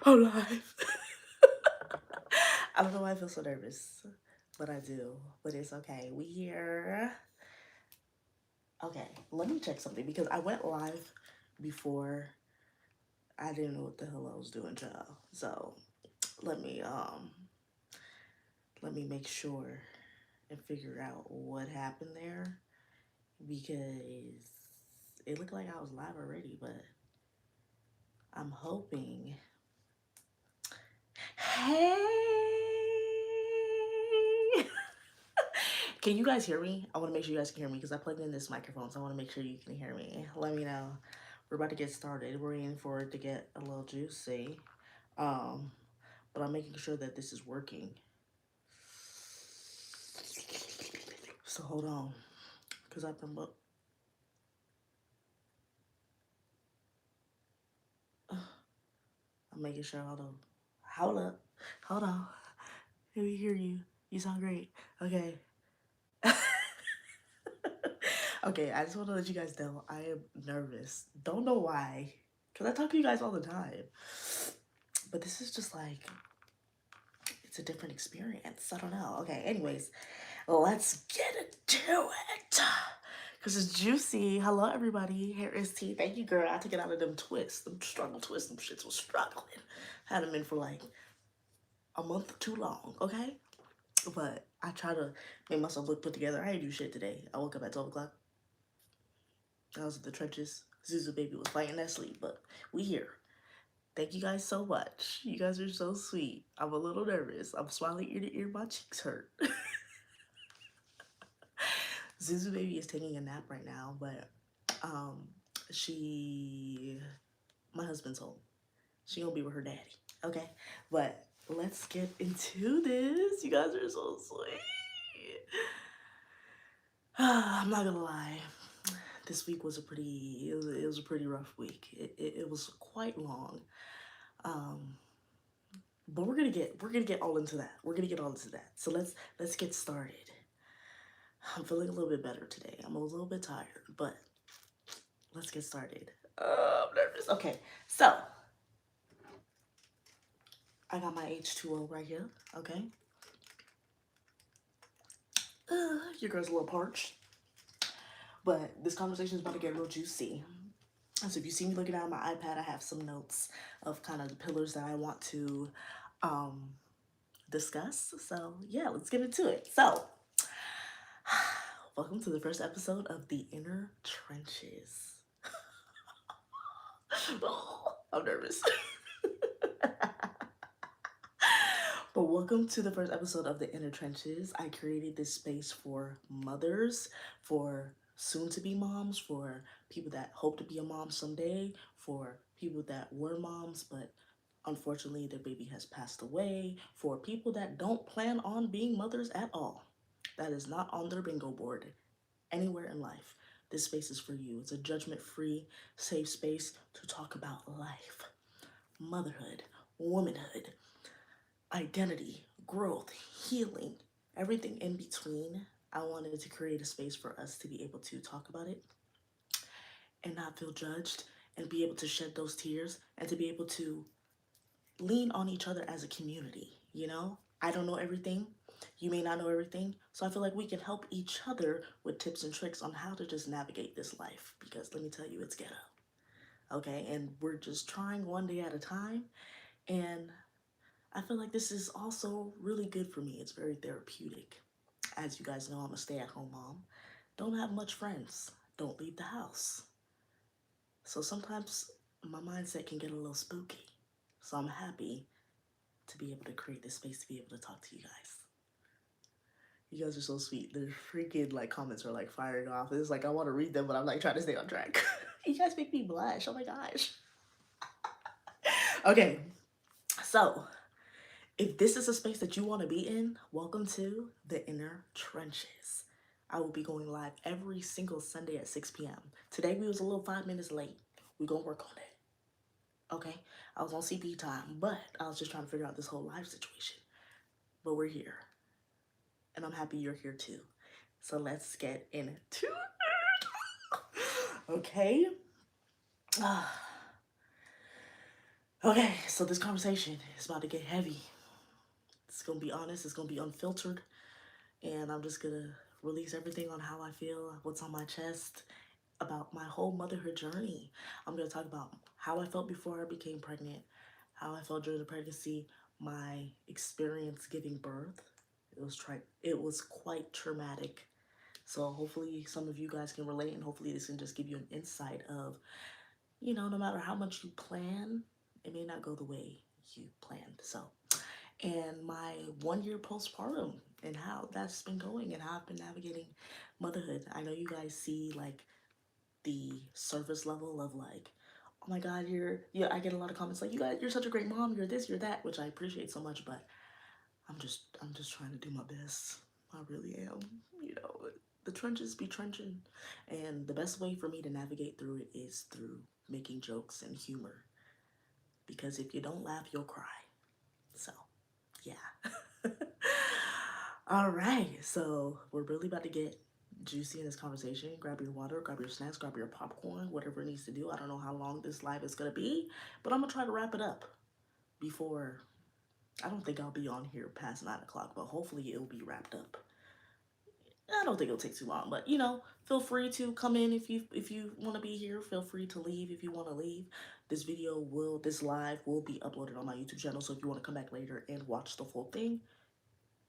I'm live. I don't know why I feel so nervous, but I do. But it's okay. We here. Okay, let me check something because I went live before. I didn't know what the hell I was doing, child. So let me um let me make sure and figure out what happened there because it looked like I was live already, but I'm hoping. Hey. Can you guys hear me? I want to make sure you guys can hear me because I plugged in this microphone, so I want to make sure you can hear me. Let me know. We're about to get started. We're waiting for it to get a little juicy. Um, but I'm making sure that this is working. So hold on, because I've been I'm making sure. Hold up, hold on. Let me hear you. You sound great. Okay. Okay, I just want to let you guys know I am nervous. Don't know why, because I talk to you guys all the time. But this is just like, it's a different experience. I don't know. Okay, anyways, let's get into it. Because it's juicy. Hello, everybody. Here is T. Thank you, girl. I had to get out of them twists. Them struggle twists. Them shits was struggling. Had them in for like a month too long, okay? But I try to make myself look put together. I didn't do shit today. I woke up at 12 o'clock. I was in the trenches. Zuzu baby was fighting that sleep, but we here. Thank you guys so much. You guys are so sweet. I'm a little nervous. I'm smiling ear to ear. My cheeks hurt. Zuzu baby is taking a nap right now, but um, she, my husband's home. She gonna be with her daddy. Okay, but let's get into this. You guys are so sweet. I'm not gonna lie. This week was it was a pretty rough week. It was quite long. Um, but we're gonna get all into that. We're gonna get all into that. So let's get started. I'm feeling a little bit better today. I'm a little bit tired, but let's get started. I'm nervous. Okay, so I got my H2O right here. Okay, your girl's a little parched, but this conversation is about to get real juicy. So if you see me looking at my iPad, I have some notes of kind of the pillars that I want to um, discuss. So yeah, let's get into it. So welcome to the first episode of The Inner Trenches. Oh, I'm nervous. But welcome to the first episode of The Inner Trenches. I created this space for mothers, for soon-to-be moms, for people that hope to be a mom someday, for people that were moms but unfortunately their baby has passed away, for people that don't plan on being mothers at all. That is not on their bingo board anywhere in life. This space is for you. It's a judgment-free, safe space to talk about life, motherhood, womanhood, identity, growth, healing, everything in between. I wanted to create a space for us to be able to talk about it and not feel judged and be able to shed those tears and to be able to lean on each other as a community, you know? I don't know everything. You may not know everything. So I feel like we can help each other with tips and tricks on how to just navigate this life because let me tell you, it's ghetto. Okay? And we're just trying one day at a time. And I feel like this is also really good for me. It's very therapeutic. As you guys know, I'm a stay-at-home mom. Don't have much friends. Don't leave the house. So sometimes my mindset can get a little spooky. So I'm happy to be able to create this space to be able to talk to you guys. You guys are so sweet. The freaking like comments are like firing off. It's like I want to read them, but I'm like trying to stay on track. You guys make me blush. Oh my gosh. Okay, so if this is a space that you want to be in, welcome to The Inner Trenches. I will be going live every single Sunday at 6 p.m. Today we was a little 5 minutes late. We're going to work on it. Okay? I was on CP time, but I was just trying to figure out this whole live situation. But we're here. And I'm happy you're here too. So let's get into it. Okay? Okay, so this conversation is about to get heavy. It's gonna be honest, it's gonna be unfiltered, and I'm just gonna release everything on how I feel, what's on my chest, about my whole motherhood journey. I'm gonna talk about how I felt before I became pregnant, how I felt during the pregnancy, my experience giving birth. It was quite traumatic. So hopefully some of you guys can relate, and hopefully this can just give you an insight of, no matter how much you plan, it may not go the way you planned. So, and my 1 year postpartum and how that's been going and how I've been navigating motherhood. I know you guys see like the surface level of like, oh my God, yeah, I get a lot of comments like, you're such a great mom, you're this, you're that, which I appreciate so much, but I'm just trying to do my best. I really am. You know, the trenches be trenching, and the best way for me to navigate through it is through making jokes and humor. Because if you don't laugh, you'll cry. So, yeah. All right, so we're really about to get juicy in this conversation. Grab your water, grab your snacks, grab your popcorn, whatever it needs to do. I don't know how long this live is gonna be, but I'm gonna try to wrap it up before. I don't think I'll be on here past 9 o'clock, but hopefully it'll be wrapped up. I don't think it'll take too long, but feel free to come in if you want to be here. Feel free to leave if you want to leave. This live will be uploaded on my YouTube channel, so if you want to come back later and watch the full thing,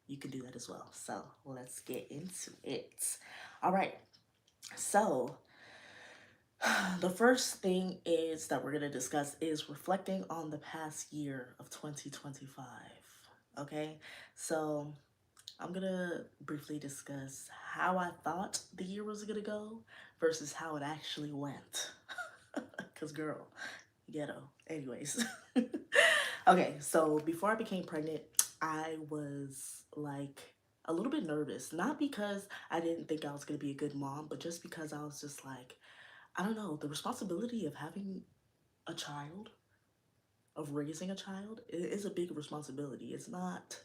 you can do that as well. So let's get into it. All right. So the first thing is that we're gonna discuss is reflecting on the past year of 2025. Okay, so I'm gonna briefly discuss how I thought the year was gonna go versus how it actually went. Cause girl, ghetto. Anyways. Okay, so before I became pregnant, I was like a little bit nervous. Not because I didn't think I was gonna be a good mom, but just because I was just like, I don't know, the responsibility of having a child, of raising a child, is a big responsibility. It's not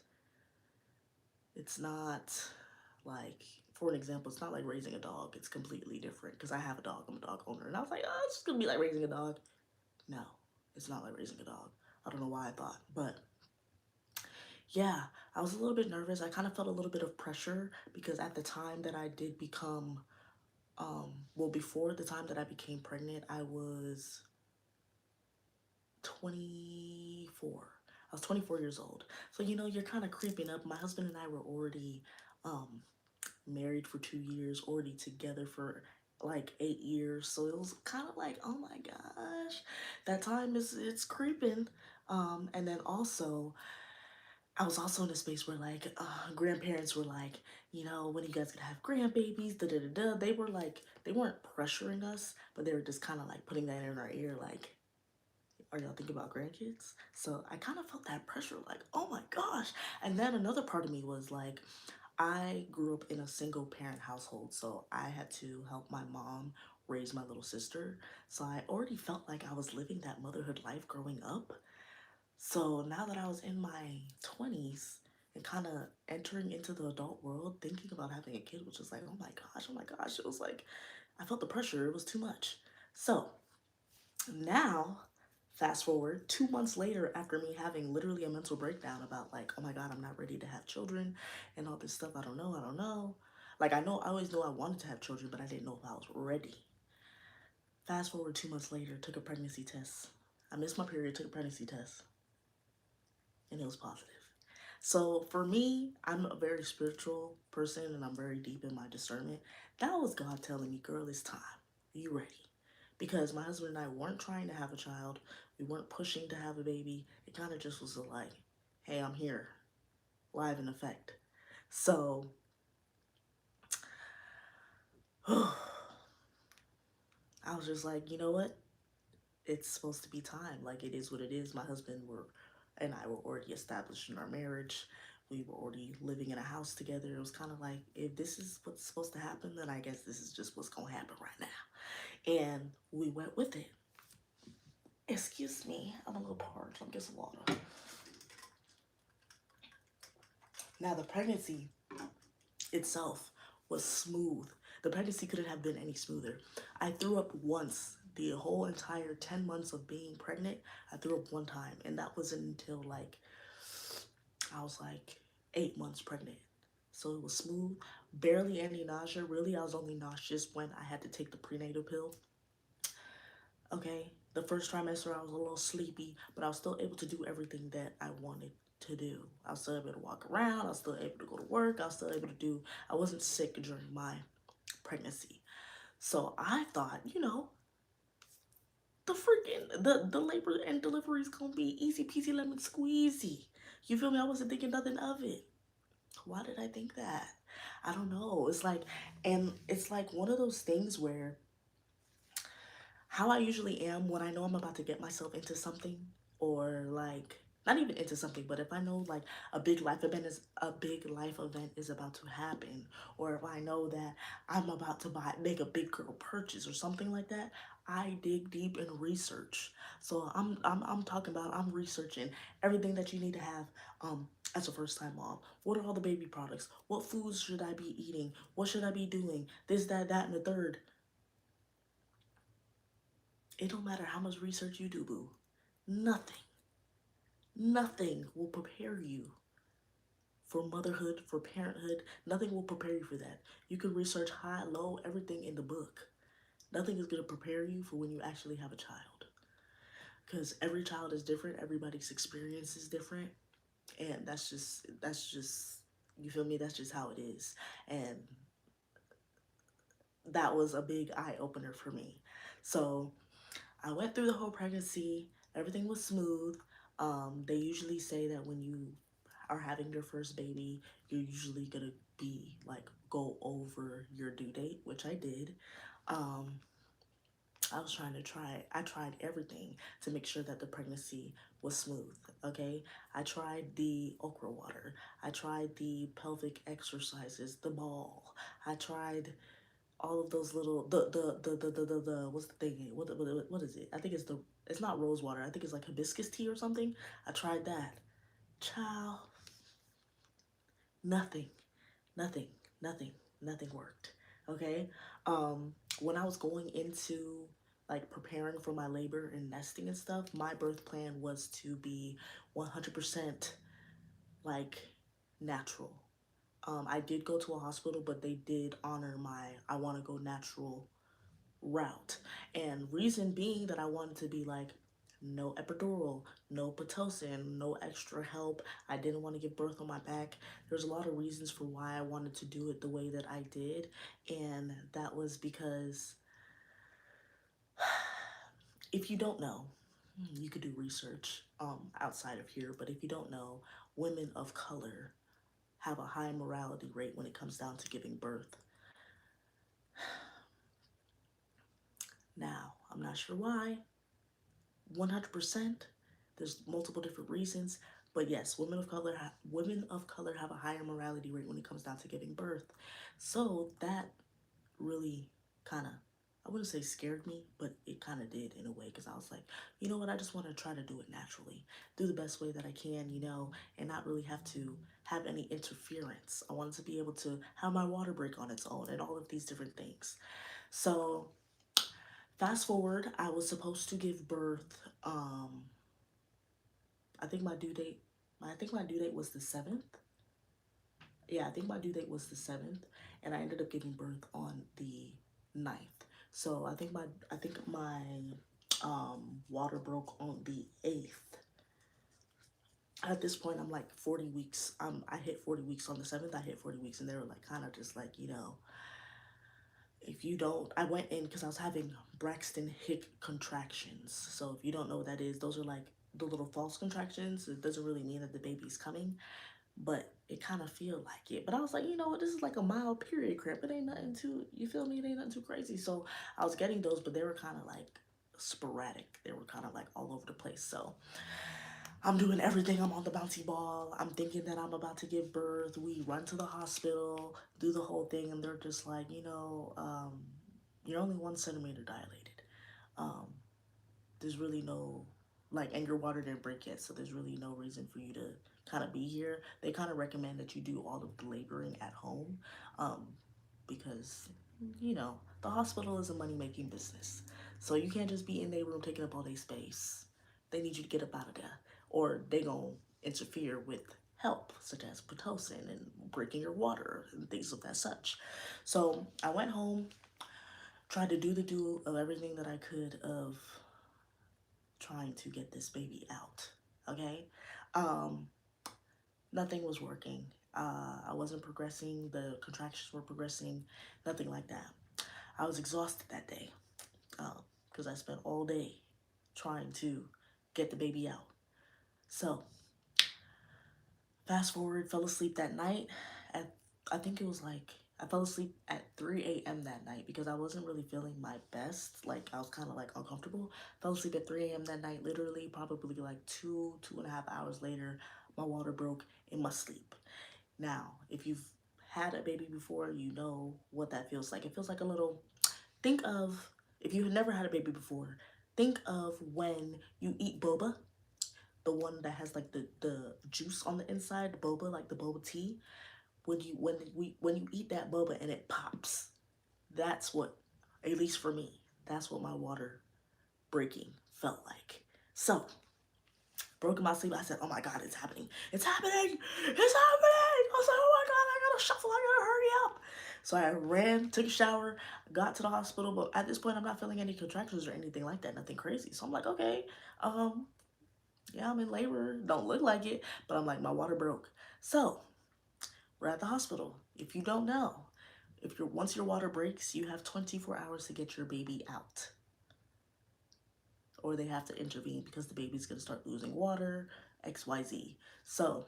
like, for an example, it's not like raising a dog. It's completely different because I have a dog. I'm a dog owner. And I was like, oh, it's just going to be like raising a dog. No, it's not like raising a dog. I don't know why I thought. But yeah, I was a little bit nervous. I kind of felt a little bit of pressure because at the time that I did become, before the time that I became pregnant, I was 24. I was 24 years old. So, you're kind of creeping up. My husband and I were already um, married for 2 years, already together for like 8 years. So it was kind of like, oh my gosh, that time it's creeping. And then also, I was also in a space where like grandparents were like, when are you guys gonna have grandbabies? Da da da da. They were like, they weren't pressuring us, but they were just kind of like putting that in our ear, like, are y'all thinking about grandkids? So I kind of felt that pressure, like, oh my gosh. And then another part of me was like, I grew up in a single parent household, so I had to help my mom raise my little sister. So I already felt like I was living that motherhood life growing up. So now that I was in my 20s and kind of entering into the adult world, thinking about having a kid was just like, oh my gosh. It was like, I felt the pressure. It was too much. So now, fast forward 2 months later, after me having literally a mental breakdown about like, oh my God, I'm not ready to have children and all this stuff. I don't know. I don't know. Like, I always knew I wanted to have children, but I didn't know if I was ready. Fast forward 2 months later, took a pregnancy test. I missed my period, took a pregnancy test, and it was positive. So for me, I'm a very spiritual person and I'm very deep in my discernment. That was God telling me, girl, it's time. Are you ready? Because my husband and I weren't trying to have a child. We weren't pushing to have a baby. It kind of just was like, hey, I'm here, live in effect. So I was just like, you know what? It's supposed to be time. Like, it is what it is. My husband and I were already established in our marriage. We were already living in a house together. It was kind of like, if this is what's supposed to happen, then I guess this is just what's going to happen right now. And we went with it. Excuse me, I'm a little parched. I'm getting some water. Now, the pregnancy itself was smooth. The pregnancy couldn't have been any smoother. I threw up once The whole entire 10 months of being pregnant, I threw up one time, and that wasn't until like I was like 8 months pregnant. So it was smooth, barely any nausea. Really, I was only nauseous when I had to take the prenatal pill. Okay, the first trimester I was a little sleepy, but I was still able to do everything that I wanted to do. I was still able to walk around, I was still able to go to work, I was still able to do, I wasn't sick during my pregnancy. So I thought, the freaking the labor and delivery is gonna be easy peasy lemon squeezy. You feel me? I wasn't thinking nothing of it. Why did I think that? I don't know. And it's like one of those things where how I usually am when I know I'm about to get myself into something, or like not even into something, but if I know like a big life event is about to happen, or if I know that I'm about to make a big girl purchase or something like that, I dig deep in research. So I'm talking about I'm researching everything that you need to have as a first time mom. What are all the baby products? What foods should I be eating? What should I be doing? This, that, and the third. It don't matter how much research you do, boo. Nothing, nothing will prepare you for motherhood, for parenthood. Nothing will prepare you for that. You can research high, low, everything in the book. Nothing is going to prepare you for when you actually have a child. Because every child is different, everybody's experience is different. And that's just, you feel me? That's just how it is. And that was a big eye opener for me. So I went through the whole pregnancy. Everything was smooth. They usually say that when you are having your first baby, you're usually gonna be like go over your due date, which I did. Um, I tried everything to make sure that the pregnancy was smooth. Okay, I tried the okra water. I tried the pelvic exercises, the ball. I tried all of those little the what's the thing? What is it? I think it's not rose water. I think it's like hibiscus tea or something. I tried that. Child, nothing, nothing, nothing, nothing worked. Okay. When I was going into like preparing for my labor and nesting and stuff, my birth plan was to be 100% like natural. I did go to a hospital, but they did honor my I want to go natural route. And reason being that I wanted to be like, no epidural, no Pitocin, no extra help. I didn't want to give birth on my back. There's a lot of reasons for why I wanted to do it the way that I did. And that was because if you don't know, you could do research outside of here, but if you don't know, women of color have a high mortality rate when it comes down to giving birth. Now, I'm not sure why, 100%. There's multiple different reasons, but yes, women of color have a higher mortality rate when it comes down to giving birth. So that really kind of, I wouldn't say scared me, but it kind of did in a way, because I was like, you know what, I just want to try to do it naturally, do the best way that I can, and not really have to have any interference. I wanted to be able to have my water break on its own and all of these different things. So fast forward, I was supposed to give birth. I think my due date. I think my due date was the 7th. Yeah, I think my due date was the 7th, and I ended up giving birth on the 9th. So I think my water broke on the 8th. At this point, I'm like 40 weeks. I hit 40 weeks on the 7th. I hit 40 weeks, and they were like kind of just like, if you don't, I went in because I was having Braxton Hick contractions. So if you don't know what that is, those are like the little false contractions. It doesn't really mean that the baby's coming, but it kind of feel like it. But I was like, you know what, this is like a mild period cramp. It ain't nothing too, you feel me? It ain't nothing too crazy. So I was getting those, but they were kind of like sporadic. They were kind of like all over the place. So I'm doing everything. I'm on the bouncy ball. I'm thinking that I'm about to give birth. We run to the hospital, do the whole thing, and they're just like, you're only 1 centimeter dilated. Um, there's really no, like, and your water didn't break yet, so there's really no reason for you to kind of be here. They kind of recommend that you do all of the laboring at home, um, because you know, the hospital is a money-making business. So you can't just be in their room taking up all their space. They need you to get up out of there, or they gonna interfere with help, such as Pitocin and breaking your water and things of that such. So I went home, tried to do the do of everything that I could of trying to get this baby out. Okay, um, nothing was working. I wasn't progressing. The contractions were progressing. Nothing like that. I was exhausted that day because I spent all day trying to get the baby out. So, fast forward, fell asleep that night at, I think it was like, I fell asleep at 3 a.m. that night because I wasn't really feeling my best. Like, I was kind of like uncomfortable. Fell asleep at 3 a.m. that night, literally, probably like 2.5 hours later, my water broke in my sleep. Now, if you've had a baby before, you know what that feels like. It feels like a little, think of, if you have never had a baby before, think of when you eat boba, the one that has like the juice on the inside, the boba, like the boba tea. When you eat that boba and it pops, that's what, at least for me, that's what my water breaking felt like. So, broke in my sleep, I said, oh my God, it's happening. It's happening. It's happening. I was like, oh my God, I gotta shuffle. I gotta hurry up. So I ran, took a shower, got to the hospital. But at this point, I'm not feeling any contractions or anything like that. Nothing crazy. So I'm like, okay, um, yeah, I'm in labor. Don't look like it. But I'm like, my water broke. So we're at the hospital. If you don't know, if you're once your water breaks, you have 24 hours to get your baby out, or they have to intervene because the baby's gonna start losing water, XYZ. So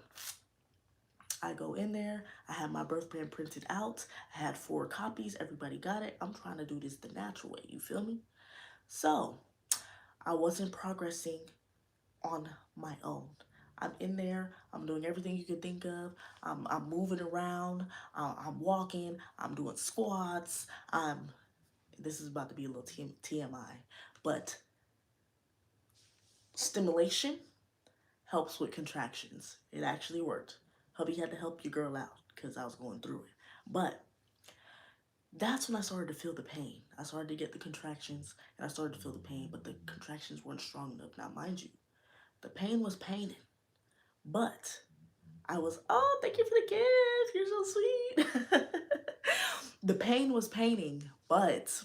I go in there, I have my birth plan printed out, I had 4 copies, everybody got it. I'm trying to do this the natural way, you feel me? So I wasn't progressing on my own. I'm in there, I'm doing everything you can think of. I'm moving around, I'm walking, I'm doing squats. This is about to be a little TMI, but stimulation helps with contractions. It actually worked. Hubby had to help your girl out because I was going through it. But that's when I started to feel the pain. I started to get the contractions and I started to feel the pain, but the contractions weren't strong enough. Now, mind you, the pain was paining, but I was, oh, thank you for the gift. You're so sweet. The pain was paining, but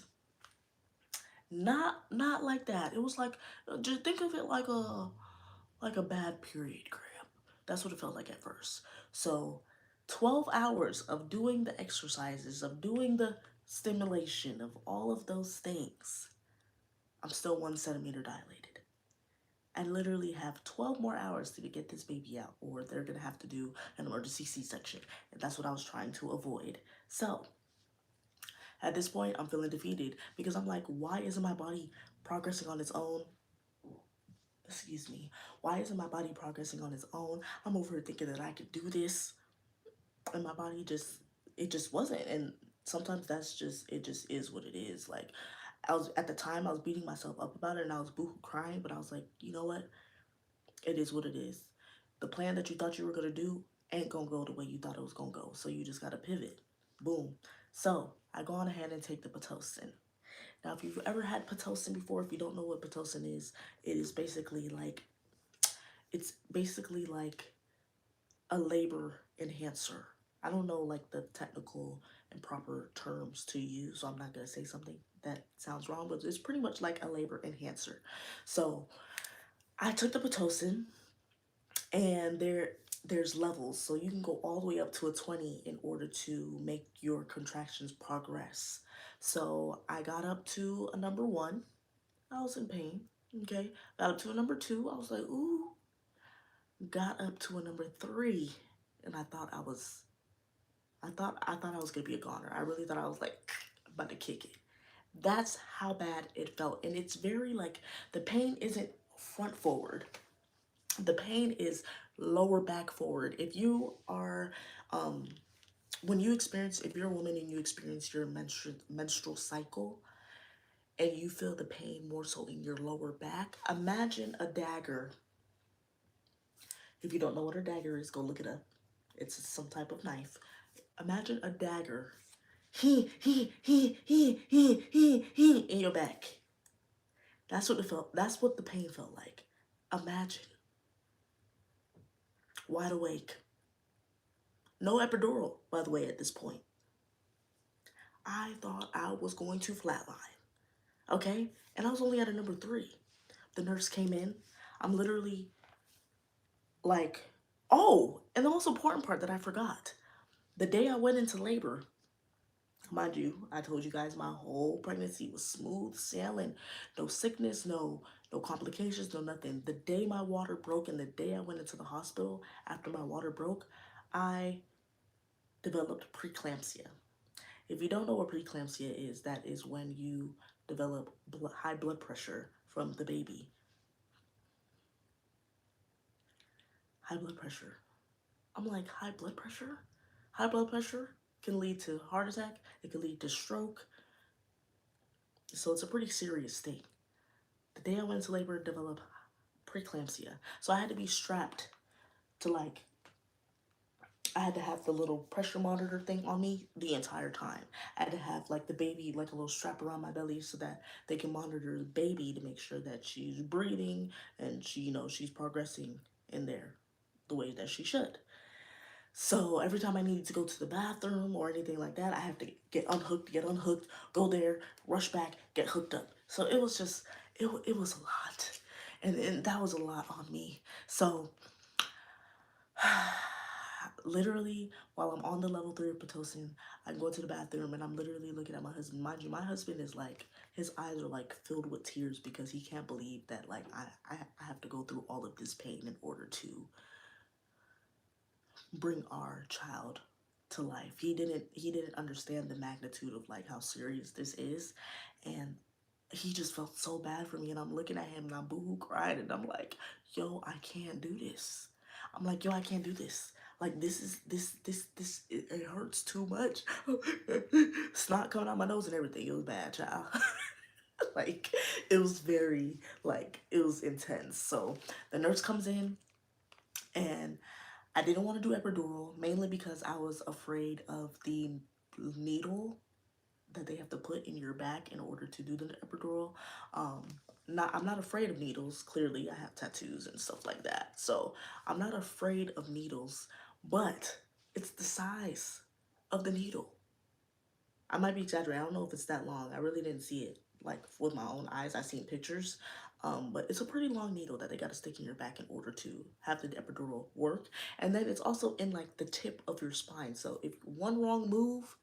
not like that. It was like, just think of it like a bad period cramp. That's what it felt like at first. So 12 hours of doing the exercises, of doing the stimulation, of all of those things, I'm still 1 centimeter dilated. I literally have 12 more hours to get this baby out, or they're gonna have to do an emergency C-section. And that's what I was trying to avoid. So at this point, I'm feeling defeated because I'm like, why isn't my body progressing on its own? Excuse me. Why isn't my body progressing on its own? I'm over here thinking that I could do this, and my body just, it just wasn't. And sometimes that's just, it just is what it is. Like, I was, at the time, I was beating myself up about it and I was boohoo crying, but I was like, you know what? It is what it is. The plan that you thought you were gonna do ain't gonna go the way you thought it was gonna go. So you just gotta pivot. Boom. So I go on ahead and take the Pitocin. Now, if you've ever had Pitocin before, if you don't know what Pitocin is, it is basically like, it's basically like a labor enhancer. I don't know like the technical and proper terms to use, so I'm not gonna say something that sounds wrong, but it's pretty much like a labor enhancer. So I took the Pitocin, and there's levels, so you can go all the way up to a 20 in order to make your contractions progress. So I got up to a number 1. I was in pain. Okay, got up to a number 2. I was like, ooh. Got up to a number 3, and I thought I was gonna be a goner. I really thought I was like about to kick it. That's how bad it felt. And it's very like, the pain isn't front forward. The pain is lower back forward. If you are when you experience, if you're a woman and you experience your menstrual cycle and you feel the pain more so in your lower back, imagine a dagger. If you don't know what a dagger is, go look it up. It's some type of knife. Imagine a dagger in your back. That's what it felt. That's what the pain felt like. Imagine, wide awake. No epidural, by the way, at this point. I thought I was going to flatline. Okay? And I was only at a number 3. The nurse came in. I'm literally like, oh, and the most important part that I forgot. The day I went into labor, mind you, I told you guys my whole pregnancy was smooth sailing. No sickness, no complications, no nothing. The day my water broke and the day I went into the hospital after my water broke, I developed preeclampsia. If you don't know what preeclampsia is, that is when you develop high blood pressure from the baby. High blood pressure. I'm like, high blood pressure? High blood pressure can lead to heart attack, it can lead to stroke. So it's a pretty serious thing. The day I went into labor, I developed preeclampsia. So I had to be strapped to like, I had to have the little pressure monitor thing on me the entire time. I had to have like the baby, like a little strap around my belly so that they can monitor the baby to make sure that she's breathing and she's progressing in there the way that she should. So every time I needed to go to the bathroom or anything like that, I have to get unhooked, go there, rush back, get hooked up. So it was just, it was a lot. And that was a lot on me. So literally, while I'm on the level 3 of Pitocin, I go to the bathroom and I'm literally looking at my husband. Mind you, my husband is like, his eyes are like filled with tears because he can't believe that like I have to go through all of this pain in order to bring our child to life. He didn't understand the magnitude of like how serious this is, and he just felt so bad for me. And I'm looking at him and I'm boohoo crying and I'm like, yo, I can't do this. I'm like, yo, I can't do this. Like this is this it hurts too much. Snot coming out my nose and everything. It was bad, child. Like it was very like it was intense. So the nurse comes in and I didn't want to do epidural mainly because I was afraid of the needle that they have to put in your back in order to do the epidural. Um, I'm not afraid of needles. Clearly, I have tattoos and stuff like that, so I'm not afraid of needles. But it's the size of the needle. I might be exaggerating. I don't know if it's that long. I really didn't see it like with my own eyes. I seen pictures, but it's a pretty long needle that they got to stick in your back in order to have the epidural work. And then it's also in like the tip of your spine. So if one wrong move,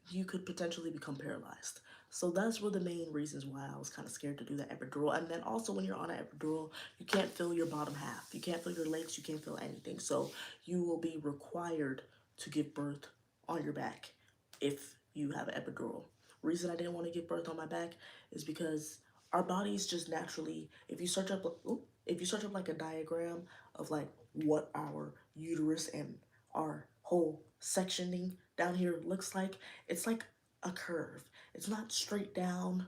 you could potentially become paralyzed. So that's one of the main reasons why I was kind of scared to do that epidural. And then also when you're on an epidural, you can't feel your bottom half. You can't feel your legs. You can't feel anything. So you will be required to give birth on your back if you have an epidural. Reason I didn't want to give birth on my back is because our bodies just naturally, if you search up like a diagram of like what our uterus and our whole sectioning down here looks like, it's like a curve. It's not straight down,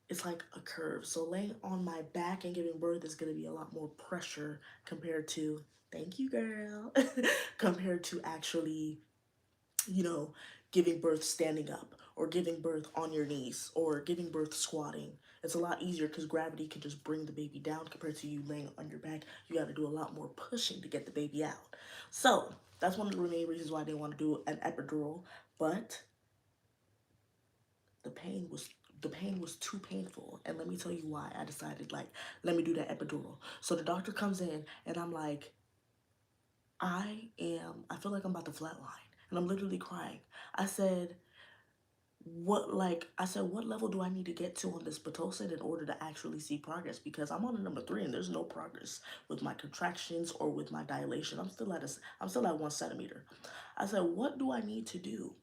it's like a curve. So laying on my back and giving birth is going to be a lot more pressure compared to, thank you, girl, compared to actually, you know, giving birth standing up or giving birth on your knees or giving birth squatting. It's a lot easier because gravity can just bring the baby down compared to you laying on your back. You got to do a lot more pushing to get the baby out. So that's one of the main reasons why I didn't want to do an epidural. But the pain was too painful, and let me tell you why I decided like let me do that epidural. So the doctor comes in and I'm like, I feel like I'm about to flatline, and I'm literally crying. I said, what level do I need to get to on this Pitocin in order to actually see progress? Because I'm on a number 3 and there's no progress with my contractions or with my dilation. I'm still at 1 centimeter. I said, what do I need to do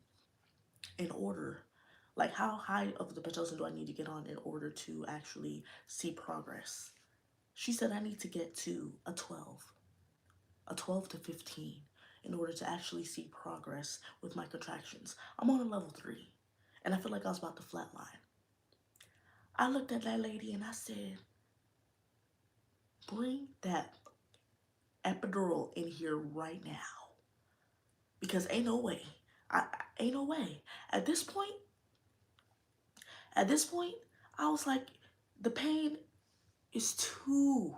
in order, like how high of the Pitocin do I need to get on in order to actually see progress? She said I need to get to a 12 to 15 in order to actually see progress with my contractions. I'm on a level 3 and I feel like I was about to flatline. I looked at that lady and I said, bring that epidural in here right now. Because ain't no way Ain't no way. At this point, at this point, I was like, the pain is too,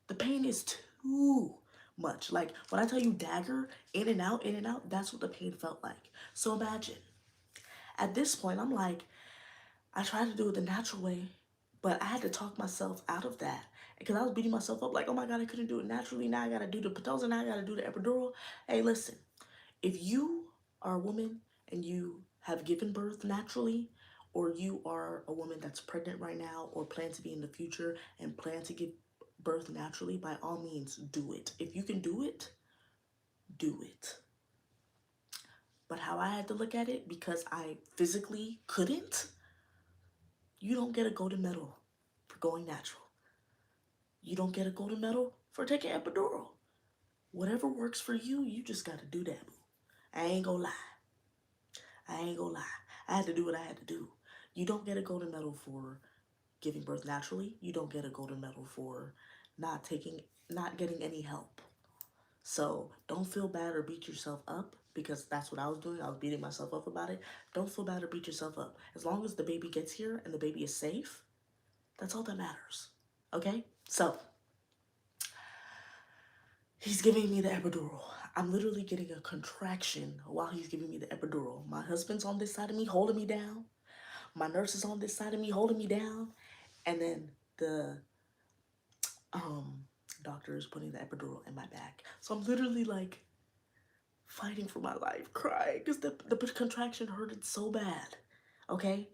the pain is too much. Like when I tell you dagger, in and out, that's what the pain felt like. So imagine, at this point, I'm like, I tried to do it the natural way, but I had to talk myself out of that because I was beating myself up like, oh my God, I couldn't do it naturally. Now I gotta do the Pitocin, now I gotta do the epidural. Hey, listen, if you are a woman and you have given birth naturally, or you are a woman that's pregnant right now or plan to be in the future and plan to give birth naturally, by all means, do it. If you can do it, do it. But how I had to look at it, because I physically couldn't, you don't get a golden medal for going natural. You don't get a golden medal for taking epidural. Whatever works for you, you just gotta do that, boo. I ain't gonna lie. I ain't gonna lie. I had to do what I had to do. You don't get a golden medal for giving birth naturally. You don't get a golden medal for not getting any help. So don't feel bad or beat yourself up, because that's what I was doing. I was beating myself up about it. Don't feel bad or beat yourself up. As long as the baby gets here and the baby is safe, that's all that matters. Okay? So he's giving me the epidural. I'm literally getting a contraction while he's giving me the epidural. My husband's on this side of me holding me down. My nurse is on this side of me holding me down. And then the um doctor is putting the epidural in my back. So I'm literally like fighting for my life, crying because the contraction hurted so bad. Okay?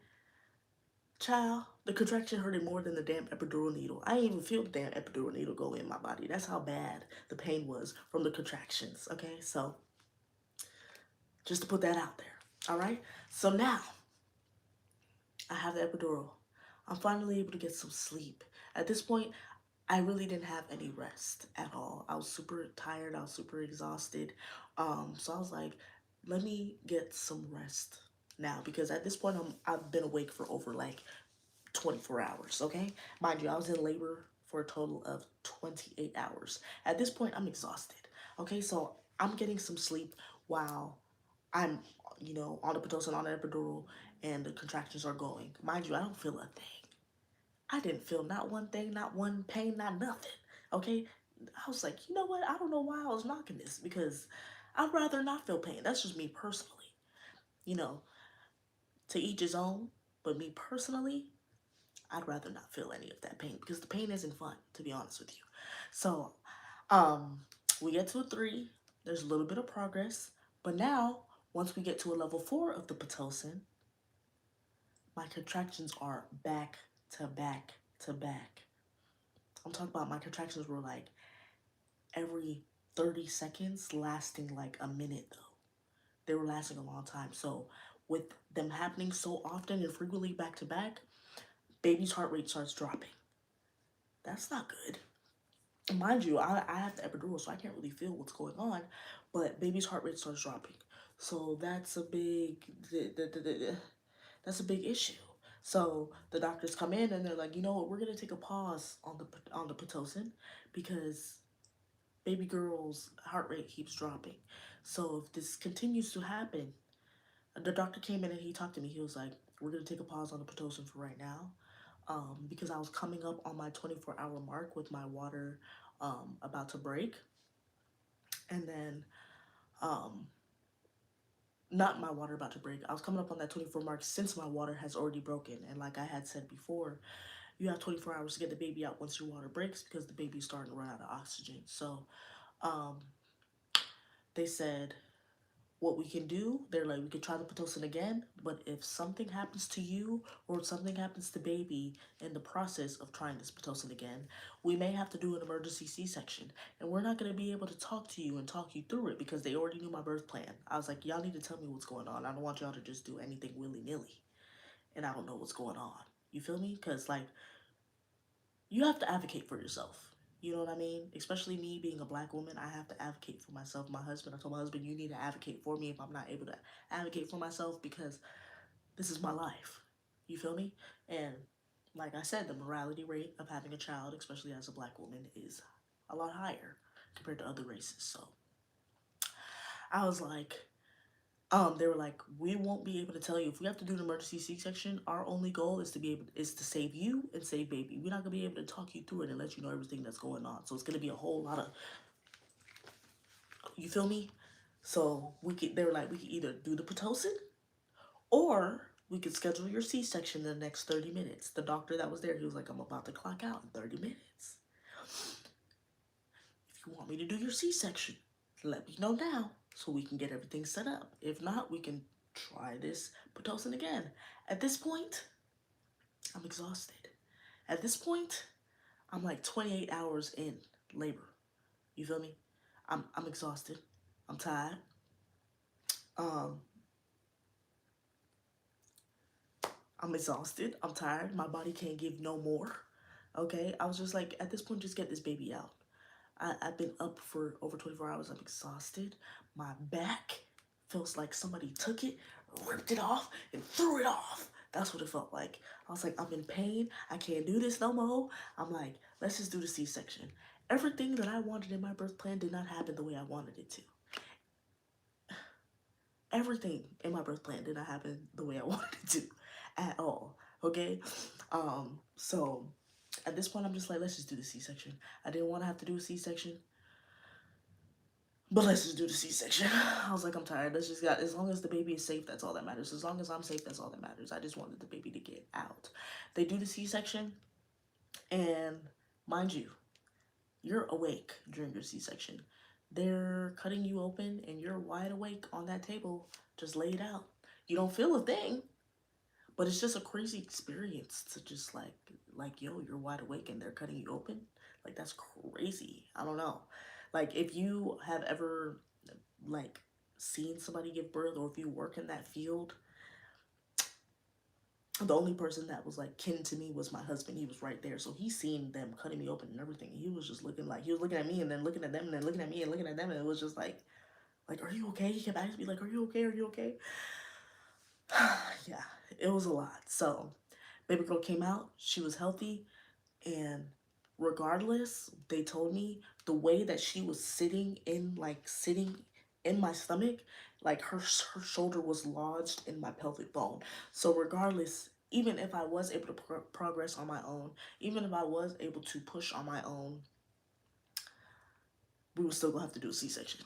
Child, the contraction hurted more than the damn epidural needle. I didn't even feel the damn epidural needle go in my body. That's how bad the pain was from the contractions. Okay? So just to put that out there. All right? So now I have the epidural. I'm finally able to get some sleep. At this point, I really didn't have any rest at all. I was super tired. I was super exhausted. So I was like, let me get some rest now, because at this point I've been awake for over like 24 hours. Okay, mind you, I was in labor for a total of 28 hours. At this point, I'm exhausted. Okay, so I'm getting some sleep while I'm, on the Pitocin, on the epidural, and the contractions are going. Mind you, I don't feel a thing. I didn't feel not one thing, not one pain, not nothing. Okay? I was like, you know what? I don't know why I was knocking this, because I'd rather not feel pain. That's just me personally. You know, to each his own. But me personally, I'd rather not feel any of that pain, because the pain isn't fun, to be honest with you. So, um, we get to a 3. There's a little bit of progress. But now, once we get to a level 4 of the Pitocin, my contractions are back to back to back. I'm talking about, my contractions were like every 30 seconds, lasting like a minute though. They were lasting a long time. So with them happening so often and frequently back to back, baby's heart rate starts dropping. That's not good. Mind you, I have the epidural, so I can't really feel what's going on, but baby's heart rate starts dropping. So that's a that's a big issue. So the doctors come in and they're like, you know what, we're gonna take a pause on the Pitocin, because baby girl's heart rate keeps dropping. So if this continues to happen, the doctor came in and he talked to me. He was like, we're gonna take a pause on the Pitocin for right now, because I was coming up on my 24-hour mark with my water about to break, and then um, not my water about to break. I was coming up on that 24 mark since my water has already broken, and like I had said before, you have 24 hours to get the baby out once your water breaks, because the baby's starting to run out of oxygen. So um, they said, what we can do, they're like, we could try the Pitocin again, but if something happens to you or something happens to baby in the process of trying this Pitocin again, we may have to do an emergency C-section, and we're not going to be able to talk to you and talk you through it, because they already knew my birth plan. I was like, y'all need to tell me what's going on. I don't want y'all to just do anything willy-nilly and I don't know what's going on. You feel me? Because like, you have to advocate for yourself. You know what I mean? Especially me being a black woman, I have to advocate for myself. My husband, I told my husband, you need to advocate for me if I'm not able to advocate for myself, because this is my life. You feel me? And like I said, the morality rate of having a child, especially as a black woman, is a lot higher compared to other races. So I was like, They were like, we won't be able to tell you if we have to do an emergency C-section. Our only goal is to save you and save baby. We're not gonna be able to talk you through it and let you know everything that's going on. So it's gonna be a whole lot of, you feel me? So they were like, we could either do the pitocin or we could schedule your C-section in the next 30 minutes. The doctor that was there, he was like, I'm about to clock out in 30 minutes. If you want me to do your C-section, let me know now so we can get everything set up. If not, we can try this pitocin again. At this point, I'm exhausted. At this point, I'm like 28 hours in labor. You feel me? I'm exhausted. I'm tired. Um, I'm exhausted. I'm tired. My body can't give no more. Okay? I was just like, at this point, just get this baby out. I've been up for over 24 hours. I'm exhausted. My back feels like somebody took it, ripped it off, and threw it off. That's what it felt like. I was like, I'm in pain. I can't do this no more. I'm like, let's just do the C-section. Everything that I wanted in my birth plan did not happen the way I wanted it to. Everything in my birth plan did not happen the way I wanted it to at all. Okay? So at this point, I'm just like, let's just do the C-section. I didn't want to have to do a C-section, but let's just do the C-section. I was like, I'm tired. Let's just got, as long as the baby is safe, that's all that matters. As long as I'm safe, that's all that matters. I just wanted the baby to get out. They do the C-section, and mind you, you're awake during your C-section. They're cutting you open, and you're wide awake on that table, just laid out. You don't feel a thing, but it's just a crazy experience to just like, yo, you're wide awake and they're cutting you open. Like, that's crazy. I don't know. Like, if you have ever, like, seen somebody give birth, or if you work in that field, the only person that was, like, kin to me was my husband. He was right there. So he seen them cutting me open and everything. He was just looking like, he was looking at me and then looking at them and then looking at me and looking at them. And it was just like, are you okay? He kept asking me, like, are you okay? Are you okay? Yeah, it was a lot. So baby girl came out. She was healthy. And regardless, they told me the way that she was sitting in my stomach, like her shoulder was lodged in my pelvic bone. So regardless, even if I was able to progress on my own, even if I was able to push on my own, we were still gonna have to do a C-section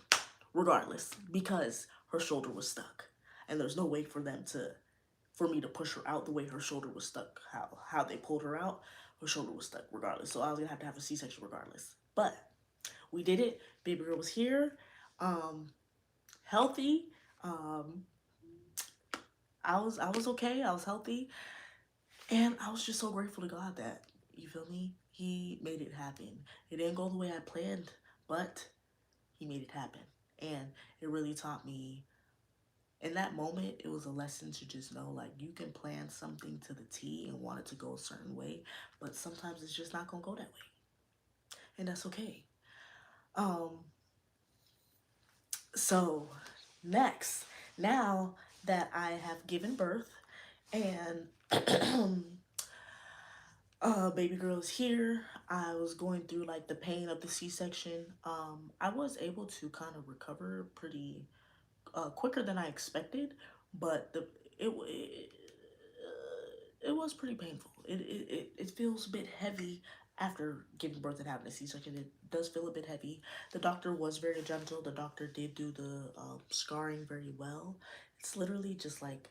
regardless, because her shoulder was stuck and there's no way for me to push her out the way her shoulder was stuck. How they pulled her out, her shoulder was stuck regardless. So I was gonna have to have a C-section regardless. But we did it. Baby girl was here, healthy. Um, I was okay. I was healthy, and I was just so grateful to God that, you feel me, He made it happen. It didn't go the way I planned, but He made it happen, and it really taught me. In that moment, it was a lesson to just know, like, you can plan something to the T and want it to go a certain way, but sometimes it's just not gonna go that way, and that's okay. Um, so next, now that I have given birth and baby girl is here, I was going through like the pain of the C-section. I was able to kind of recover pretty quicker than I expected, but it was pretty painful. It feels a bit heavy after giving birth and having a C-section. It does feel a bit heavy. The doctor was very gentle. The doctor did do the scarring very well. It's literally just like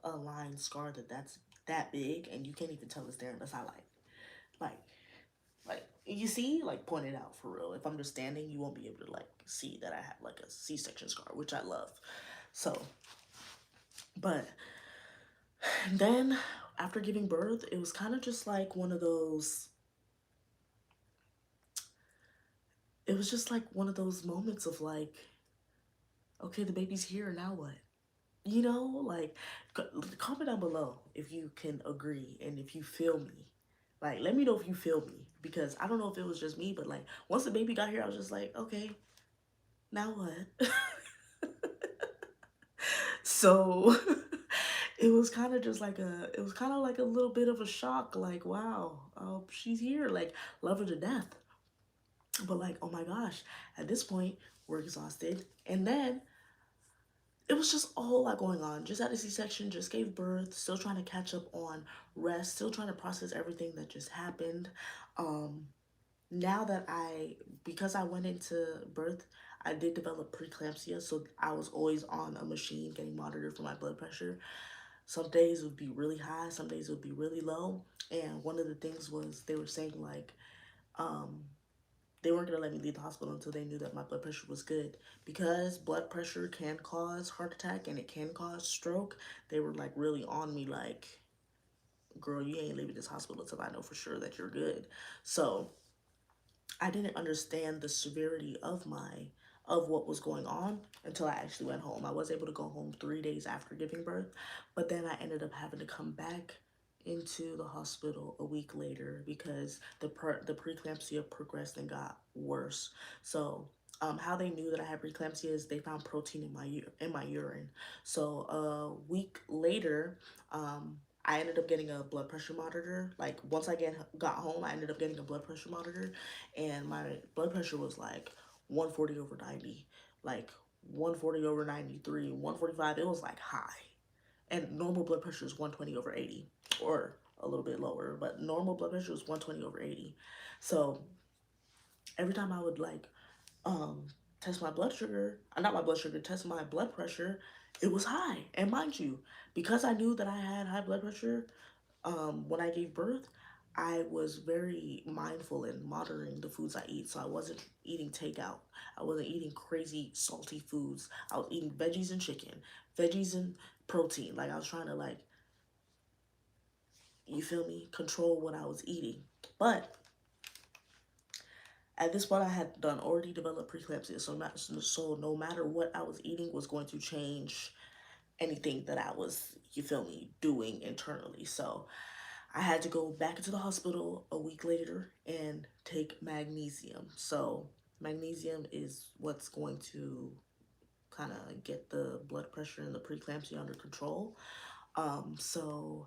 a line scar that's that big, and you can't even tell it's there unless I like like you see, like, point it out for real. If I'm just standing, you won't be able to like see that I have like a C-section scar, which I love. So, but then after giving birth, it was kind of just like one of those. It was just like one of those moments of like, okay, the baby's here, now what? You know, like, comment down below if you can agree and if you feel me. Like, let me know if you feel me, because I don't know if it was just me, but like, once the baby got here, I was just like, okay, now what? So it was kind of just like it was kind of like a little bit of a shock. Like, wow, oh, she's here. Like, love her to death. But like, oh my gosh, at this point, we're exhausted. And then it was just a whole lot going on. Just had a C-section, just gave birth, still trying to catch up on rest, still trying to process everything that just happened. Um, Now that because I went into birth, I did develop preeclampsia, so I was always on a machine getting monitored for my blood pressure. Some days would be really high, some days would be really low. And one of the things was they were saying like, um, they weren't gonna let me leave the hospital until they knew that my blood pressure was good. Because blood pressure can cause heart attack and it can cause stroke, they were like really on me like, girl, you ain't leaving this hospital until I know for sure that you're good. So I didn't understand the severity of what was going on until I actually went home. I was able to go home 3 days after giving birth, but then I ended up having to come back into the hospital a week later because the preeclampsia progressed and got worse. So how they knew that I had preeclampsia is they found protein in my urine. So a week later, I ended up getting a blood pressure monitor. Like once I got home, I ended up getting a blood pressure monitor, and my blood pressure was like 140 over 90, like 140 over 93, 145. It was like high, and normal blood pressure is 120 over 80, or a little bit lower, but normal blood pressure is 120 over 80. So every time I would like um test my blood sugar, not my blood sugar, test my blood pressure, it was high. And mind you, because I knew that I had high blood pressure, when I gave birth, I was very mindful in monitoring the foods I eat. So I wasn't eating takeout. I wasn't eating crazy salty foods. I was eating veggies and chicken, veggies and protein. Like I was trying to like, you feel me, control what I was eating. But at this point, I had done already developed preeclampsia. So no matter what I was eating was going to change anything that I was, you feel me, doing internally. So I had to go back into the hospital a week later and take magnesium. So magnesium is what's going to kind of get the blood pressure and the preeclampsia under control. So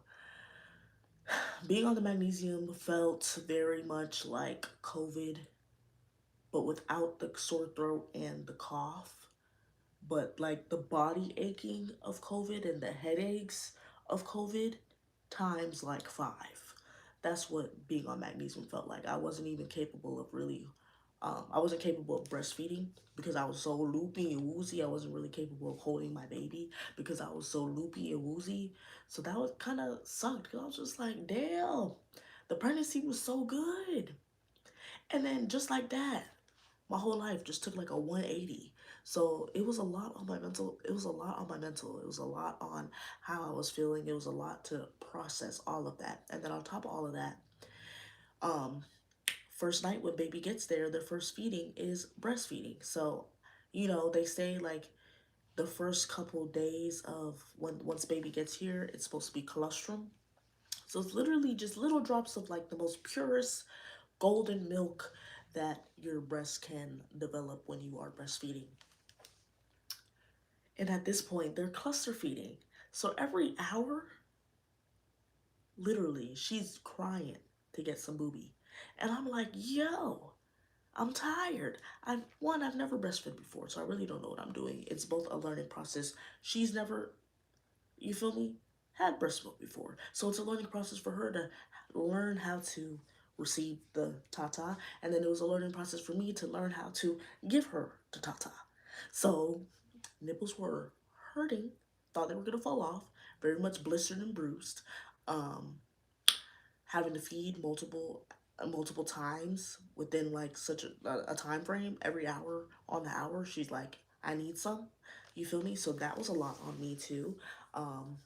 being on the magnesium felt very much like COVID, but without the sore throat and the cough. But like the body aching of COVID and the headaches of COVID times like five. That's what being on magnesium felt like. I wasn't even capable of really, I wasn't capable of breastfeeding because I was so loopy and woozy. I wasn't really capable of holding my baby because I was so loopy and woozy. So that was kind of sucked because I was just like, damn, the pregnancy was so good. And then just like that, my whole life just took like a 180. So it was a lot on my mental. It was a lot on my mental. It was a lot on how I was feeling. It was a lot to process all of that. And then on top of all of that, um, first night when baby gets there, their first feeding is breastfeeding. So, they say like the first couple days of once baby gets here, it's supposed to be colostrum. So it's literally just little drops of like the most purest golden milk that your breast can develop when you are breastfeeding. And at this point, they're cluster feeding. So every hour, literally, she's crying to get some booby. And I'm like, yo, I'm tired. I've never breastfed before, so I really don't know what I'm doing. It's both a learning process. She's never, you feel me, had breast milk before. So it's a learning process for her to learn how to receive the tata. And then it was a learning process for me to learn how to give her the tata. So nipples were hurting, thought they were gonna fall off, very much blistered and bruised. Um, Having to feed multiple times within like such a time frame, every hour on the hour, she's like, I need some. You feel me? So that was a lot on me too. Um,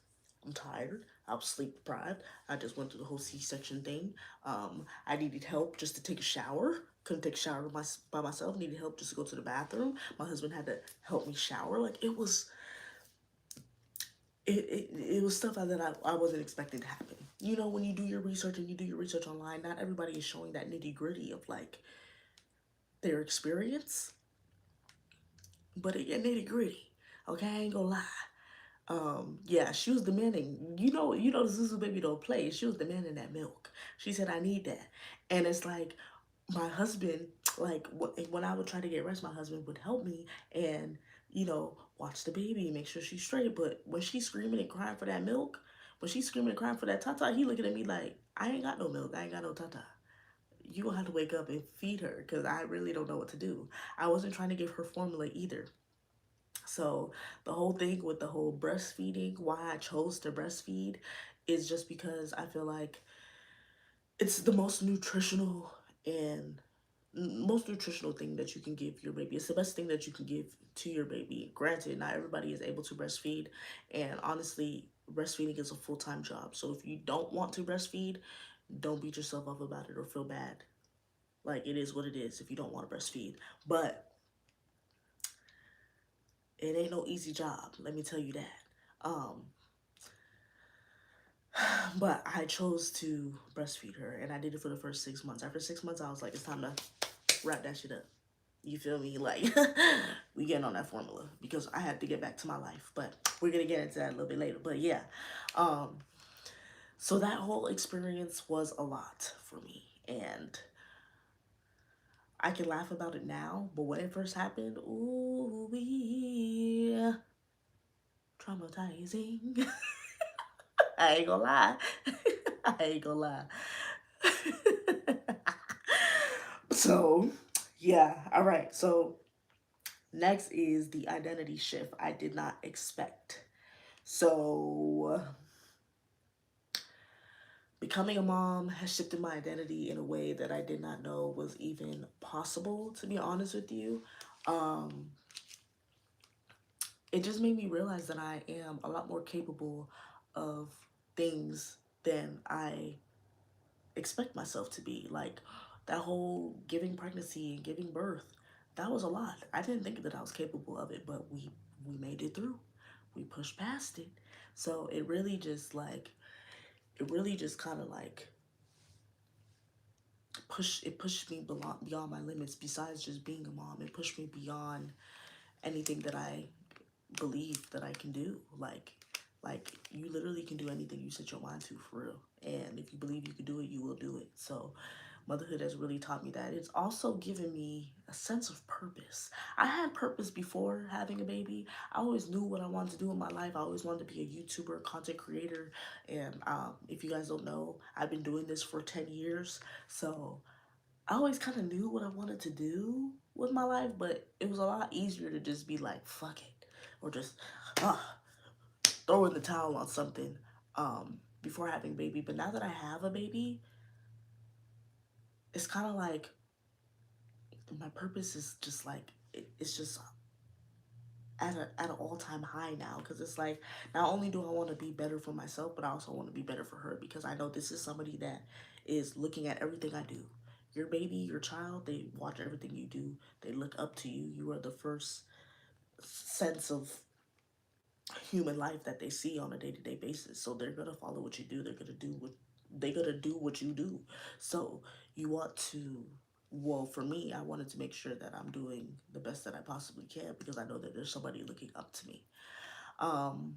I'm tired. I was sleep deprived. I just went through the whole C-section thing. I needed help just to take a shower. Couldn't take a shower by myself. Needed help just to go to the bathroom. My husband had to help me shower. Like it was stuff that I wasn't expecting to happen. When you do your research and you do your research online, not everybody is showing that nitty gritty of like their experience, but it get nitty gritty. Okay, I ain't gonna lie. Yeah, she was demanding. The Zuzu baby don't play. She was demanding that milk. She said, "I need that," and it's like my husband, like when I would try to get rest, my husband would help me, and watch the baby, make sure she's straight. But when she's screaming and crying for that milk, when she's screaming and crying for that tata, he looking at me like, I ain't got no milk, I ain't got no tata. You gonna have to wake up and feed her because I really don't know what to do. I wasn't trying to give her formula either. So the whole thing with the whole breastfeeding, why I chose to breastfeed is just because I feel like it's the most nutritional and most nutritional thing that you can give your baby. It's the best thing that you can give to your baby. Granted, not everybody is able to breastfeed, and honestly, breastfeeding is a full-time job. So if you don't want to breastfeed, don't beat yourself up about it or feel bad. Like, it is what it is if you don't want to breastfeed. But it ain't no easy job, let me tell you that. Um, but I chose to breastfeed her, and I did it for the first 6 months. After 6 months, I was like, it's time to wrap that shit up. You feel me? Like, we getting on that formula because I had to get back to my life. But we're gonna get into that a little bit later. But yeah, so that whole experience was a lot for me, and I can laugh about it now. But when it first happened, ooh, traumatizing. I ain't gonna lie. I ain't gonna lie. So, yeah, all right. So, next is the identity shift I did not expect. So, becoming a mom has shifted my identity in a way that I did not know was even possible, to be honest with you. Um, it just made me realize that I am a lot more capable of things than I expect myself to be. Like, that whole giving pregnancy and giving birth, that was a lot. I didn't think that I was capable of it, but we made it through. We pushed past it. So it really just kind of like pushed me beyond my limits. Besides just being a mom, it pushed me beyond anything that I believe that I can do. Like, you literally can do anything you set your mind to, for real. And if you believe you can do it, you will do it. So motherhood has really taught me that. It's also given me a sense of purpose. I had purpose before having a baby. I always knew what I wanted to do in my life. I always wanted to be a YouTuber, content creator. And if you guys don't know, I've been doing this for 10 years. So I always kind of knew what I wanted to do with my life, but it was a lot easier to just be like, fuck it. Or just uh, throw in the towel on something before having a baby. But now that I have a baby, it's kind of like my purpose is just like, it's just at an all-time high now, because it's like, not only do I want to be better for myself, but I also want to be better for her, because I know this is somebody that is looking at everything I do. Your baby, your child, they watch everything you do. They look up to you. You are the first sense of human life that they see on a day-to-day basis. So they're gonna follow what you do. They're gonna do what you do. So you want to, well, for me, I wanted to make sure that I'm doing the best that I possibly can, because I know that there's somebody looking up to me. um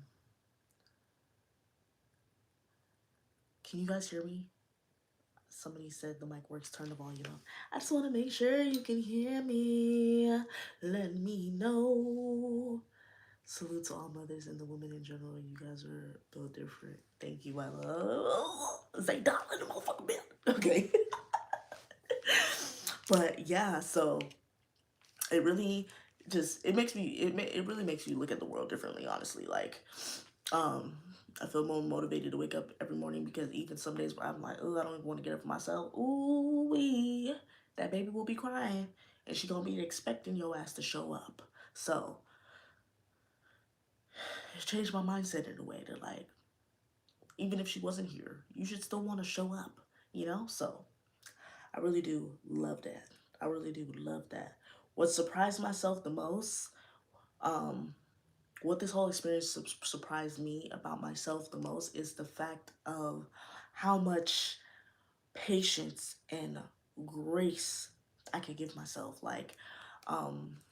can you guys hear me? Somebody said the mic works, turn the volume up. I just want to make sure you can hear me. Let me know. Salute to all mothers and the women in general. You guys are built different. Thank you, my love. Say dollar in the motherfucking bill. Okay. But yeah, so it really it really makes you look at the world differently, honestly. Like, um, I feel more motivated to wake up every morning, because even some days where I'm like, oh, I don't even want to get up for myself. Ooh wee, that baby will be crying, and she gonna be expecting your ass to show up. So it's changed my mindset in a way that, like, even if she wasn't here, you should still want to show up, you know? So I really do love that. I really do love that. What surprised myself the most, um, what this whole experience surprised me about myself the most, is the fact of how much patience and grace I can give myself. Like,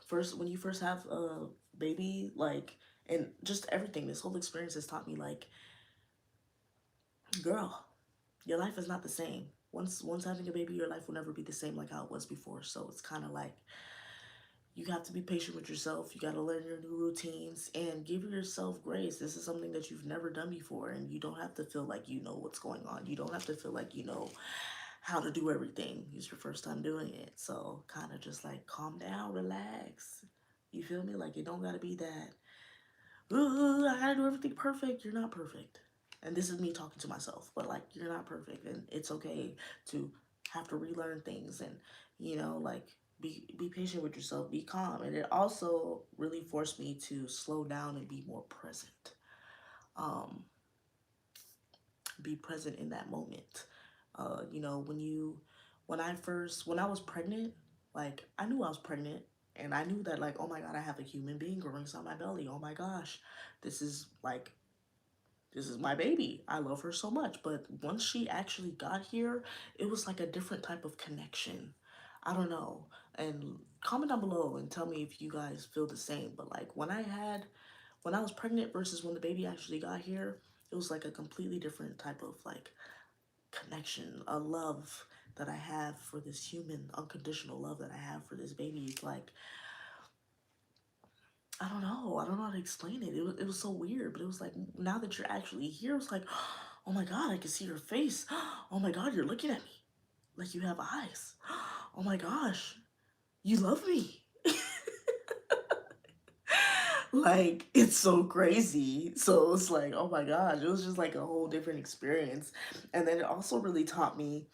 first, when you first have a baby, like, and just everything, this whole experience has taught me, like, girl, your life is not the same. Once having a baby, your life will never be the same like how it was before. So it's kind of like you have to be patient with yourself. You got to learn your new routines and give yourself grace. This is something that you've never done before, and you don't have to feel like you know what's going on. You don't have to feel like you know how to do everything. It's your first time doing it. So kind of just like calm down, relax. You feel me? Like it don't gotta be that, ooh, I gotta do everything perfect. You're not perfect. And this is me talking to myself, but like you're not perfect and it's okay to have to relearn things and like be patient with yourself, be calm. And it also really forced me to slow down and be more present. Um, be present in that moment. When I was pregnant, like I knew I was pregnant and I knew that like, oh my God, I have a human being growing inside my belly. Oh my gosh, this is like, this is my baby. I love her so much. But once she actually got here, it was like a different type of connection. I don't know. And comment down below and tell me if you guys feel the same. But like when I was pregnant versus when the baby actually got here, it was like a completely different type of like connection, a love that I have for this human, unconditional love that I have for this baby. It's like, I don't know. I don't know how to explain it. It was so weird, but it was like, now that you're actually here, it's like, oh my God, I can see your face. Oh my God, you're looking at me like you have eyes. Oh my gosh, you love me. Like it's so crazy. So it's like, oh my gosh, it was just like a whole different experience. And then it also really taught me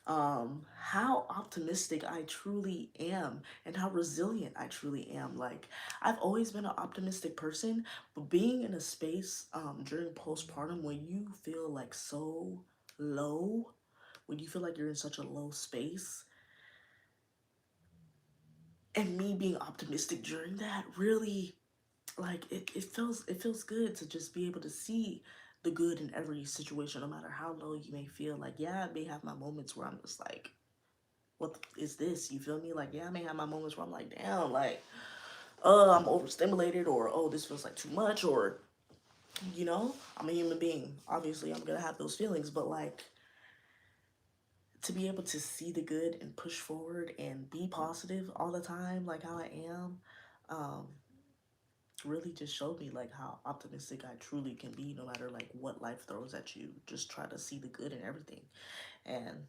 how optimistic I truly am and how resilient I truly am. Like I've always been an optimistic person, but being in a space during postpartum when you feel like so low, when you feel like you're in such a low space, and me being optimistic during that really, like it feels good to just be able to see the good in every situation, no matter how low you may feel. Like, yeah, I may have my moments where I'm just like, what is this? You feel me? Like, yeah, I may have my moments where I'm like, damn, like, I'm overstimulated, or oh, this feels like too much, or I'm a human being. Obviously, I'm gonna have those feelings, but like to be able to see the good and push forward and be positive all the time, like how I am, um, really just showed me like how optimistic I truly can be no matter like what life throws at you. Just try to see the good in everything. And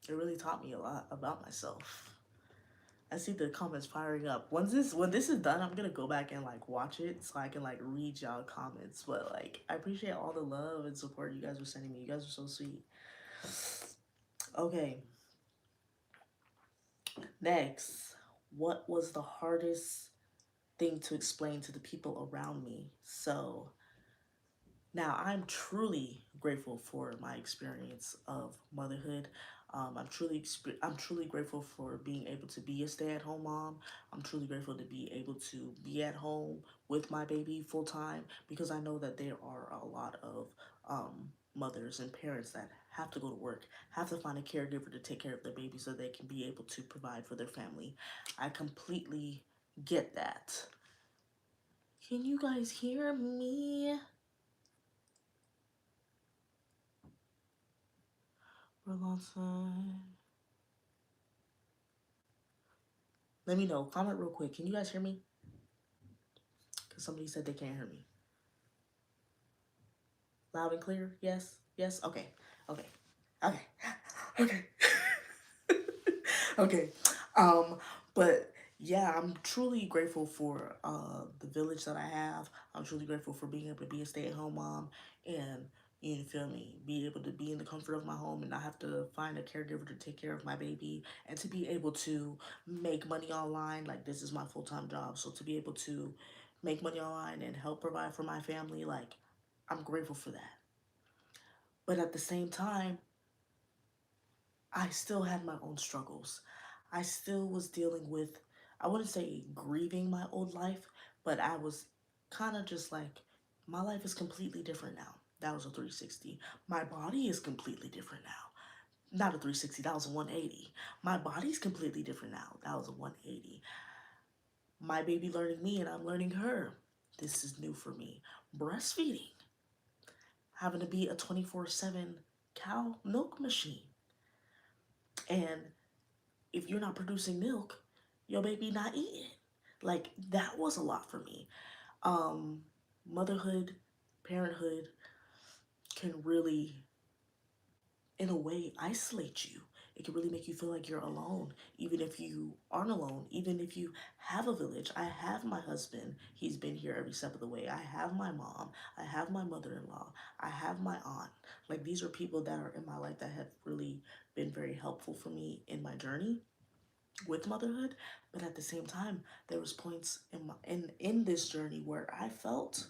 it really taught me a lot about myself. I see the comments firing up. When this is done, I'm gonna go back and like watch it so I can like read y'all comments. But like I appreciate all the love and support you guys were sending me. You guys are so sweet. Okay, next. What was the hardest thing to explain to the people around me? So now, I'm truly grateful for my experience of motherhood. I'm truly grateful for being able to be a stay-at-home mom. I'm truly grateful to be able to be at home with my baby full time, because I know that there are a lot of mothers and parents that have to go to work, have to find a caregiver to take care of their baby so they can be able to provide for their family. I completely get that. Can you guys hear me? Alongside. Let me know. Comment real quick. Can you guys hear me? Because somebody said they can't hear me. Loud and clear? Yes? Yes? Okay. Okay. Okay. Okay. Okay. Um, but yeah, I'm truly grateful for the village that I have. I'm truly grateful for being able to be a stay-at-home mom and you feel me, be able to be in the comfort of my home and not have to find a caregiver to take care of my baby, and to be able to make money online. Like this is my full-time job. So to be able to make money online and help provide for my family, like I'm grateful for that. But at the same time, I still had my own struggles. I still was dealing with, I wouldn't say grieving my old life, but I was kind of just like, my life is completely different now. That was a 360. My body is completely different now. Not a 360, that was a 180. My body's completely different now. That was a 180. My baby learning me and I'm learning her. This is new for me. Breastfeeding, having to be a 24/7 cow milk machine. And if you're not producing milk, your baby not eating. Like that was a lot for me. Um, Motherhood, parenthood can really, in a way, isolate you. It can really make you feel like you're alone, even if you aren't alone, even if you have a village. I have my husband, he's been here every step of the way. I have my mom, I have my mother in law, I have my aunt. Like, these are people that are in my life that have really been very helpful for me in my journey with motherhood. But at the same time, there was points in this journey where I felt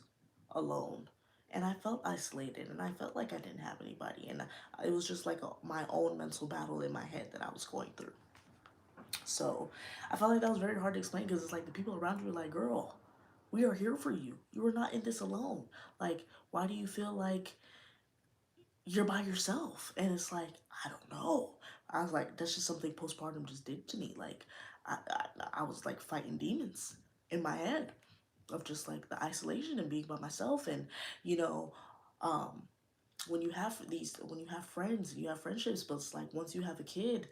alone, and I felt isolated, and I felt like I didn't have anybody, and it was just like my own mental battle in my head that I was going through. So I felt like that was very hard to explain, because it's like the people around you were like, girl, we are here for you, you are not in this alone. Like, why do you feel like you're by yourself? And it's like, I don't know. I was like, that's just something postpartum just did to me. Like, I was like fighting demons in my head of just like the isolation and being by myself. And, you know, um, when you have friends and you have friendships, but it's like once you have a kid,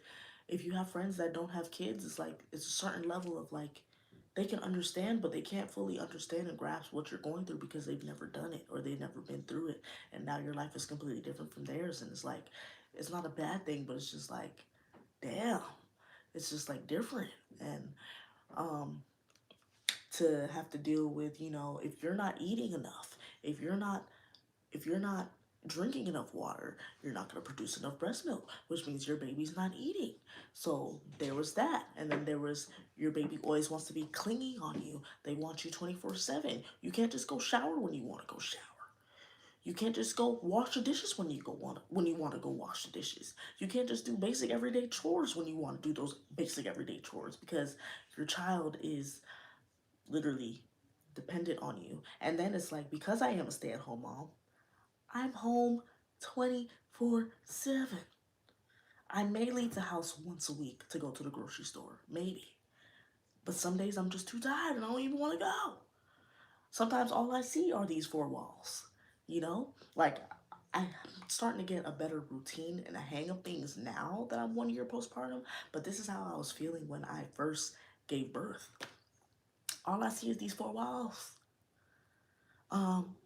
if you have friends that don't have kids, it's like it's a certain level of like they can understand, but they can't fully understand and grasp what you're going through because they've never done it or they've never been through it, and now your life is completely different from theirs. And it's like it's not a bad thing, but it's just like, damn, it's just like different. And um to have to deal with, if you're not eating enough, if you're not if you're not drinking enough water, you're not going to produce enough breast milk, which means your baby's not eating. So there was that. And then there was, your baby always wants to be clinging on you. They want you 24/7. You can't just go shower when you want to go shower. You can't just go wash the dishes when you want to go wash the dishes. You can't just do basic everyday chores when you want to do those basic everyday chores, because your child is literally dependent on you. And then it's like, because I am a stay-at-home mom, I'm home 24/7. I may leave the house once a week to go to the grocery store, maybe. But some days I'm just too tired and I don't even want to go. Sometimes all I see are these four walls, you know? Like, I'm starting to get a better routine and a hang of things now that I'm 1 year postpartum, but this is how I was feeling when I first gave birth. All I see is these four walls. Um,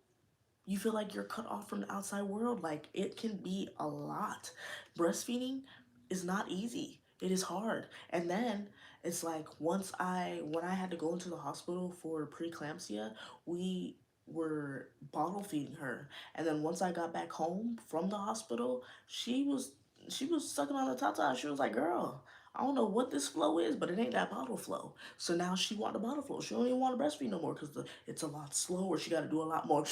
you feel like you're cut off from the outside world. Like, it can be a lot. Breastfeeding is not easy. It is hard. And then it's like, when I had to go into the hospital for preeclampsia, we were bottle feeding her. And then once I got back home from the hospital, she was sucking on the tata. She was like, girl, I don't know what this flow is, but it ain't that bottle flow. So now she want the bottle flow. She don't even want to breastfeed no more, because it's a lot slower. She got to do a lot more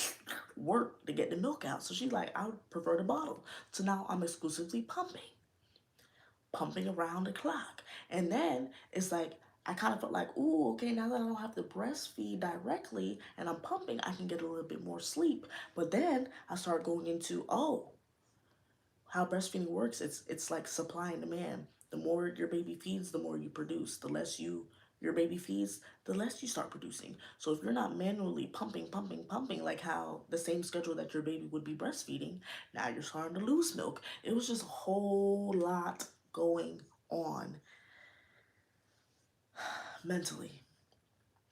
work to get the milk out. So she's like, I would prefer the bottle. So now I'm exclusively pumping around the clock. And then it's like, I kind of felt like, ooh, okay, now that I don't have to breastfeed directly and I'm pumping, I can get a little bit more sleep. But then I start going into, oh, how breastfeeding works. It's like supply and demand. The more your baby feeds, the more you produce. The less your baby feeds, the less you start producing. So if you're not manually pumping, like how the same schedule that your baby would be breastfeeding, now you're starting to lose milk. It was just a whole lot going on mentally.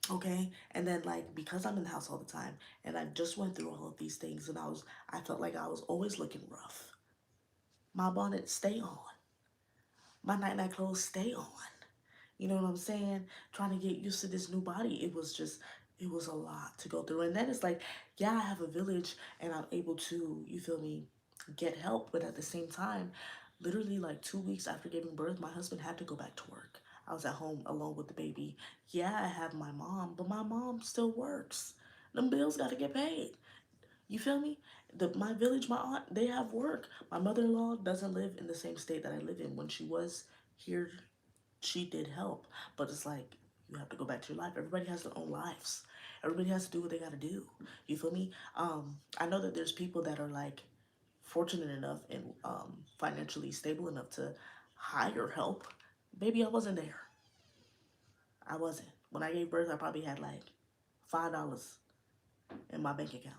Okay. And then, like, because I'm in the house all the time and I just went through all of these things, and I felt like I was always looking rough. My bonnet stay on. My night clothes stay on. You know what I'm saying? Trying to get used to this new body. It was a lot to go through. And then it's like, yeah, I have a village and I'm able to, you feel me, get help. But at the same time, literally like 2 weeks after giving birth, my husband had to go back to work. I was at home alone with the baby. Yeah, I have my mom, but my mom still works. Them bills got to get paid. You feel me? My village, my aunt, they have work. My mother-in-law doesn't live in the same state that I live in. When she was here, she did help, but it's like, you have to go back to your life. Everybody has their own lives. Everybody has to do what they got to do. You feel me? I know that there's people that are like fortunate enough and financially stable enough to hire help. Baby, I wasn't there. I wasn't. When I gave birth, I probably had like $5 in my bank account.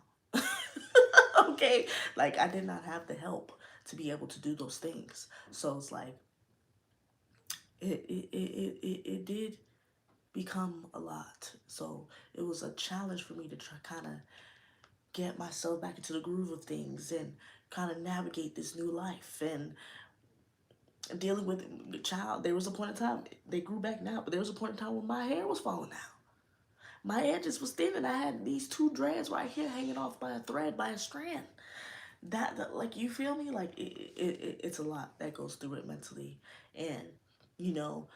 Okay, like, I did not have the help to be able to do those things. So it's like, it did. become a lot. So it was a challenge for me to try kind of get myself back into the groove of things and kind of navigate this new life and dealing with the child. There was a point in time, they grew back now, but there was a point in time when my hair was falling out. My edges was thin and I had these two dreads right here hanging off by a thread, by a strand. That like, you feel me? Like it's a lot that goes through it mentally. And, you know,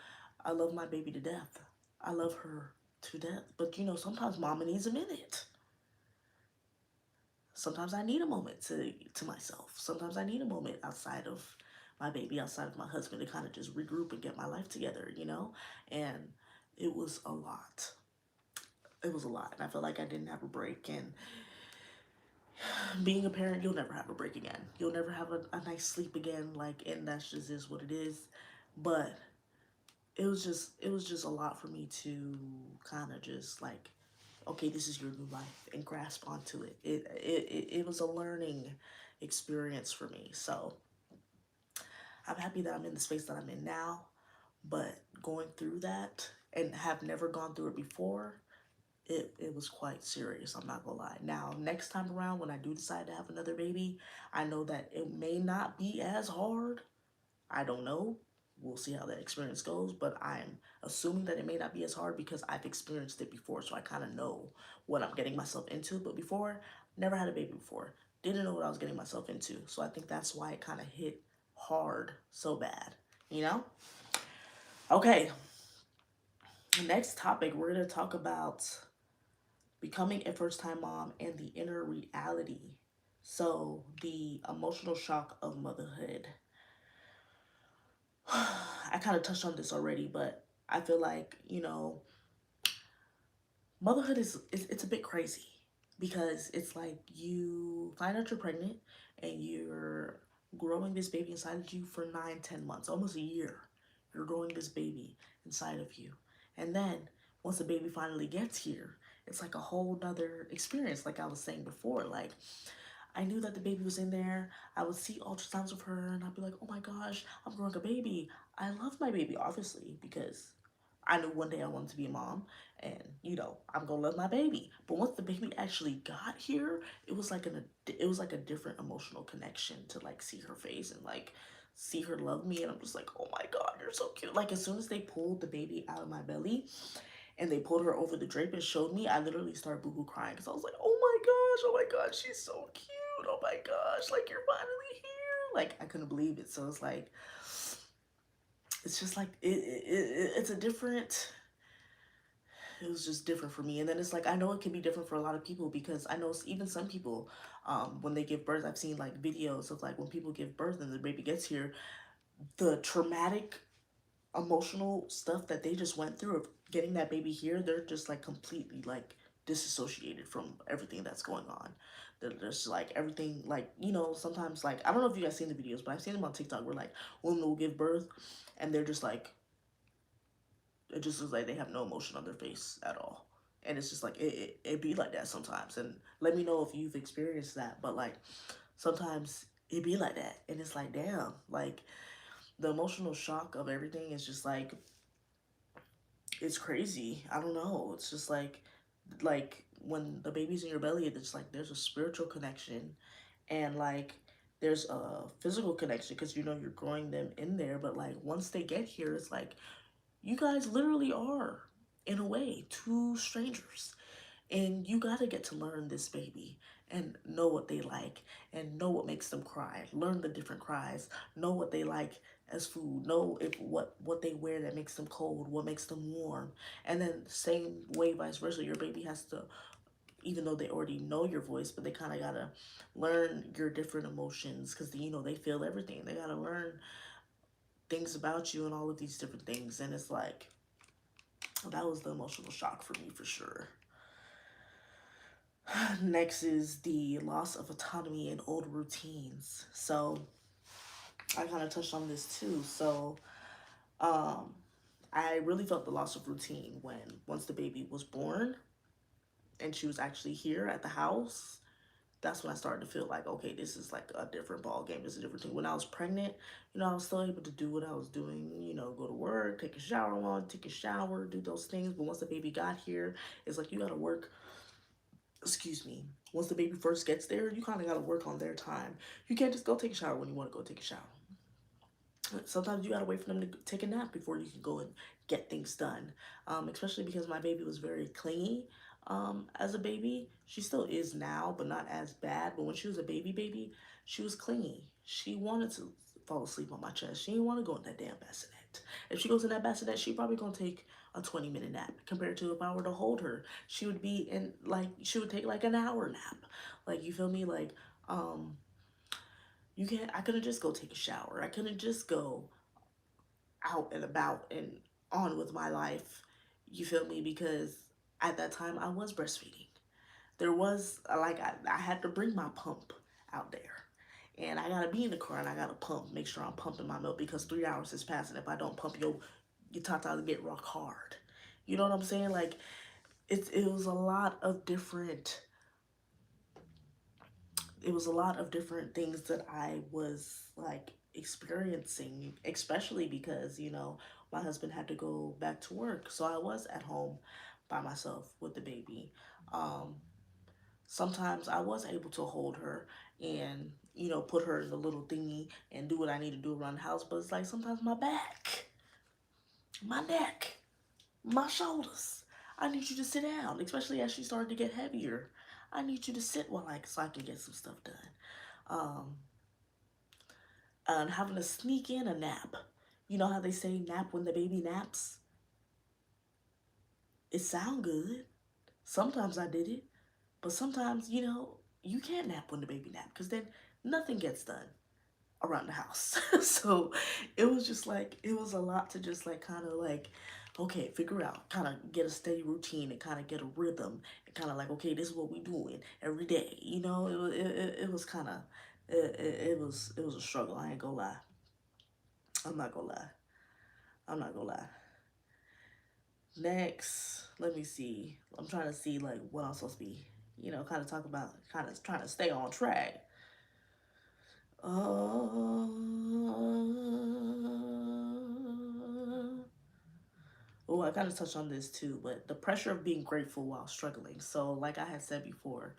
I love my baby to death. I love her to death. But, sometimes mama needs a minute. Sometimes I need a moment to myself. Sometimes I need a moment outside of my baby, outside of my husband, to kind of just regroup and get my life together. And it was a lot. It was a lot. And I felt like I didn't have a break. And being a parent, you'll never have a break again. You'll never have a nice sleep again. Like, and that's just is what it is. But it was just a lot for me to kind of just like, okay, this is your new life, and grasp onto it. It was a learning experience for me. So I'm happy that I'm in the space that I'm in now. But going through that and have never gone through it before, it was quite serious. I'm not gonna lie. Now, next time around, when I do decide to have another baby, I know that it may not be as hard. I don't know. We'll see how that experience goes, but I'm assuming that it may not be as hard because I've experienced it before, so I kind of know what I'm getting myself into. But before, never had a baby before, didn't know what I was getting myself into, so I think that's why it kind of hit hard so bad, you know? Okay, next topic, we're gonna talk about becoming a first time mom and the inner reality. So, the emotional shock of motherhood. I kind of touched on this already, but I feel like, motherhood it's a bit crazy because it's like you find out you're pregnant and you're growing this baby inside of you for 9, 10 months, almost a year. You're growing this baby inside of you. And then once the baby finally gets here, it's like a whole nother experience, like I was saying before. Like, I knew that the baby was in there. I would see ultrasounds of her and I'd be like, oh my gosh, I'm growing a baby. I love my baby, obviously, because I knew one day I wanted to be a mom and, I'm gonna love my baby. But once the baby actually got here, it was like a different emotional connection to like see her face and like see her love me. And I'm just like, oh my God, you're so cute. Like, as soon as they pulled the baby out of my belly and they pulled her over the drape and showed me, I literally started boo-hoo crying because I was like, oh my gosh, she's so cute. Oh my gosh, like, you're finally here. Like, I couldn't believe it. So it's just like it's a different. It was just different for me. And then it's like, I know it can be different for a lot of people because I know even some people, when they give birth, I've seen like videos of like when people give birth and the baby gets here, the traumatic emotional stuff that they just went through of getting that baby here, they're just like completely like disassociated from everything that's going on. They're just like everything, like, sometimes, like, I don't know if you guys seen the videos, but I've seen them on TikTok where like women will give birth and they're just like, it just looks like they have no emotion on their face at all. And it's just like it be like that sometimes. And let me know if you've experienced that. But like sometimes it be like that. And it's like, damn, like the emotional shock of everything is just like, it's crazy. I don't know. It's just like when the baby's in your belly, it's like there's a spiritual connection and like there's a physical connection because you're growing them in there. But like once they get here, it's like you guys literally are, in a way, two strangers. And you gotta get to learn this baby and know what they like and know what makes them cry. Learn the different cries. Know what they like as food. Know if what they wear that makes them cold, what makes them warm. And then same way vice versa. Your baby has to, even though they already know your voice, but they kind of gotta learn your different emotions because they feel everything. They gotta learn things about you and all of these different things. And it's like that was the emotional shock for me for sure. Next is the loss of autonomy and old routines. So I kind of touched on this too. So um, I really felt the loss of routine once the baby was born and she was actually here at the house. that's when I started to feel like, okay, this is like a different ball game. This is a different thing. When I was pregnant, I was still able to do what I was doing, go to work, take a shower on, take a shower, do those things. But once the baby got here, it's like you gotta work, excuse me, once the baby first gets there, you kind of gotta work on their time. You can't just go take a shower when you want to go take a shower. Sometimes you gotta wait for them to take a nap before you can go and get things done. Especially because my baby was very clingy as a baby. She still is now, but not as bad. But when she was a baby, she was clingy. She wanted to fall asleep on my chest. She didn't want to go in that damn bassinet. If she goes in that bassinet, she probably gonna take a 20-minute nap. Compared to if I were to hold her, she would be in like she would take like an hour nap. Like, you feel me? Like, you can't. I couldn't just go take a shower. I couldn't just go out and about and on with my life. You feel me? Because at that time I was breastfeeding. There was like I had to bring my pump out there. And I gotta be in the car and I gotta pump, make sure I'm pumping my milk because 3 hours is passing. If I don't pump, your tata get rock hard. You know what I'm saying? Like, it was a lot of different things that I was like experiencing, especially because, my husband had to go back to work. So I was at home by myself with the baby. Um, Sometimes I was able to hold her and, put her in the little thingy and do what I need to do around the house. But it's like sometimes my back, my neck, my shoulders. I need you to sit down, especially as she started to get heavier. I need you to sit so I can get some stuff done. Um, and having to sneak in a nap. You know how they say nap when the baby naps? It sound good. Sometimes I did it, but sometimes, you can't nap when the baby nap because then nothing gets done around the house. So it was a lot to just like kind of like, okay, figure out, kind of get a steady routine and kind of get a rhythm and kind of like, okay, this is what we doing every day. It was kind of, it was a struggle. I ain't gonna lie. I'm not gonna lie. I'm not gonna lie. Next, let me see. I'm trying to see like what I'm supposed to be, kind of talk about, kind of trying to stay on track. Uh, oh, I kind of touched on this too, but the pressure of being grateful while struggling. So, like I had said before,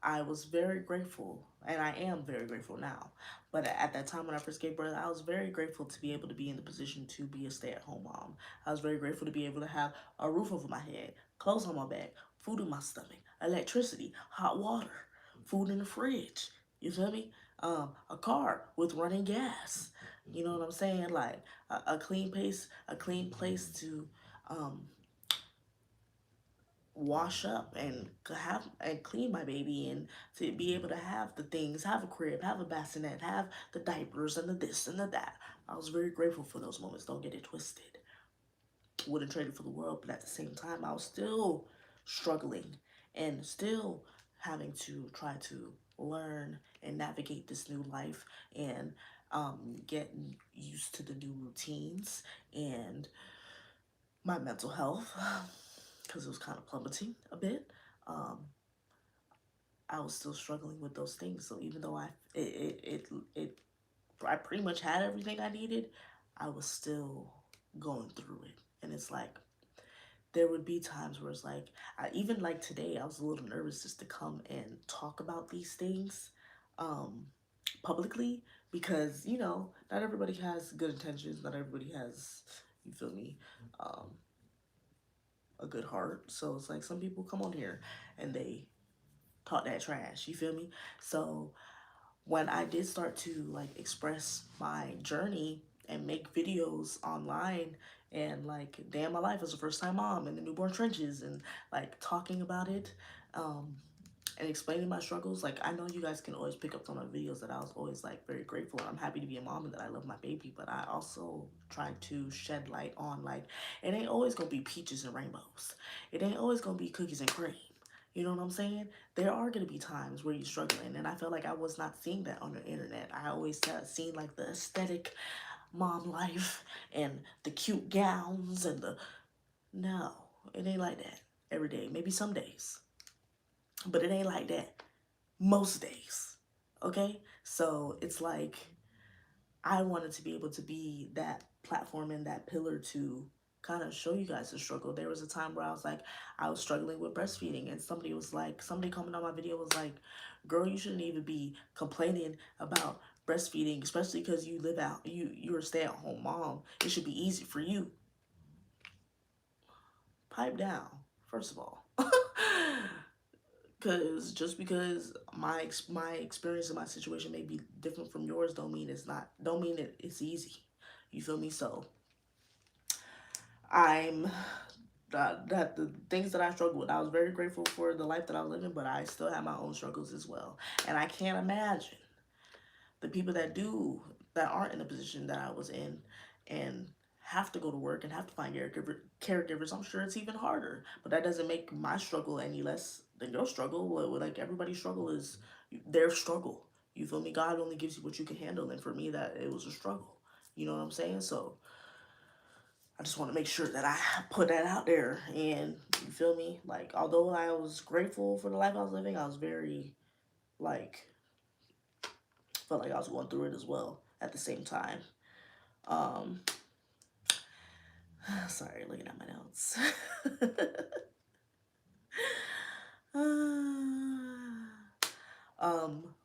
I was very grateful, and I am very grateful now. But at that time when I first gave birth, I was very grateful to be able to be in the position to be a stay-at-home mom. I was very grateful to be able to have a roof over my head, clothes on my back, food in my stomach, electricity, hot water, food in the fridge. You feel me? A car with running gas. You know what I'm saying? Like a clean place to um, wash up and have and clean my baby and to be able to have the things, have a crib, have a bassinet, have the diapers and the this and the that. I was very grateful for those moments. Don't get it twisted. Wouldn't trade it for the world, but at the same time, I was still struggling and still having to try to learn and navigate this new life and get used to the new routines and my mental health because it was kind of plummeting a bit. Um, I was still struggling with those things. So even though I pretty much had everything I needed, I was still going through it. And it's like there would be times where it's like even like today, I was a little nervous just to come and talk about these things um, publicly because not everybody has good intentions. Not everybody has, you feel me, um, a good heart. So it's like some people come on here and they talk that trash. You feel me? So when I did start to like express my journey and make videos online and like damn my life as a first time mom in the newborn trenches and like talking about it um and explaining my struggles, like I know you guys can always pick up on my videos that I was always like very grateful and I'm happy to be a mom and that I love my baby, but I also try to shed light on like it ain't always gonna be peaches and rainbows. It ain't always gonna be cookies and cream. You know what I'm saying? There are going to be times where you're struggling, and I felt like I was not seeing that on the internet. I always seen like the aesthetic mom life and the cute gowns and the no, it ain't like that every day. Maybe some days, but it ain't like that most days. Okay? So it's like I wanted to be able to be that platform and that pillar to kind of show you guys the struggle. There was a time where I was like, I was struggling with breastfeeding, and somebody was like, somebody commented on my video was like, girl, you shouldn't even be complaining about breastfeeding, especially because you live out, you're a stay-at-home mom. It should be easy for you. Pipe down, first of all. Because just because my experience and my situation may be different from yours, don't mean it's easy. You feel me? So I'm that the things that I struggled with, I was very grateful for the life that I was living, but I still have my own struggles as well. And I can't imagine the people that aren't in the position that I was in and have to go to work and have to find caregivers. I'm sure it's even harder, but that doesn't make my struggle any less than your struggle. Like everybody's struggle is their struggle. You feel me? God only gives you what you can handle, and for me, that it was a struggle. You know what I'm saying? So I just want to make sure that I put that out there. And you feel me? Like, although I was grateful for the life I was living, I was very, like, felt like I was going through it as well at the same time. Um, sorry, looking at my notes.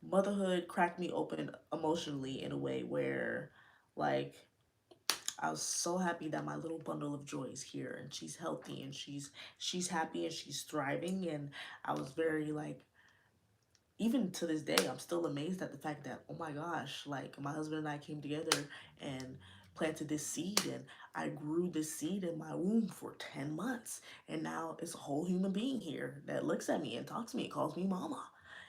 Motherhood cracked me open emotionally in a way where, like, I was so happy that my little bundle of joy is here and she's healthy and she's happy and she's thriving. And I was very like, even to this day, I'm still amazed at the fact that, oh my gosh, like my husband and I came together and planted this seed, and I grew this seed in my womb for 10 months. And now it's a whole human being here that looks at me and talks to me, calls me mama,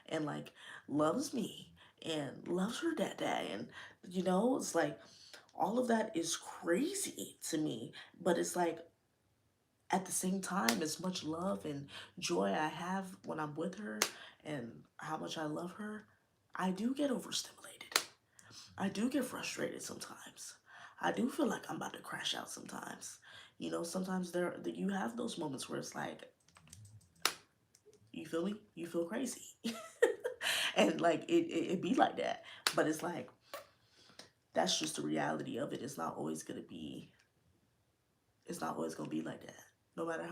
and like loves me and loves her dad. And, it's like all of that is crazy to me. But it's like, at the same time, as much love and joy I have when I'm with her and how much I love her, I do get overstimulated. I do get frustrated sometimes. I do feel like I'm about to crash out sometimes. Sometimes you have those moments where it's like, you feel me? You feel crazy. And like it be like that. But it's like that's just the reality of it. It's not always gonna be like that. No matter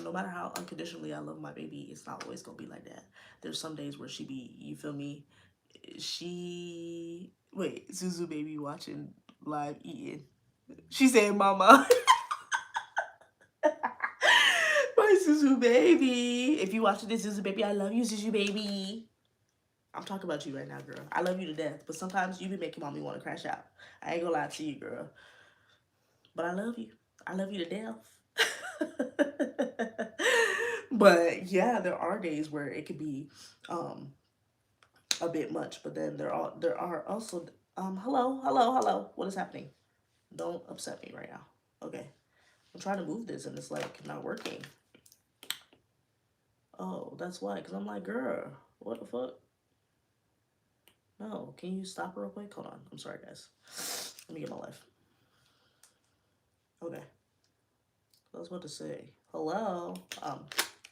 no matter how unconditionally I love my baby, it's not always gonna be like that. There's some days where you feel me? Wait, Zuzu baby watching live eating. She saying mama. My Zuzu baby. If you watching this, Zuzu baby, I love you, Zuzu baby. I'm talking about you right now, girl. I love you to death, but sometimes you be making mommy want to crash out. I ain't gonna lie to you, girl. But I love you. I love you to death. But yeah, there are days where it could be um a bit much, but then there are also hello. What is happening? Don't upset me right now. Okay. I'm trying to move this and it's like not working. Oh, that's why. Cause I'm like, girl, what the fuck? No, can you stop real quick? Hold on. I'm sorry, guys. Let me get my life. Okay. I was about to say hello.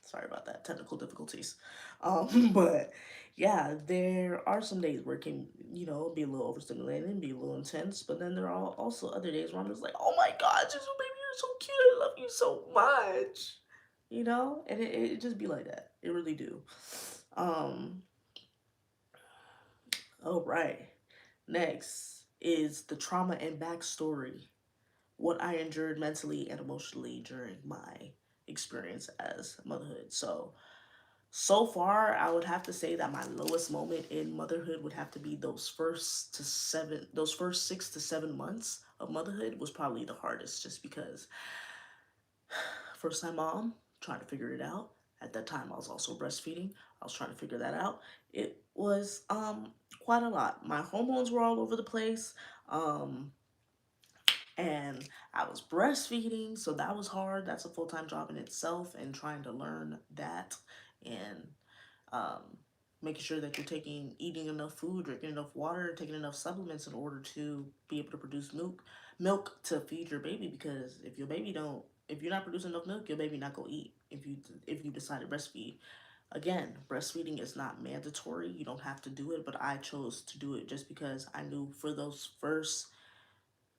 Sorry about that. Technical difficulties. But yeah, there are some days where it can, be a little overstimulating, be a little intense. But then there are also other days where I'm just like, oh my God, Jizzle, baby, you're so cute. I love you so much. And it just be like that. It really do. Um, all right. Next is the trauma and backstory, what I endured mentally and emotionally during my experience as motherhood. So far, I would have to say that my lowest moment in motherhood would have to be those first 6 to 7 months of motherhood was probably the hardest, just because first time mom, trying to figure it out. At that time, I was also breastfeeding. I was trying to figure that out. It was quite a lot. My hormones were all over the place. Um, and I was breastfeeding, so that was hard. That's a full-time job in itself, and trying to learn that and um, making sure that you're eating enough food, drinking enough water, taking enough supplements in order to be able to produce milk to feed your baby. Because if you're not producing enough milk, your baby not gonna eat. If you decide to breastfeed, Again, breastfeeding is not mandatory. You don't have to do it, but I chose to do it just because I knew for those first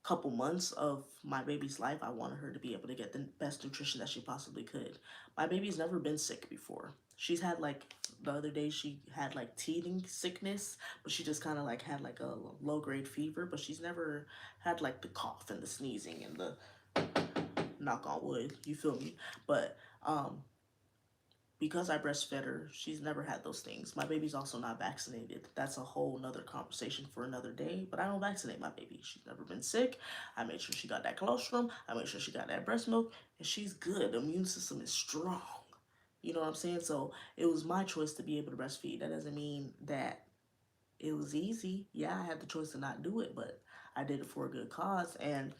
couple months of my baby's life, I wanted her to be able to get the best nutrition that she possibly could. My baby's never been sick before. She's had like the other day she had like teething sickness, but she just kind of like had like a low grade fever, but she's never had like the cough and the sneezing and the knock on wood, you feel me? But because I breastfed her, she's never had those things. My baby's also not vaccinated. That's a whole nother conversation for another day. But I don't vaccinate my baby. She's never been sick. I made sure she got that colostrum. I made sure she got that breast milk. And she's good. The immune system is strong. You know what I'm saying? So it was my choice to be able to breastfeed. That doesn't mean that it was easy. Yeah, I had the choice to not do it, but I did it for a good cause. And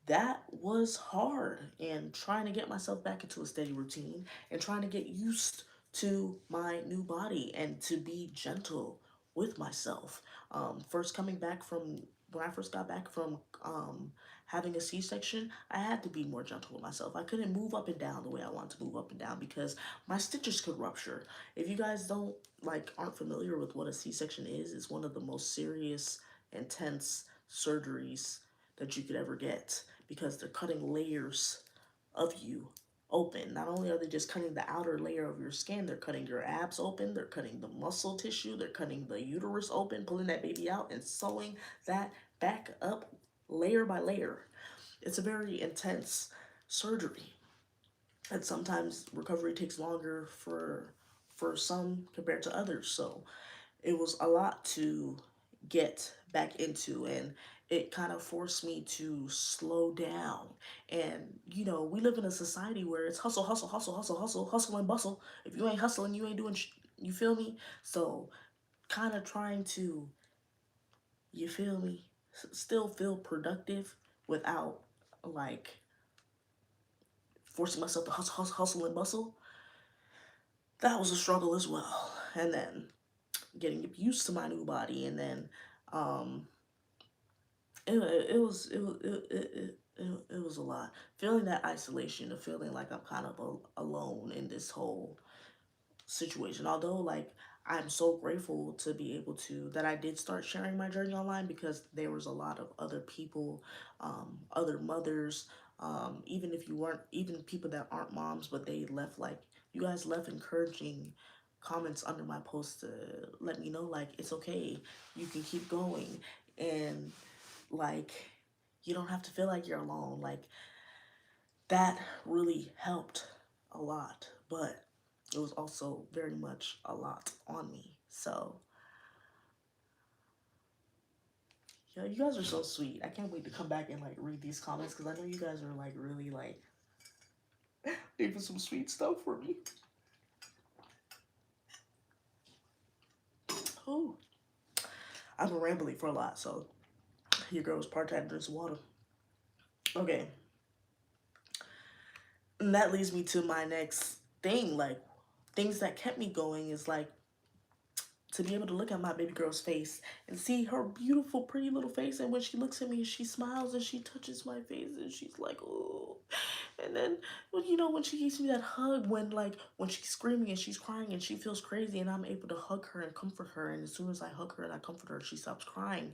that was hard, and trying to get myself back into a steady routine and trying to get used to my new body and to be gentle with myself. First coming back from when I first got back from having a C-section, I had to be more gentle with myself. I couldn't move up and down the way I wanted to move up and down because my stitches could rupture. If you guys don't like aren't familiar with what a C-section is, it's one of the most serious, intense surgeries that you could ever get because they're cutting layers of you open. Not only are they just cutting the outer layer of your skin, they're cutting your abs open, they're cutting the muscle tissue, they're cutting the uterus open, pulling that baby out and sewing that back up layer by layer. It's a very intense surgery. And sometimes recovery takes longer for some compared to others. So it was a lot to get back into, and it kind of forced me to slow down. And we live in a society where it's hustle, hustle, hustle, hustle, hustle, hustle and bustle. If you ain't hustling, you ain't doing you feel me? So kind of trying to, you feel me, still feel productive without like forcing myself to hustle, hustle, hustle and bustle. That was a struggle as well. And then getting used to my new body, and then um it was a lot. Feeling that isolation, of feeling like I'm kind of alone in this whole situation. Although, like, I'm so grateful to be able to that I did start sharing my journey online because there was a lot of other people, other mothers, even if you weren't, even people that aren't moms, but they left like you guys left encouraging comments under my post to let me know like it's okay, you can keep going, and like you don't have to feel like you're alone. Like that really helped a lot, but it was also very much a lot on me. So, yeah, you guys are so sweet. I can't wait to come back and like read these comments because I know you guys are like really like leaving some sweet stuff for me. Oh, I've been rambling for a lot, so your girl was part time drinks water. Okay, and that leads me to my next thing. Like things that kept me going is like to be able to look at my baby girl's face and see her beautiful, pretty little face. And when she looks at me, she smiles and she touches my face and she's like, oh. And then, well, when she gives me that hug, when she's screaming and she's crying and she feels crazy, and I'm able to hug her and comfort her. And as soon as I hug her and I comfort her, she stops crying.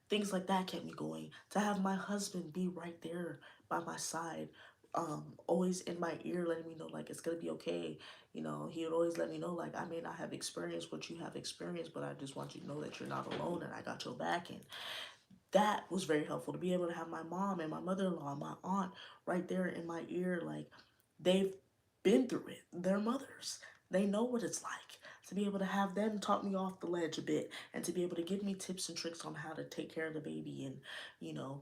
Things like that kept me going. To have my husband be right there by my side, always in my ear, letting me know like it's gonna be okay. He would always let me know like I may not have experienced what you have experienced, but I just want you to know that you're not alone and I got your back. And that was very helpful to be able to have my mom and my mother-in-law, and my aunt right there in my ear. Like they've been through it. They're mothers. They know what it's like. To be able to have them talk me off the ledge a bit and to be able to give me tips and tricks on how to take care of the baby. And, you know,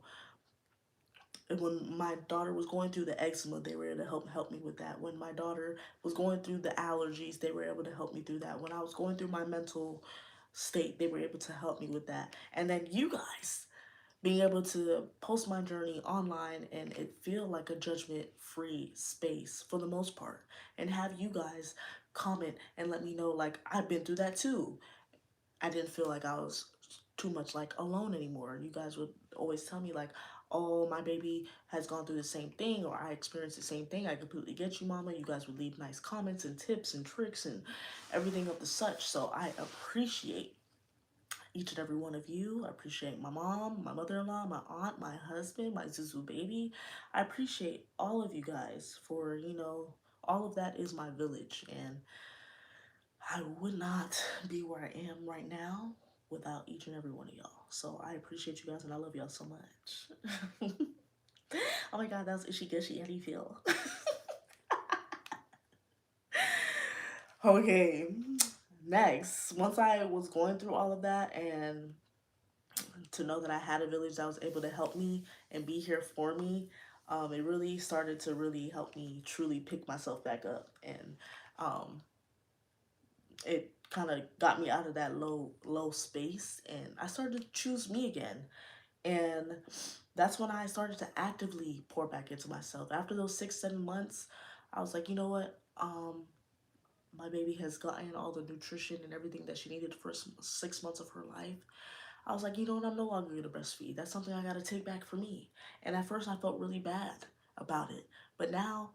and when my daughter was going through the eczema, they were able to help me with that. When my daughter was going through the allergies, they were able to help me through that. When I was going through my mental state, they were able to help me with that. And then you guys being able to post my journey online and it feel like a judgment free space for the most part, and have you guys comment and let me know like I've been through that too. I didn't feel like I was too much like alone anymore. You guys would always tell me like, oh, my baby has gone through the same thing, or I experienced the same thing. I completely get you, mama. You guys would leave nice comments and tips and tricks and everything of the such. So I appreciate each and every one of you. I appreciate my mom, my mother-in-law, my aunt, my husband, my Zuzu baby. I appreciate all of you guys for, all of that is my village. And I would not be where I am right now without each and every one of y'all. So I appreciate you guys and I love y'all so much. Oh my god, that was Ishy Gushy. How do you feel? Okay, next. Once I was going through all of that and to know that I had a village that was able to help me and be here for me, it really started to really help me truly pick myself back up. And um, it kind of got me out of that low space and I started to choose me again. And that's when I started to actively pour back into myself. After those 6 7 months, I was like, you know what, my baby has gotten all the nutrition and everything that she needed the first 6 months of her life. I was like, you know what, I'm no longer gonna breastfeed. That's something I gotta take back for me. And at first I felt really bad about it, but now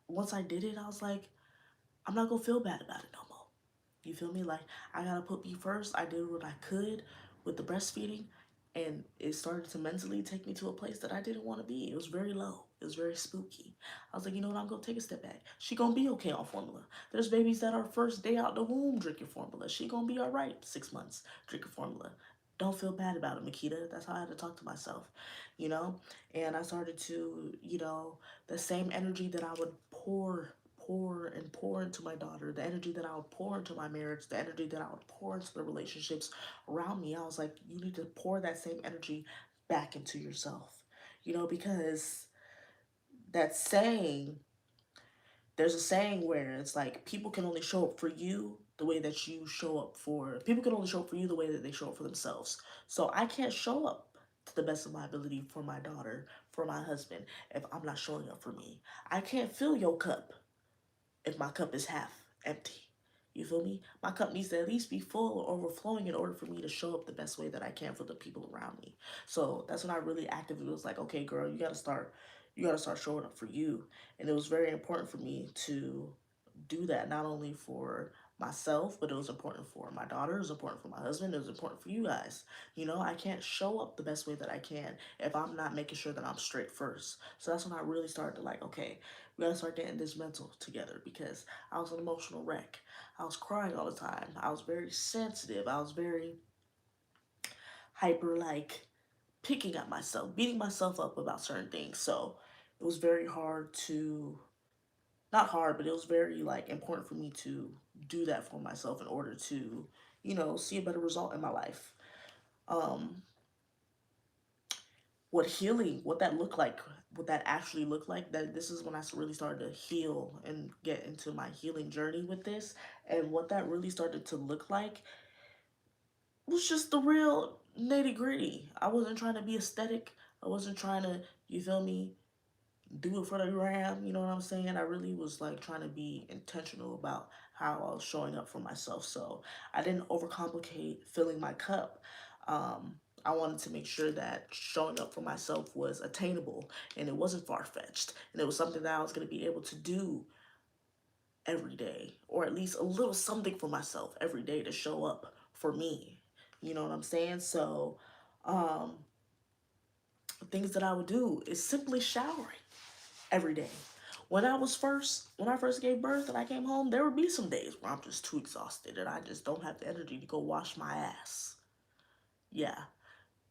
once I did it, I was like, I'm not gonna feel bad about it no more. You feel me? Like, I gotta put me first. I did what I could with the breastfeeding, and it started to mentally take me to a place that I didn't want to be. It was very low. It was very spooky. I was like, you know what? I'm gonna take a step back. She gonna be okay on formula. There's babies that are first day out the womb drinking formula. She gonna be all right 6 months drinking formula. Don't feel bad about it, Makita. That's how I had to talk to myself, you know? And I started to, the same energy that I would pour and pour into my daughter, the energy that I would pour into my marriage, the energy that I would pour into the relationships around me. I was like, you need to pour that same energy back into yourself, because that saying, there's a saying where it's like people can only show up for you the way that you show up for people can only show up for you the way that they show up for themselves. So I can't show up to the best of my ability for my daughter, for my husband, if I'm not showing up for me. I can't fill your cup if my cup is half empty. You feel me? My cup needs to at least be full or overflowing in order for me to show up the best way that I can for the people around me. So that's when I really actively was like, okay, girl, you gotta start showing up for you. And it was very important for me to do that, not only for myself, but it was important for my daughter, it was important for my husband, it was important for you guys. I can't show up the best way that I can if I'm not making sure that I'm straight first. So that's when I really started to like, okay, we gotta start getting this mental together because I was an emotional wreck. I was crying all the time. I was very sensitive. I was very hyper, like picking at myself, beating myself up about certain things. So it was very hard to, not hard, but it was very like important for me to do that for myself in order to, see a better result in my life. Um, what that looked like, what that actually looked like, that this is when I really started to heal and get into my healing journey with this. And what that really started to look like was just the real nitty gritty. I wasn't trying to be aesthetic. I wasn't trying to, you feel me, do it for the gram, you know what I'm saying? I really was like trying to be intentional about how I was showing up for myself. So I didn't overcomplicate filling my cup. Um, I wanted to make sure that showing up for myself was attainable and it wasn't far fetched. And it was something that I was going to be able to do every day, or at least a little something for myself every day to show up for me. You know what I'm saying? So, um, things that I would do is simply showering every day. When I first gave birth and I came home, there would be some days where I'm just too exhausted and I just don't have the energy to go wash my ass. Yeah,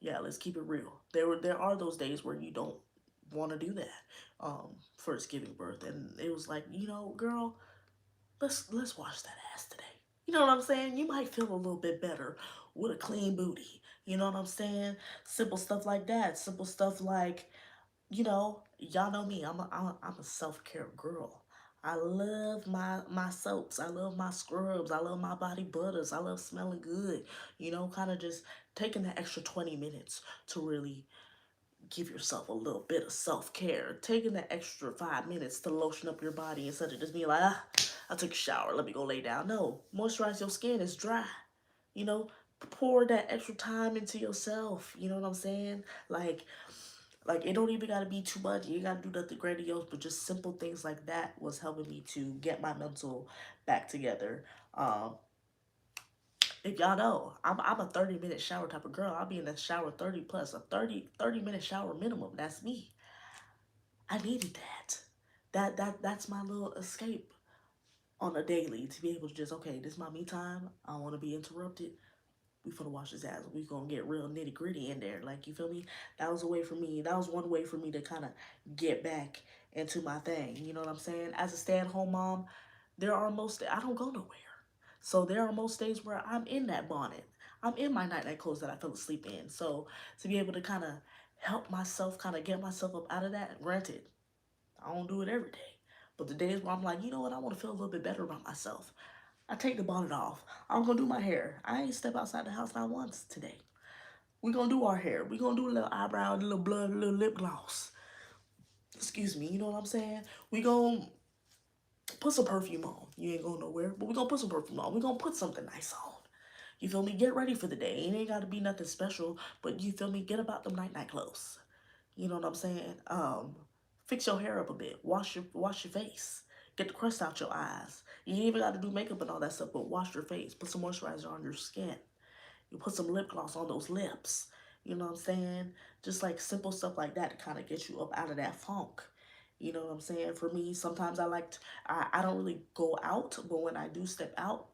yeah, let's keep it real. There are those days where you don't want to do that. First giving birth, and it was like, girl, let's wash that ass today. You know what I'm saying? You might feel a little bit better with a clean booty. You know what I'm saying? Simple stuff like that. Simple stuff like, y'all know me. I'm a self care girl. I love my soaps. I love my scrubs. I love my body butters. I love smelling good. Kind of just taking the extra 20 minutes to really give yourself a little bit of self care. Taking the extra 5 minutes to lotion up your body instead of just being like, I took a shower. Let me go lay down. No, moisturize your skin. It's dry. You know, pour that extra time into yourself. You know what I'm saying? Like, Like it don't even gotta be too much. You ain't gotta do nothing grandiose, but just simple things like that was helping me to get my mental back together. Um, if y'all know, I'm a 30-minute shower type of girl. I'll be in the shower 30 plus, a 30 minute shower minimum. That's me. I needed that. That's my little escape on a daily to be able to just, okay, this is my me time. I don't want to be interrupted. We finna wash his ass. We gonna get real nitty gritty in there. Like, you feel me? That was a way for me. That was one way for me to kind of get back into my thing. You know what I'm saying? As a stay-at-home mom, there are most I don't go nowhere. So there are most days where I'm in that bonnet. I'm in my night night clothes that I fell asleep in. So to be able to kind of help myself, kind of get myself up out of that. Granted, I don't do it every day. But the days where I'm like, you know what, I want to feel a little bit better about myself. I take the bonnet off. I'm gonna do my hair. I ain't step outside the house not once today. We gonna do our hair. We gonna do a little eyebrow, a little blood, a little lip gloss. Excuse me, you know what I'm saying? We gonna put some perfume on. You ain't going nowhere, but we gonna put some perfume on. We gonna put something nice on. You feel me? Get ready for the day. It ain't gotta be nothing special, but you feel me? Get about them night night clothes. You know what I'm saying? Fix your hair up a bit. Wash your face. Get the crust out your eyes. You ain't even got to do makeup and all that stuff, but wash your face. Put some moisturizer on your skin. You put some lip gloss on those lips. You know what I'm saying? Just like simple stuff like that to kind of get you up out of that funk. You know what I'm saying? For me, sometimes I don't really go out, but when I do step out,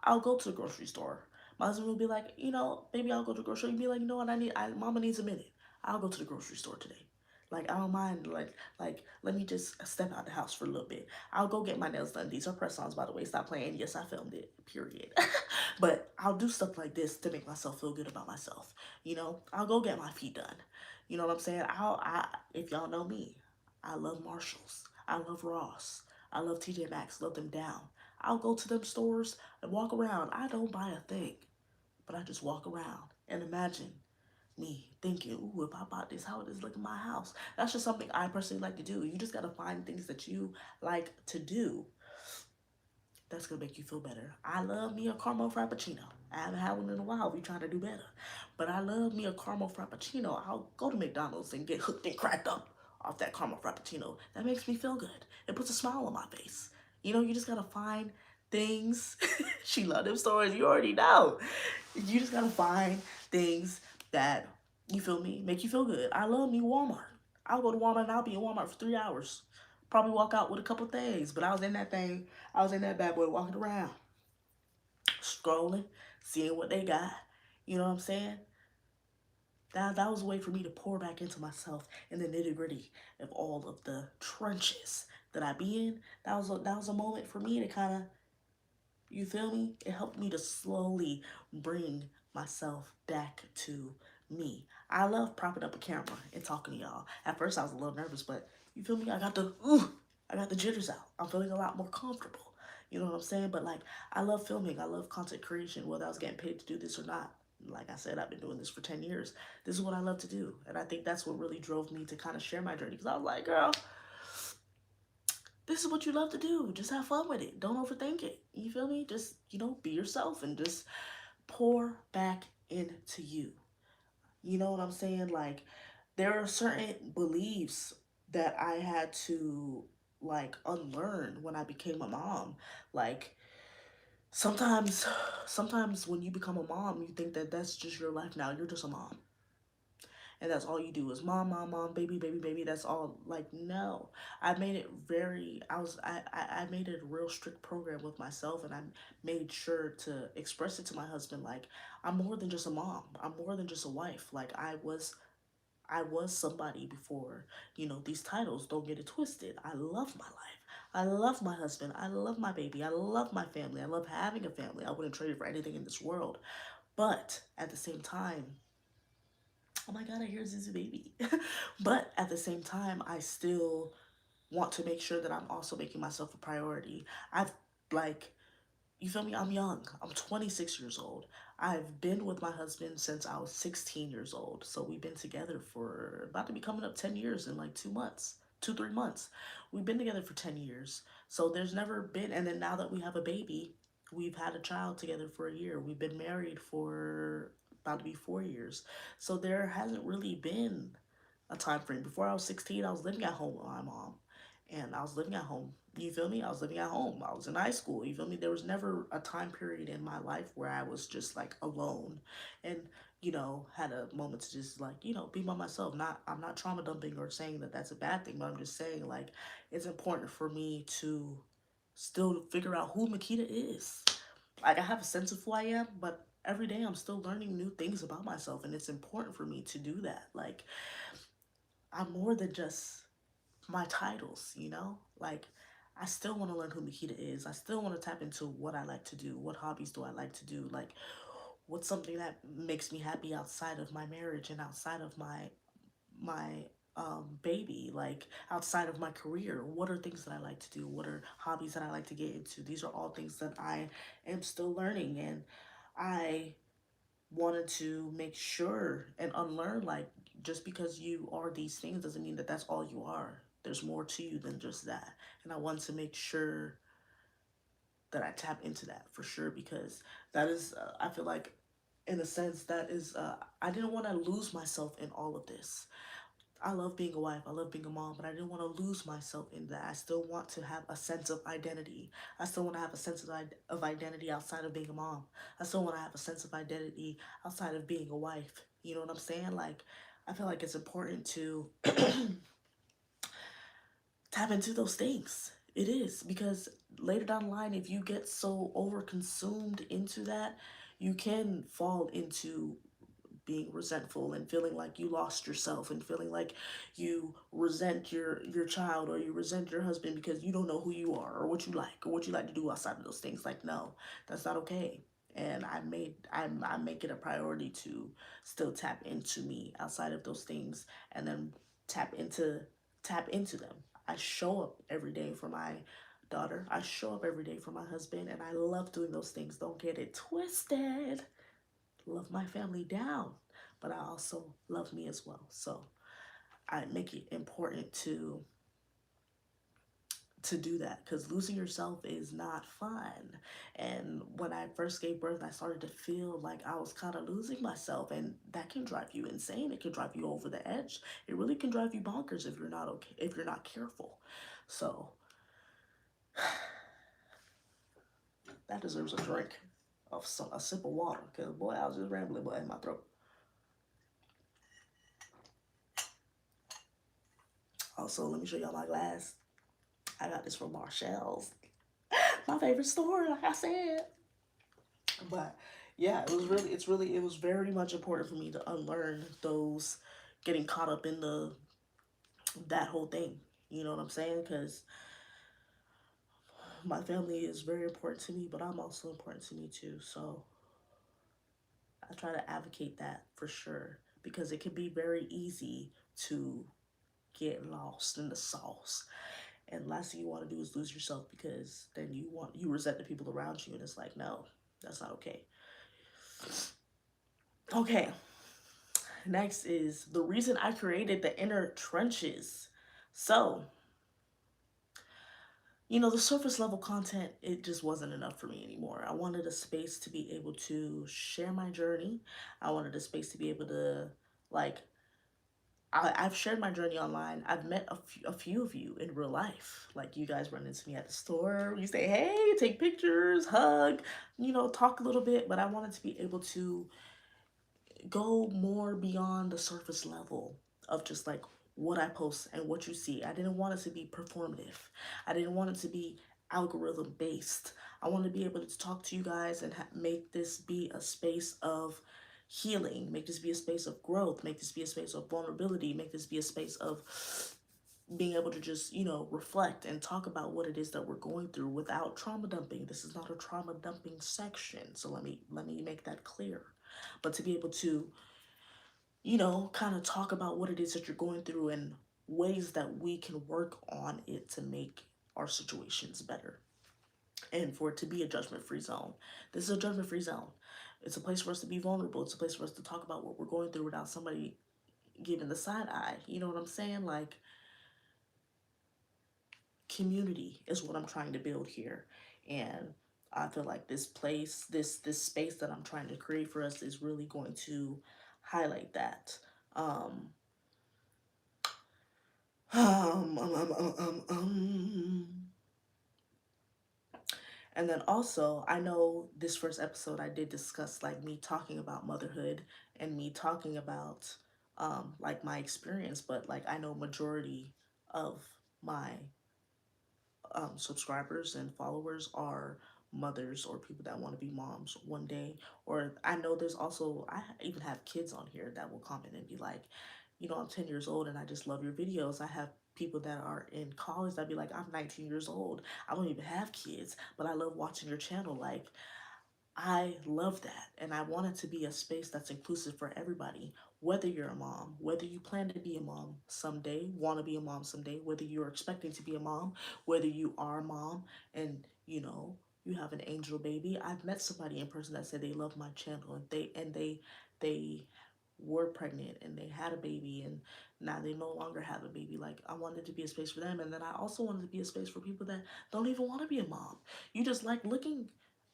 I'll go to the grocery store. My husband will be like, maybe I'll go to the grocery store. He'll be like, you know what, Mama needs a minute. I'll go to the grocery store today. Like, I don't mind, let me just step out the house for a little bit. I'll go get my nails done. These are press ons, by the way. Stop playing. Yes, I filmed it, period. But I'll do stuff like this to make myself feel good about myself. I'll go get my feet done. You know what I'm saying? If y'all know me, I love Marshalls. I love Ross. I love TJ Maxx. Love them down. I'll go to them stores and walk around. I don't buy a thing, but I just walk around and imagine me thinking, ooh, if I bought this, how would this look in my house? That's just something I personally like to do. You just gotta find things that you like to do that's gonna make you feel better. I love me a caramel frappuccino. I haven't had one in a while. We trying to do better. But I love me a caramel frappuccino. I'll go to McDonald's and get hooked and cracked up off that caramel frappuccino. That makes me feel good. It puts a smile on my face. You just gotta find things. She love them stories. You already know. You just gotta find things that, you feel me, make you feel good. I love me Walmart. I'll go to Walmart and I'll be in Walmart for 3 hours. Probably walk out with a couple things, but I was in that thing. I was in that bad boy walking around, scrolling, seeing what they got. You know what I'm saying? That was a way for me to pour back into myself in the nitty gritty of all of the trenches that I be in. That was a moment for me to kind of, you feel me? It helped me to slowly bring myself back to me. I love propping up a camera and talking to y'all. At first I was a little nervous, but you feel me? I got the jitters out. I'm feeling a lot more comfortable. You know what I'm saying? But like, I love filming. I love content creation, whether I was getting paid to do this or not. Like I said, I've been doing this for 10 years. This is what I love to do. And I think that's what really drove me to kind of share my journey. Because I was like, girl, this is what you love to do. Just have fun with it. Don't overthink it. You feel me? Just, be yourself and just pour back into you. You know what I'm saying? Like, there are certain beliefs that I had to, like, unlearn when I became a mom. Like, sometimes, sometimes when you become a mom, you think that that's just your life now. You're just a mom, and that's all you do is mom, mom, mom, baby, baby, baby. That's all. Like, no, I made it very. I made it a real strict program with myself, and I made sure to express it to my husband. Like, I'm more than just a mom. I'm more than just a wife. Like, I was somebody before. These titles. Don't get it twisted. I love my life. I love my husband. I love my baby. I love my family. I love having a family. I wouldn't trade it for anything in this world. But at the same time, oh my God, I hear Zuzu baby. But at the same time, I still want to make sure that I'm also making myself a priority. I've, like, you feel me? I'm young. I'm 26 years old. I've been with my husband since I was 16 years old. So we've been together for about to be coming up 10 years in like 2 months, 3 months. We've been together for 10 years. So there's never been, and then now that we have a baby, we've had a child together for a year. We've been married for about to be 4 years. So there hasn't really been a time frame. Before I was 16, I was living at home with my mom. And I was living at home. You feel me? I was living at home. I was in high school. You feel me? There was never a time period in my life where I was just like alone and, had a moment to just like, be by myself. I'm not trauma dumping or saying that that's a bad thing, but I'm just saying like it's important for me to still figure out who Makita is. Like I have a sense of who I am, but every day I'm still learning new things about myself, and it's important for me to do that. Like I'm more than just my titles, Like I still want to learn who Makita is. I still want to tap into what I like to do. What hobbies do I like to do? Like what's something that makes me happy outside of my marriage and outside of my baby, like outside of my career? What are things that I like to do? What are hobbies that I like to get into? These are all things that I am still learning, and I wanted to make sure and unlearn, like, just because you are these things doesn't mean that that's all you are. There's more to you than just that. And I wanted to make sure that I tap into that for sure, because that is, I feel like, in a sense, that is, I didn't want to lose myself in all of this. I love being a wife, I love being a mom, but I didn't want to lose myself in that. I still want to have a sense of identity. I still want to have a sense of identity outside of being a mom. I still want to have a sense of identity outside of being a wife. You know what I'm saying? Like, I feel like it's important to tap into those things. It is, because later down the line, if you get so over consumed into that, you can fall into being resentful and feeling like you lost yourself and feeling like you resent your child or you resent your husband because you don't know who you are or what you like to do outside of those things. Like, no, that's not okay. And I make it a priority to still tap into me outside of those things, and then tap into tap into them. I show up every day for my daughter. I show up every day for my husband, and I love doing those things. Don't get it twisted. Love my family down, but I also love me as well. So I make it important to do that, because losing yourself is not fun. And when I first gave birth, I started to feel like I was kind of losing myself, and that can drive you insane. It can drive you over the edge. It really can drive you bonkers if you're not okay, if you're not careful. So that deserves a drink of a sip of water, because boy, I was just rambling but in my throat. Also, let me show y'all my glass. I got this from Marshall's, my favorite store, like I said. But yeah, it was very much important for me to unlearn those, getting caught up in that whole thing. You know what I'm saying? Because my family is very important to me, but I'm also important to me too. So I try to advocate that for sure, because it can be very easy to get lost in the sauce. And last thing you want to do is lose yourself, because then you resent the people around you, and it's like, no, that's not okay. Okay, next is the reason I created the inner trenches. So, the surface level content, it just wasn't enough for me anymore. I wanted a space to be able to share my journey. I wanted a space to be able to, like, I've shared my journey online. I've met a few of you in real life. Like, you guys run into me at the store. You say, hey, take pictures, hug, talk a little bit. But I wanted to be able to go more beyond the surface level of just like what I post and what you see. I didn't want it to be performative. I didn't want it to be algorithm based. I want to be able to talk to you guys and make this be a space of healing, make this be a space of growth, make this be a space of vulnerability, make this be a space of being able to just, reflect and talk about what it is that we're going through without trauma dumping. This is not a trauma dumping section. So let me make that clear. But to be able to, kind of talk about what it is that you're going through and ways that we can work on it to make our situations better, and for it to be a judgment free zone. This is a judgment free zone. It's a place for us to be vulnerable. It's a place for us to talk about what we're going through without somebody giving the side eye. You know what I'm saying? Like, community is what I'm trying to build here. And I feel like this place, this space that I'm trying to create for us is really going to highlight that. Um, Um, um, um, um, um, um. And then also, I know this first episode I did discuss like me talking about motherhood and me talking about like my experience, but like I know majority of my subscribers and followers are mothers or people that want to be moms one day. Or I know there's also, I even have kids on here that will comment and be like, you know, I'm 10 years old and I just love your videos. I have people that are in college that be like, I'm 19 years old. I don't even have kids, but I love watching your channel. Like, I love that. And I want it to be a space that's inclusive for everybody, whether you're a mom, whether you plan to be a mom someday, want to be a mom someday, whether you're expecting to be a mom, whether you are a mom and, you know, you have an angel baby. I've met somebody in person that said they love my channel and they were pregnant and they had a baby and now they no longer have a baby. Like I wanted to be a space for them, and then I also wanted to be a space for people that don't even want to be a mom. You just like looking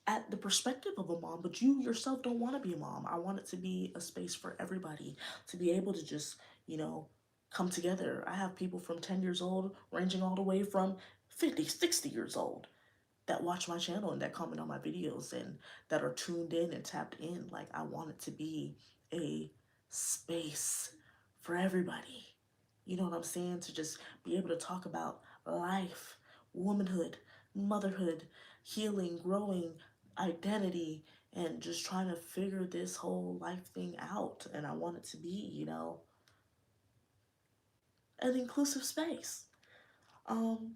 at the perspective of a mom, but you yourself don't want to be a mom. I want it to be a space for everybody to be able to just, you know, come together. I have people from 10 years old ranging all the way from 50, 60 years old that watch my channel and that comment on my videos and that are tuned in and tapped in. Like I want it to be a space for everybody. You know what I'm saying? To just be able to talk about life, womanhood, motherhood, healing, growing, identity, and just trying to figure this whole life thing out. And I want it to be, you know, an inclusive space. Um,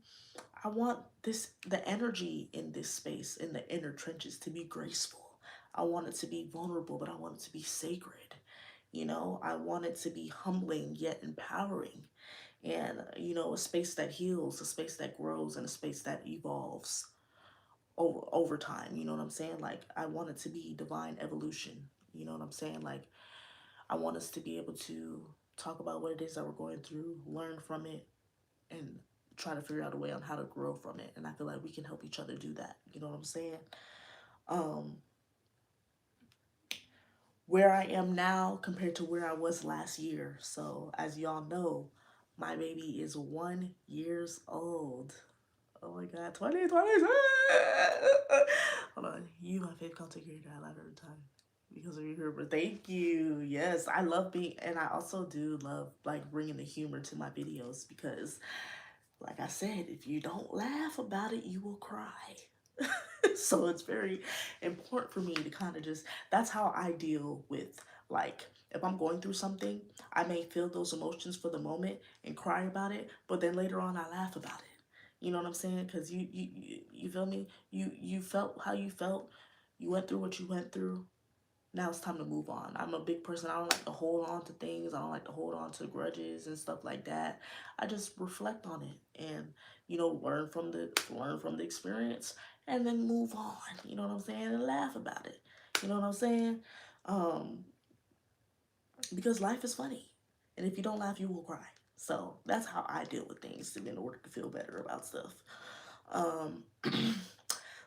I want the energy in this space, in the inner trenches, to be graceful. I want it to be vulnerable, but I want it to be sacred. You know, I want it to be humbling yet empowering. And, you know, a space that heals, a space that grows, and a space that evolves over time. You know what I'm saying? Like, I want it to be divine evolution. You know what I'm saying? Like, I want us to be able to talk about what it is that we're going through, learn from it, and try to figure out a way on how to grow from it. And I feel like we can help each other do that. You know what I'm saying? Um, where I am now compared to where I was last year. So as y'all know, my baby is 1 years old. Oh my god, 2020. Hold on, you my favorite content creator. I laugh every time because of your humor. Thank you. Yes, I love being, and I also do love like bringing the humor to my videos because like I said, if you don't laugh about it, you will cry. So it's very important for me to kind of just, that's how I deal with, like, if I'm going through something, I may feel those emotions for the moment and cry about it, but then later on I laugh about it. You know what I'm saying? Because you feel me? You felt how you felt. You went through what you went through. Now it's time to move on. I'm a big person. I don't like to hold on to things. I don't like to hold on to grudges and stuff like that. I just reflect on it and, you know, learn from the experience and then move on. You know what I'm saying? And laugh about it. You know what I'm saying? Um, because life is funny. And if you don't laugh, you will cry. So that's how I deal with things in order to feel better about stuff. Um,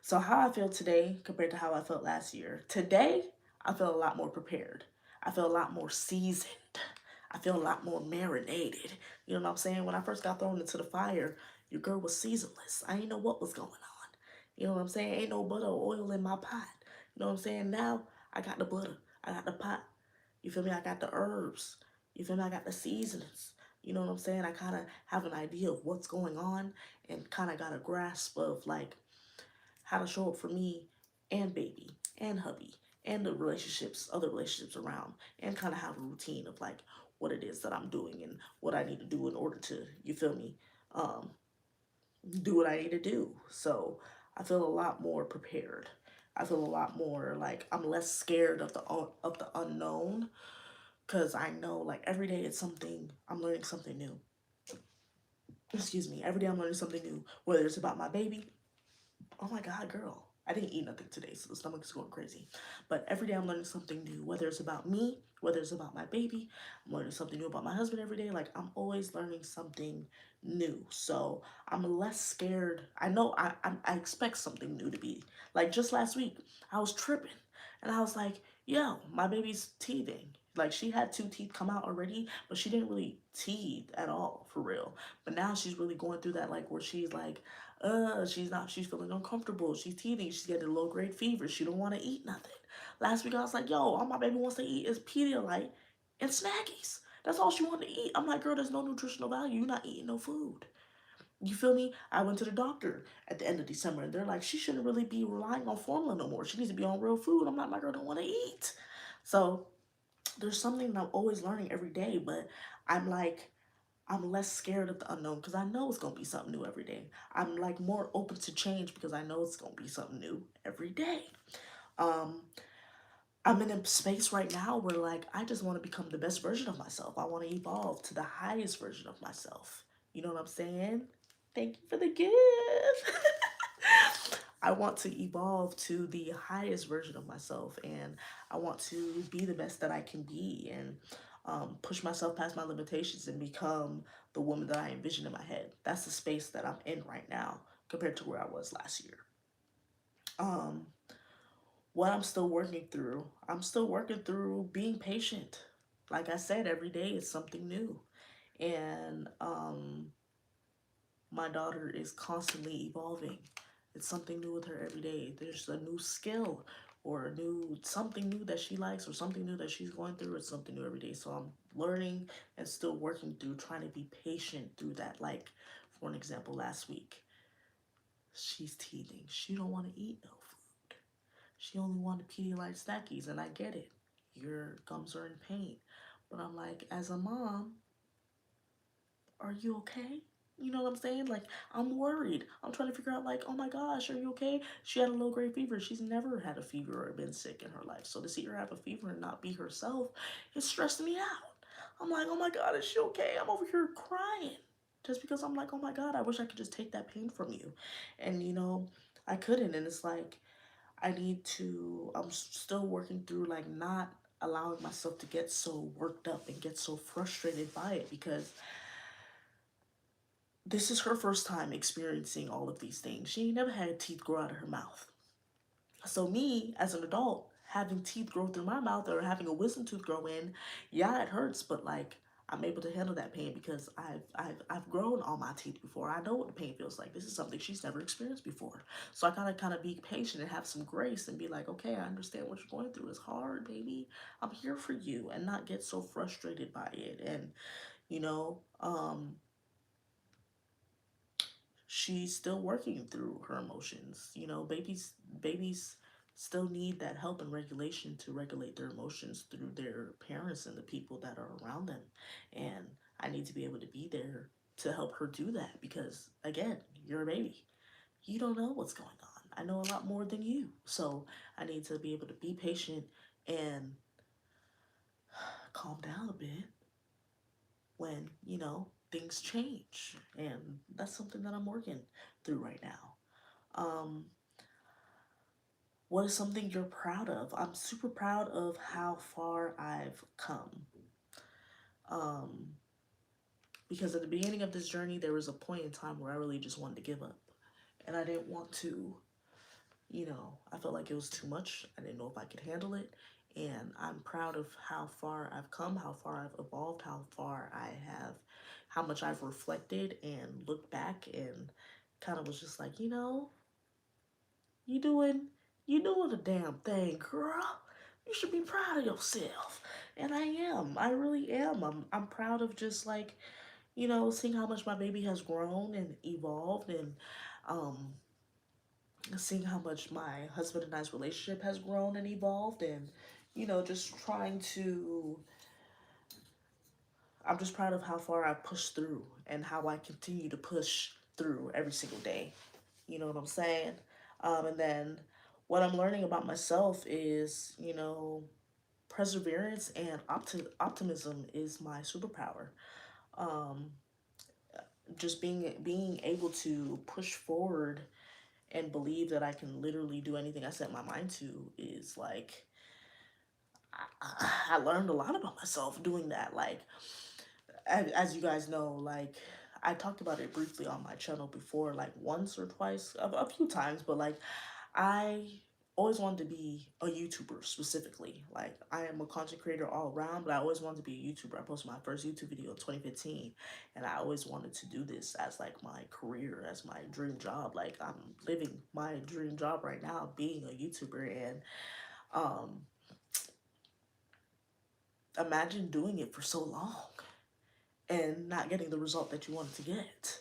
so how I feel today compared to how I felt last year. Today, I feel a lot more prepared. I feel a lot more seasoned. I feel a lot more marinated. You know what I'm saying? When I first got thrown into the fire, your girl was seasonless. I didn't know what was going on. You know what I'm saying? Ain't no butter or oil in my pot. You know what I'm saying? Now I got the butter. I got the pot. You feel me? I got the herbs. You feel me? I got the seasonings. You know what I'm saying? I kind of have an idea of what's going on and kind of got a grasp of like how to show up for me and baby and hubby and the relationships, other relationships around, and kind of have a routine of like what it is that I'm doing and what I need to do in order to, you feel me, um, do what I need to do. So I feel a lot more prepared. I feel a lot more like I'm less scared of the unknown because I know like every day it's something, I'm learning something new. Excuse me, every day I'm learning something new, whether it's about my baby. Oh my god, girl, I didn't eat nothing today, so the stomach is going crazy. But every day I'm learning something new, whether it's about me, whether it's about my baby. I'm learning something new about my husband every day. Like I'm always learning something new, so I'm less scared. I know I expect something new to be like. Just last week I was tripping and I was like, yo, my baby's teething. Like she had two teeth come out already, but she didn't really teeth at all for real. But now she's really going through that like where she's like, she's feeling uncomfortable. She's teething. She's getting a low grade fever. She don't want to eat nothing. Last week I was like, yo, all my baby wants to eat is Pedialyte and Snackies. That's all she wanted to eat. I'm like, girl, there's no nutritional value. You're not eating no food. You feel me? I went to the doctor at the end of December and they're like, she shouldn't really be relying on formula no more. She needs to be on real food. I'm like, my girl don't want to eat. So there's something that I'm always learning every day, but I'm like, I'm less scared of the unknown because I know it's gonna be something new every day. I'm like more open to change because I know it's gonna be something new every day. Um, I'm in a space right now where like I just want to become the best version of myself. I want to evolve to the highest version of myself. You know what I'm saying? Thank you for the gift. I want to evolve to the highest version of myself and I want to be the best that I can be and push myself past my limitations and become the woman that I envision in my head. That's the space that I'm in right now compared to where I was last year. Um, what I'm still working through being patient. Like I said, every day is something new. And my daughter is constantly evolving. It's something new with her every day. There's a new skill or a new something new that she likes or something new that she's going through. It's something new every day. So I'm learning and still working through trying to be patient through that. Like for an example, last week, she's teething. She don't want to eat no food. She only wanted Pedialyte Snackies, and I get it. Your gums are in pain. But I'm like, as a mom, are you okay? You know what I'm saying? Like, I'm worried. I'm trying to figure out, like, oh my gosh, are you okay? She had a low grade fever. She's never had a fever or been sick in her life. So to see her have a fever and not be herself, it stressed me out. I'm like, oh my God, is she okay? I'm over here crying. Just because I'm like, oh my God, I wish I could just take that pain from you. And, I couldn't. And it's like, I'm still working through, like, not allowing myself to get so worked up and get so frustrated by it because this is her first time experiencing all of these things. She ain't never had teeth grow out of her mouth. So me, as an adult, having teeth grow through my mouth or having a wisdom tooth grow in, yeah, it hurts, but like I'm able to handle that pain because I've grown all my teeth before. I know what the pain feels like. This is something she's never experienced before. So I gotta kind of be patient and have some grace and be like, okay, I understand what you're going through. It's hard, baby. I'm here for you, and not get so frustrated by it. And you know, um, she's still working through her emotions. Babies still need that help and regulation to regulate their emotions through their parents and the people that are around them. And I need to be able to be there to help her do that because again, you're a baby. You don't know what's going on. I know a lot more than you. So I need to be able to be patient and calm down a bit when, things change. And that's something that I'm working through right now. Um, what is something you're proud of? I'm super proud of how far I've come. Um, because at the beginning of this journey, there was a point in time where I really just wanted to give up. And I didn't want to, I felt like it was too much. I didn't know if I could handle it. And I'm proud of how far I've come, how far I've evolved, how much I've reflected and looked back and kind of was just like, you doing you doing a damn thing, girl. You should be proud of yourself. And I am. I really am. I'm proud of just like, seeing how much my baby has grown and evolved and um seeing how much my husband and I's relationship has grown and evolved and just trying to I'm just proud of how far I pushed through and how I continue to push through every single day. You know what I'm saying? And then what I'm learning about myself is, perseverance and optimism is my superpower. Um, just being able to push forward and believe that I can literally do anything I set my mind to is like I learned a lot about myself doing that. Like as you guys know, like I talked about it briefly on my channel before, like once or twice, a few times, but like I always wanted to be a YouTuber specifically. Like, I am a content creator all around, but I always wanted to be a YouTuber. I posted my first YouTube video in 2015, and I always wanted to do this as like my career, as my dream job. Like, I'm living my dream job right now, being a YouTuber, and um, imagine doing it for so long and not getting the result that you wanted to get.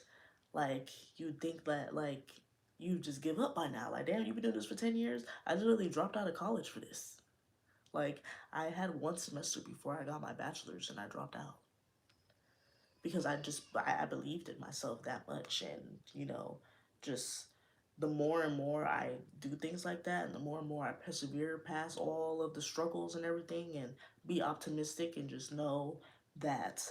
Like, you'd think that, like, you just give up by now. Like, damn, you've been doing this for 10 years? I literally dropped out of college for this. Like, I had one semester before I got my bachelor's and I dropped out because I believed in myself that much. And, just the more and more I do things like that, and the more and more I persevere past all of the struggles and everything, and be optimistic and just know that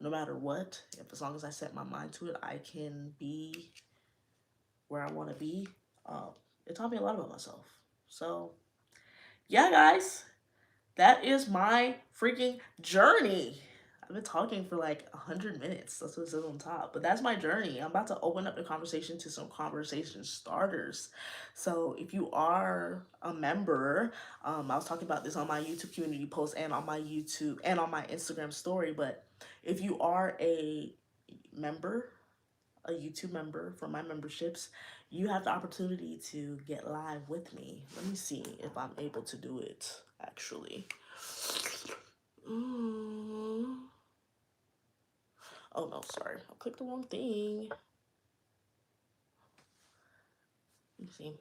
no matter what, if as long as I set my mind to it, I can be where I want to be. Um, it taught me a lot about myself. So, yeah, guys, that is my freaking journey. I've been talking for like 100 minutes. That's what it says on top. But that's my journey. I'm about to open up the conversation to some conversation starters. So if you are a member, I was talking about this on my YouTube community post and on my YouTube and on my Instagram story. But if you are a member, a YouTube member from my memberships, you have the opportunity to get live with me. Let me see if I'm able to do it actually. Oh no, sorry. I clicked the wrong thing. Let me see.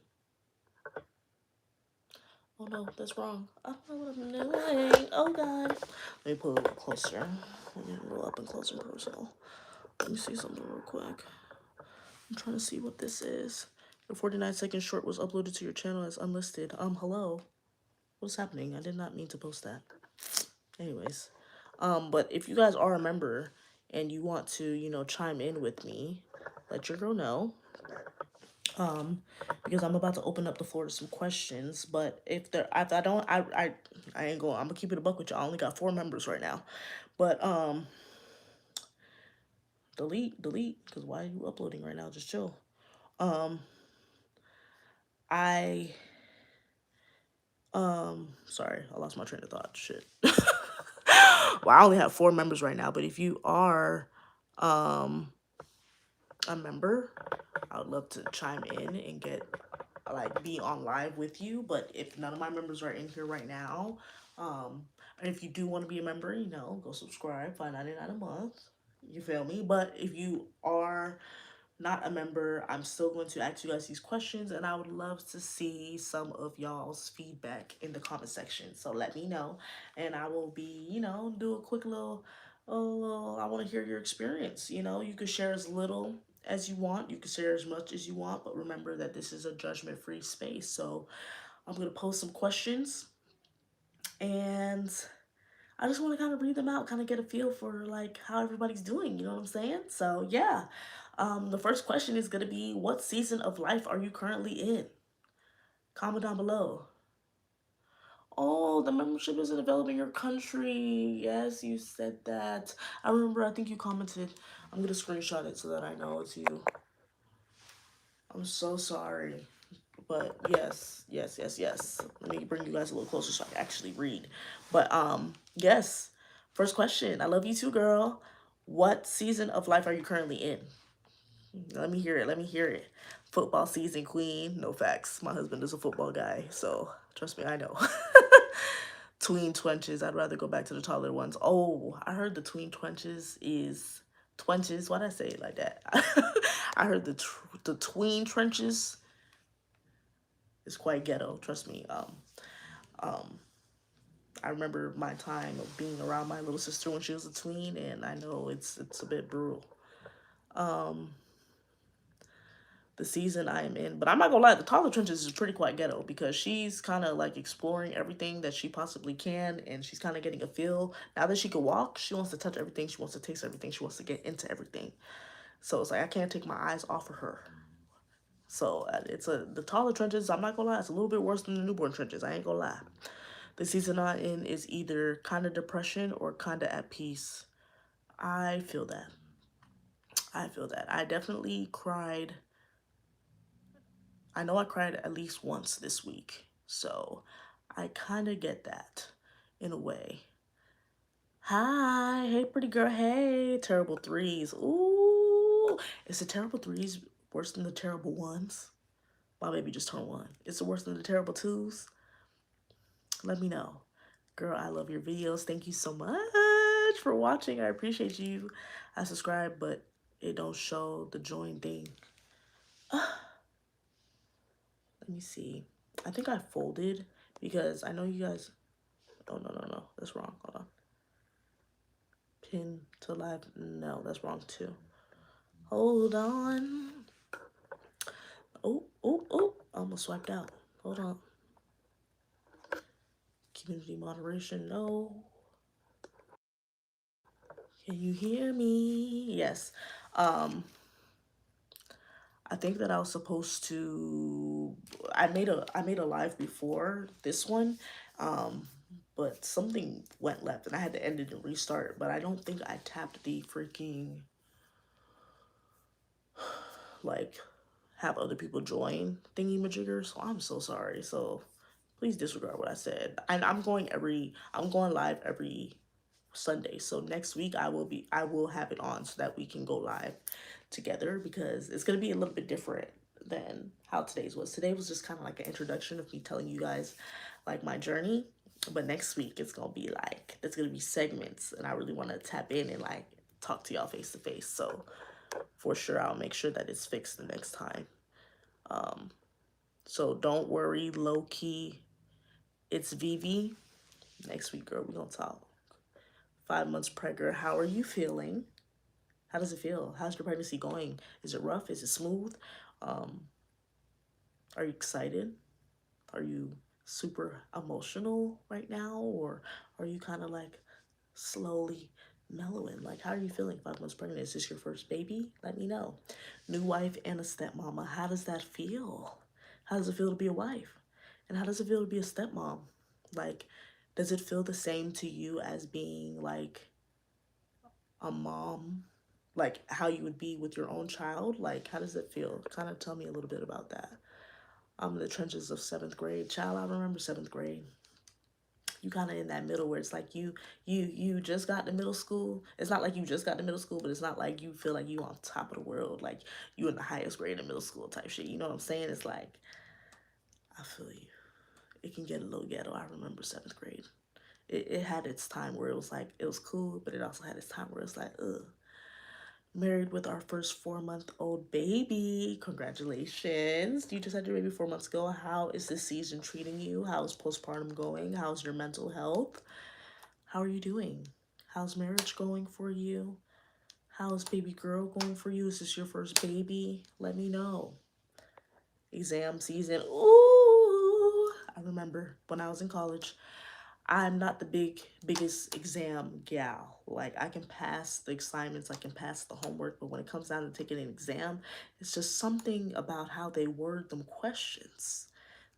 Oh no, that's wrong. I don't know what I'm doing. Oh god. Let me pull it a little closer. Let me roll up and close and personal. Let me see something real quick. I'm trying to see what this is. The 49-second short was uploaded to your channel as unlisted. Hello. What's happening? I did not mean to post that. Anyways. But if you guys are a member and you want to, chime in with me, let your girl know. Because I'm about to open up the floor to some questions. But if I don't, I ain't going. I'm gonna keep it a buck with y'all. I only got 4 members right now. But delete, because why are you uploading right now? Just chill. I sorry, I lost my train of thought. Shit. Well, I only have 4 members right now, but if you are a member, I would love to chime in and get be on live with you. But if none of my members are in here right now, and if you do want to be a member, go subscribe, $5.99 a month. You feel me? But if you are not a member, I'm still going to ask you guys these questions, and I would love to see some of y'all's feedback in the comment section. So let me know, and I will be, do a quick little, I want to hear your experience. You could share as little as you want, you can share as much as you want, but remember that this is a judgment-free space. So I'm going to post some questions, and I just want to kind of read them out, kind of get a feel for like how everybody's doing, you know what I'm saying? So yeah, the first question is going to be, what season of life are you currently in? Comment down below. Oh, the membership isn't available in your country. Yes, you said that. I remember, I think you commented. I'm going to screenshot it so that I know it's you. I'm so sorry. But yes. Let me bring you guys a little closer so I can actually read. But yes. First question. I love you too, girl. What season of life are you currently in? Let me hear it. Football season, queen. No facts. My husband is a football guy, so trust me, I know. Tween twenties. I'd rather go back to the taller ones. Oh, I heard the tween twenties is twenties. Why'd I say it like that? I heard the tween trenches is quite ghetto. Trust me. I remember my time of being around my little sister when she was a tween, and I know it's a bit brutal. The season I am in, but I'm not gonna lie, the taller trenches is pretty quite ghetto because she's kind of like exploring everything that she possibly can, and she's kind of getting a feel. Now that she can walk, she wants to touch everything, she wants to taste everything, she wants to get into everything. So it's like I can't take my eyes off of her. So the taller trenches, I'm not gonna lie, it's a little bit worse than the newborn trenches. I ain't gonna lie. The season I'm in is either kind of depression or kind of at peace. I feel that. I definitely cried. I know I cried at least once this week. So I kind of get that in a way. Hi, hey, pretty girl. Hey, terrible threes. Ooh, is the terrible threes worse than the terrible ones? My baby just turned one. Is it worse than the terrible twos? Let me know. Girl, I love your videos. Thank you so much for watching. I appreciate you. I subscribe, but it don't show the join thing. Let me see. I think I folded because I know you guys. Oh, no, no, no. That's wrong. Hold on. Pin to live. No, that's wrong too. Hold on. Oh, oh, oh. I almost swiped out. Hold on. Community moderation. No. Can you hear me? Yes. I think that I was supposed to. I made a live before this one, um, but something went left and I had to end it and restart. But I don't think I tapped the freaking like have other people join thingy majigger. So I'm so sorry. So please disregard what I said. And I'm going live every Sunday. So next week I will have it on so that we can go live together because it's gonna be a little bit different than how today's was. Today was just kind of like an introduction of me telling you guys like my journey. But next week it's gonna be like it's gonna be segments and I really wanna tap in and like talk to y'all face to face. So for sure I'll make sure that it's fixed the next time. So don't worry, low key. It's Vivi. Next week, girl, we gonna talk. 5 months pregnant. How are you feeling? How does it feel? How's your pregnancy going? Is it rough? Is it smooth? Um, are you excited? Are you super emotional right now? Or are you kind of like slowly mellowing? Like, how are you feeling 5 months pregnant? Is this your first baby? Let me know. New wife and a stepmama. How does that feel? How does it feel to be a wife? And how does it feel to be a stepmom? Like, does it feel the same to you as being like a mom, like how you would be with your own child? Like, how does it feel? Kind of tell me a little bit about that. I'm in the trenches of seventh grade. Child, I remember seventh grade. You kind of in that middle where it's like you just got to middle school. It's not like you just got to middle school, but it's not like you feel like you on top of the world, like you in the highest grade in middle school type shit. You know what I'm saying? It's like I feel you. It can get a little ghetto. I remember seventh grade. It had its time where it was like it was cool, but it also had its time where it's like ugh. Married with our first 4-month-old baby. Congratulations. You just had your baby 4 months ago. How is this season treating you? How's postpartum going? How's your mental health? How are you doing? How's marriage going for you? How's baby girl going for you? Is this your first baby? Let me know. Exam season. Ooh. I remember when I was in college, I'm not the biggest exam gal. Like I can pass the assignments, I can pass the homework, but when it comes down to taking an exam, it's just something about how they word them questions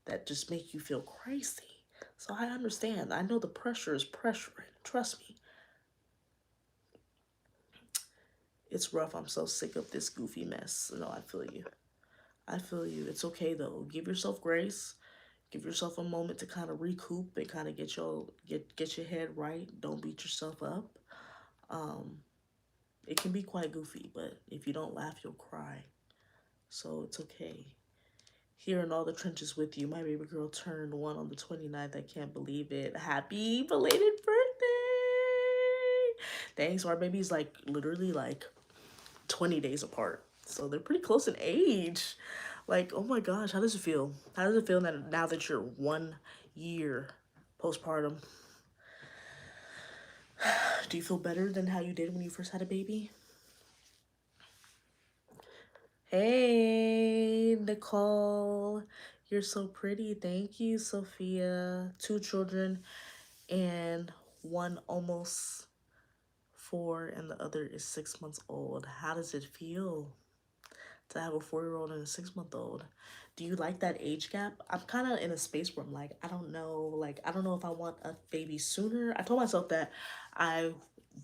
that just make you feel crazy. So I understand. I know the pressure is pressuring. Trust me. It's rough. I'm so sick of this goofy mess. No, I feel you. I feel you. It's okay though. Give yourself grace. Give yourself a moment to kind of recoup and kind of get your head right. Don't beat yourself up. Um, it can be quite goofy, but if you don't laugh, you'll cry. So it's okay. Here in all the trenches with you, my baby girl turned one on the 29th. I can't believe it. Happy belated birthday! Thanks. Our baby's like literally like 20 days apart. So they're pretty close in age. Like, oh my gosh, how does it feel? How does it feel now that you're 1 year postpartum? Do you feel better than how you did when you first had a baby? Hey, Nicole. You're so pretty. Thank you, Sophia. 2 children and one almost 4 and the other is 6 months old. How does it feel to have a 4-year-old and a 6-month-old? Do you like that age gap? I'm kind of in a space where I'm like, I don't know. Like, I don't know if I want a baby sooner. I told myself that I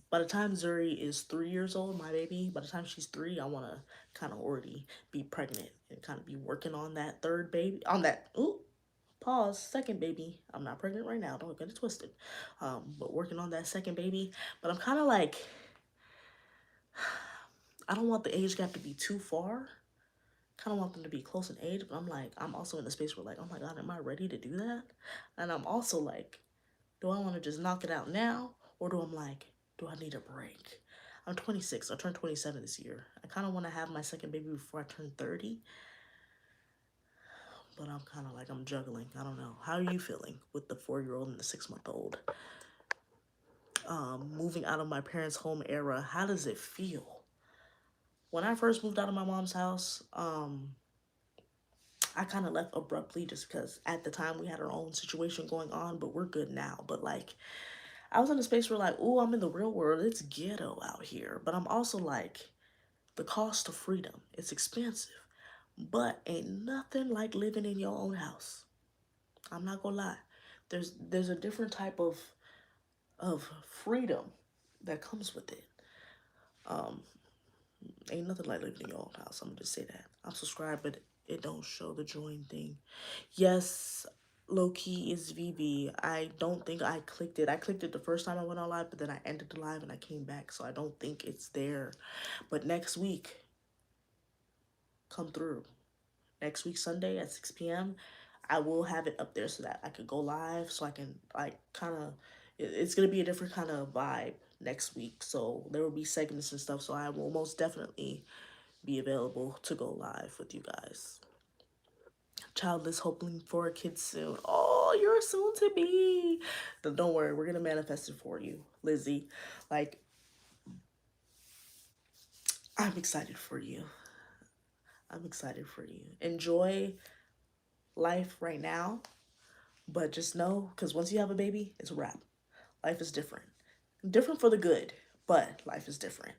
by the time Zuri is 3 years old, my baby, by the time she's 3, I want to kind of already be pregnant and kind of be working on that third baby, on that, ooh, Pause, second baby. I'm not pregnant right now, don't get it twisted. But working on that second baby. But I'm kind of like, I don't want the age gap to be too far. Kind of want them to be close in age, but I'm like, I'm also in the space where like, oh my God, am I ready to do that? And I'm also like, do I want to just knock it out now? Or do I need a break? I'm 26. I turned 27 this year. I kind of want to have my second baby before I turn 30. But I'm kind of like, I'm juggling. I don't know. How are you feeling with the 4-year-old and the 6-month-old? Moving out of my parents' home era, how does it feel? When I first moved out of my mom's house, I kind of left abruptly just because at the time we had our own situation going on, but we're good now. But like, I was in a space where like, oh, I'm in the real world. It's ghetto out here. But I'm also like, the cost of freedom. It's expensive. But ain't nothing like living in your own house. I'm not gonna lie. There's a different type of freedom that comes with it. Um, Ain't nothing like living in your own house. I'm gonna just say that. I'm subscribed, but it don't show the join thing. Yes, low key is VV. I don't think I clicked it. I clicked it the first time I went on live, but then I ended the live and I came back, so I don't think it's there. But next week, come through. Next week, Sunday at 6 p.m., I will have it up there so that I could go live, so I can like kind of. It's gonna be a different kind of vibe next week, so there will be segments and stuff. So I will most definitely be available to go live with you guys. Childless, hoping for a kid soon. Oh, you're soon to be. Don't worry, we're gonna manifest it for you, Lizzie. Like, I'm excited for you. I'm excited for you. Enjoy life right now, but just know, because once you have a baby, it's a wrap. Life is different. Different for the good, but life is different.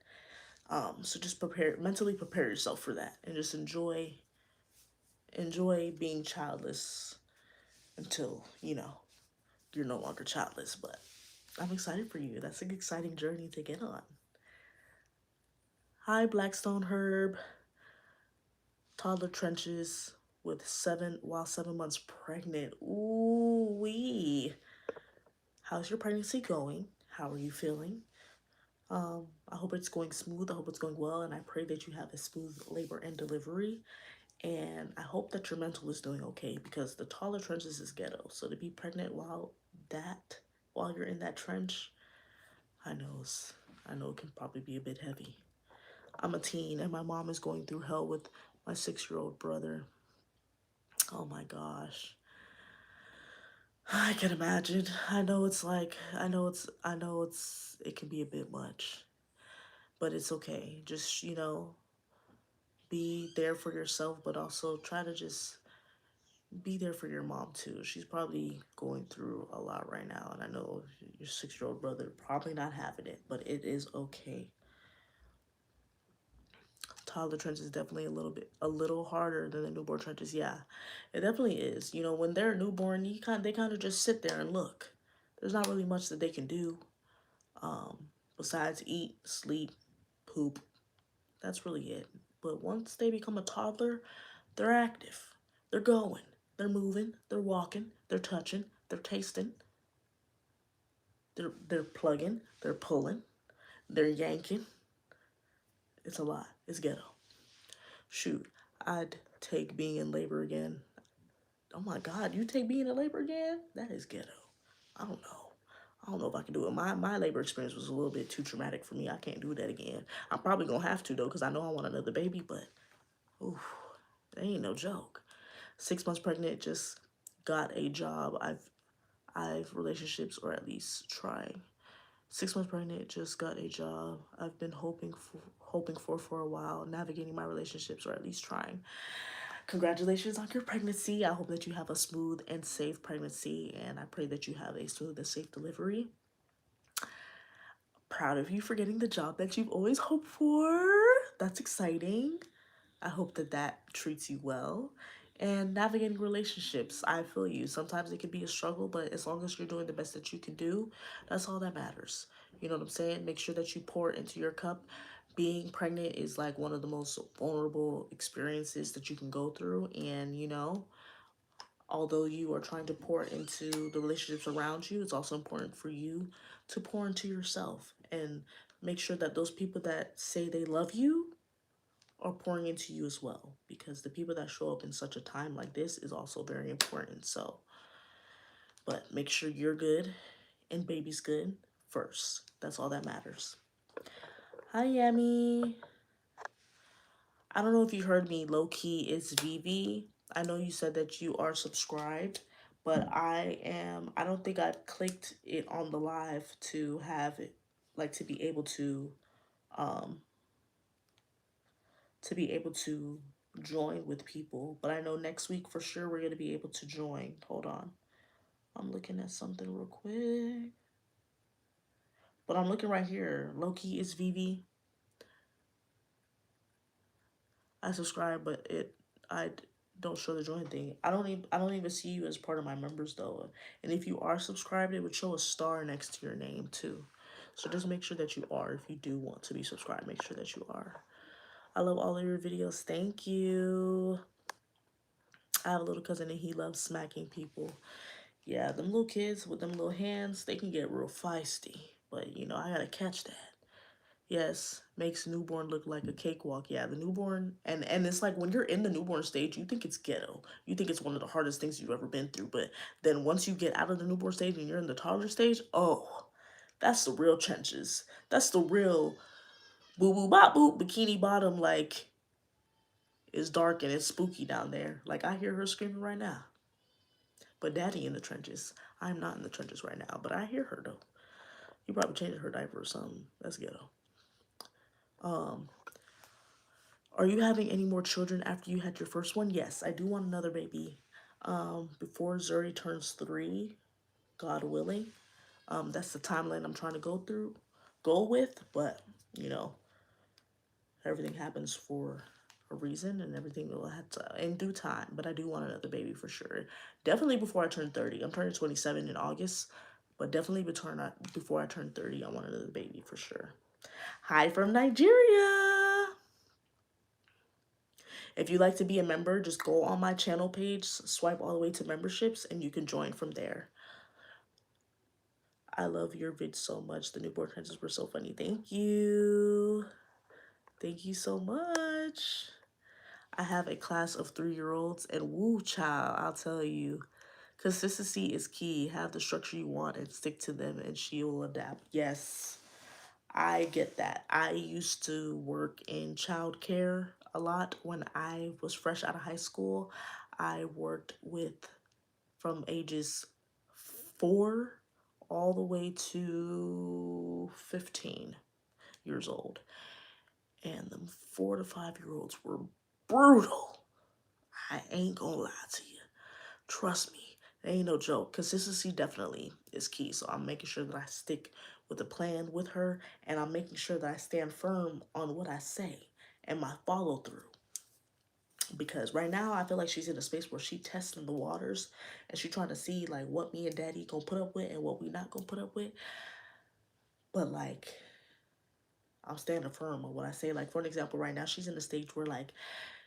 So just mentally prepare yourself for that, and just enjoy being childless until you're no longer childless. But I'm excited for you. That's an exciting journey to get on. Hi, Blackstone Herb. Toddler trenches with 7 months pregnant. Ooh wee. How's your pregnancy going? How are you feeling? I hope it's going smooth. I hope it's going well, and I pray that you have a smooth labor and delivery. And I hope that your mental is doing okay because the taller trenches is ghetto. So to be pregnant while you're in that trench, I know I know it can probably be a bit heavy. I'm a teen and my mom is going through hell with my 6-year-old brother. Oh my gosh. I can imagine. It can be a bit much, but it's okay. Just, be there for yourself, but also try to just be there for your mom too. She's probably going through a lot right now, and I know your 6-year-old brother probably not having it, but it is okay. Toddler trench is definitely a little harder than the newborn trenches. Yeah, it definitely is. When they're newborn, they kind of just sit there and look. There's not really much that they can do, besides eat, sleep, poop. That's really it. But once they become a toddler, they're active. They're going. They're moving. They're walking. They're touching. They're tasting. They're plugging. They're pulling. They're yanking. It's a lot. It's ghetto. Shoot, I'd take being in labor again. Oh my God, you take being in labor again? That is ghetto. I don't know. I don't know if I can do it. My labor experience was a little bit too traumatic for me. I can't do that again. I'm probably gonna have to though, because I know I want another baby, but oof, that ain't no joke. 6 months pregnant, just got a job. I've relationships, or at least trying. 6 months pregnant, just got a job. I've been hoping for a while, navigating my relationships, or at least trying. Congratulations on your pregnancy. I hope that you have a smooth and safe pregnancy, and I pray that you have a smooth and safe delivery. Proud of you for getting the job that you've always hoped for. That's exciting. I hope that that treats you well. And navigating relationships, I feel you. Sometimes it can be a struggle, but as long as you're doing the best that you can do, that's all that matters. You know what I'm saying? Make sure that you pour into your cup. Being pregnant is like one of the most vulnerable experiences that you can go through. And, although you are trying to pour into the relationships around you, it's also important for you to pour into yourself and make sure that those people that say they love you are pouring into you as well, because the people that show up in such a time like this is also very important. So, but make sure you're good and baby's good first. That's all that matters. Hi, Yami. I don't know if you heard me. Low key, it's Vivi. I know you said that you are subscribed, but I am. I don't think I clicked it on the live to have it, like um, to be able to join with people. But I know next week for sure we're gonna be able to join. Hold on, I'm looking at something real quick. But I'm looking right here. Low key, it's Vivi. I subscribe, but I don't show the join thing. I don't even see you as part of my members though. And if you are subscribed, it would show a star next to your name too. So just make sure that you are. If you do want to be subscribed, make sure that you are. I love all of your videos. Thank you. I have a little cousin and he loves smacking people. Yeah, them little kids with them little hands, they can get real feisty. But you know, I gotta catch that. Yes, makes newborn look like a cakewalk. Yeah, the newborn, and it's like when you're in the newborn stage, you think it's ghetto. You think it's one of the hardest things you've ever been through. But then once you get out of the newborn stage and you're in the toddler stage, oh, that's the real trenches. That's the real boo boo bop boop bikini bottom. Like, it's dark and it's spooky down there. Like, I hear her screaming right now. But daddy in the trenches. I'm not in the trenches right now, but I hear her though. You probably changed her diaper or something. That's ghetto. Um, Are you having any more children after you had your first one? Yes, I do want another baby. Before Zuri turns 3, God willing. That's the timeline I'm trying to go with, but you know, everything happens for a reason and everything will have to in due time. But I do want another baby for sure. Definitely before I turn 30. I'm turning 27 in August, but definitely before I turn 30, I want another baby for sure. Hi from Nigeria. If you'd like to be a member, just go on my channel page, swipe all the way to memberships, and you can join from there. I love your vids so much. The newborn trenches were so funny. Thank you. Thank you so much. I have a class of 3-year-olds, and woo child, I'll tell you. Consistency is key. Have the structure you want and stick to them, and she will adapt. Yes, I get that. I used to work in childcare a lot when I was fresh out of high school. I worked with from ages 4 all the way to 15 years old. And them 4 to 5-year-olds were brutal. I ain't gonna lie to you. Trust me, it ain't no joke. Consistency definitely is key. So I'm making sure that I stick with the plan with her, and I'm making sure that I stand firm on what I say and my follow through. Because right now I feel like she's in a space where she testing the waters and she trying to see like what me and daddy gonna put up with and what we not gonna put up with. But like, I'm standing firm on what I say. Like, for an example, right now she's in a stage where like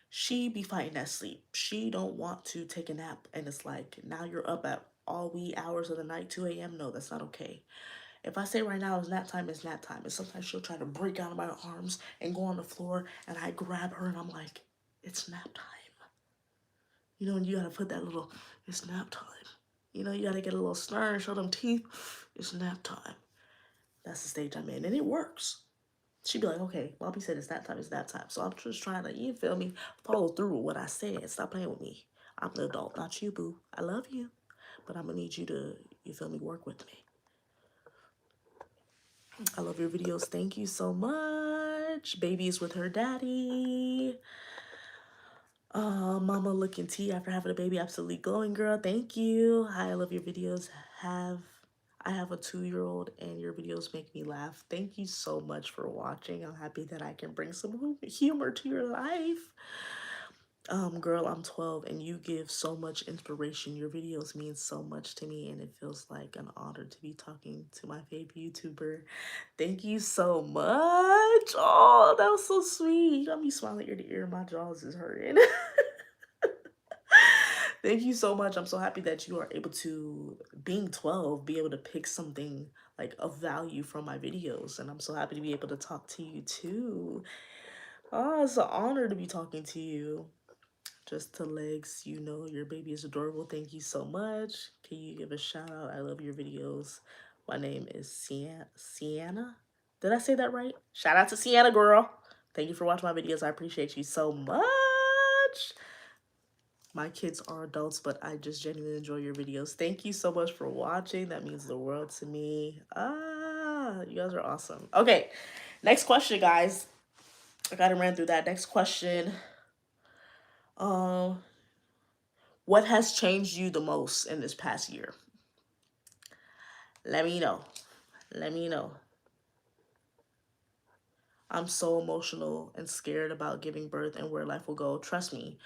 she be fighting that sleep. She don't want to take a nap, and it's like now you're up at all wee hours of the night, 2 a.m. No, that's not okay. If I say right now it's nap time, it's nap time. And sometimes she'll try to break out of my arms and go on the floor, and I grab her and I'm like, it's nap time. You know, and you gotta put that little, it's nap time. You know, you gotta get a little snarl, show them teeth. It's nap time. That's the stage I'm in, and it works. She'd be like, okay, Bobby said it's nap time, it's nap time. So I'm just trying to, you feel me, follow through with what I said. Stop playing with me. I'm the adult, not you, boo. I love you, but I'm gonna need you to, you feel me, work with me. I love your videos. Thank you so much. Baby's with her daddy. Mama looking tea after having a baby, absolutely glowing, girl. Thank you. Hi, I love your videos. I have a 2-year-old and your videos make me laugh. Thank you so much for watching. I'm happy that I can bring some humor to your life. Girl, I'm 12 and you give so much inspiration. Your videos mean so much to me and it feels like an honor to be talking to my favorite YouTuber. Thank you so much. Oh, that was so sweet. You got me smiling ear to ear. My jaws is hurting. Thank you so much. I'm so happy that you are able to, being 12, be able to pick something like of value from my videos. And I'm so happy to be able to talk to you too. Oh, it's an honor to be talking to you. Just to legs, you know, your baby is adorable. Thank you so much. Can you give a shout out? I love your videos. My name is Sienna. Did I say that right? Shout out to Sienna, girl. Thank you for watching my videos. I appreciate you so much. My kids are adults, but I just genuinely enjoy your videos. Thank you so much for watching. That means the world to me. Ah, you guys are awesome. Okay, next question, guys. I gotta run through that. Next question. Um, what has changed you the most in this past year? Let me know. Let me know. I'm so emotional and scared about giving birth and where life will go. Trust me,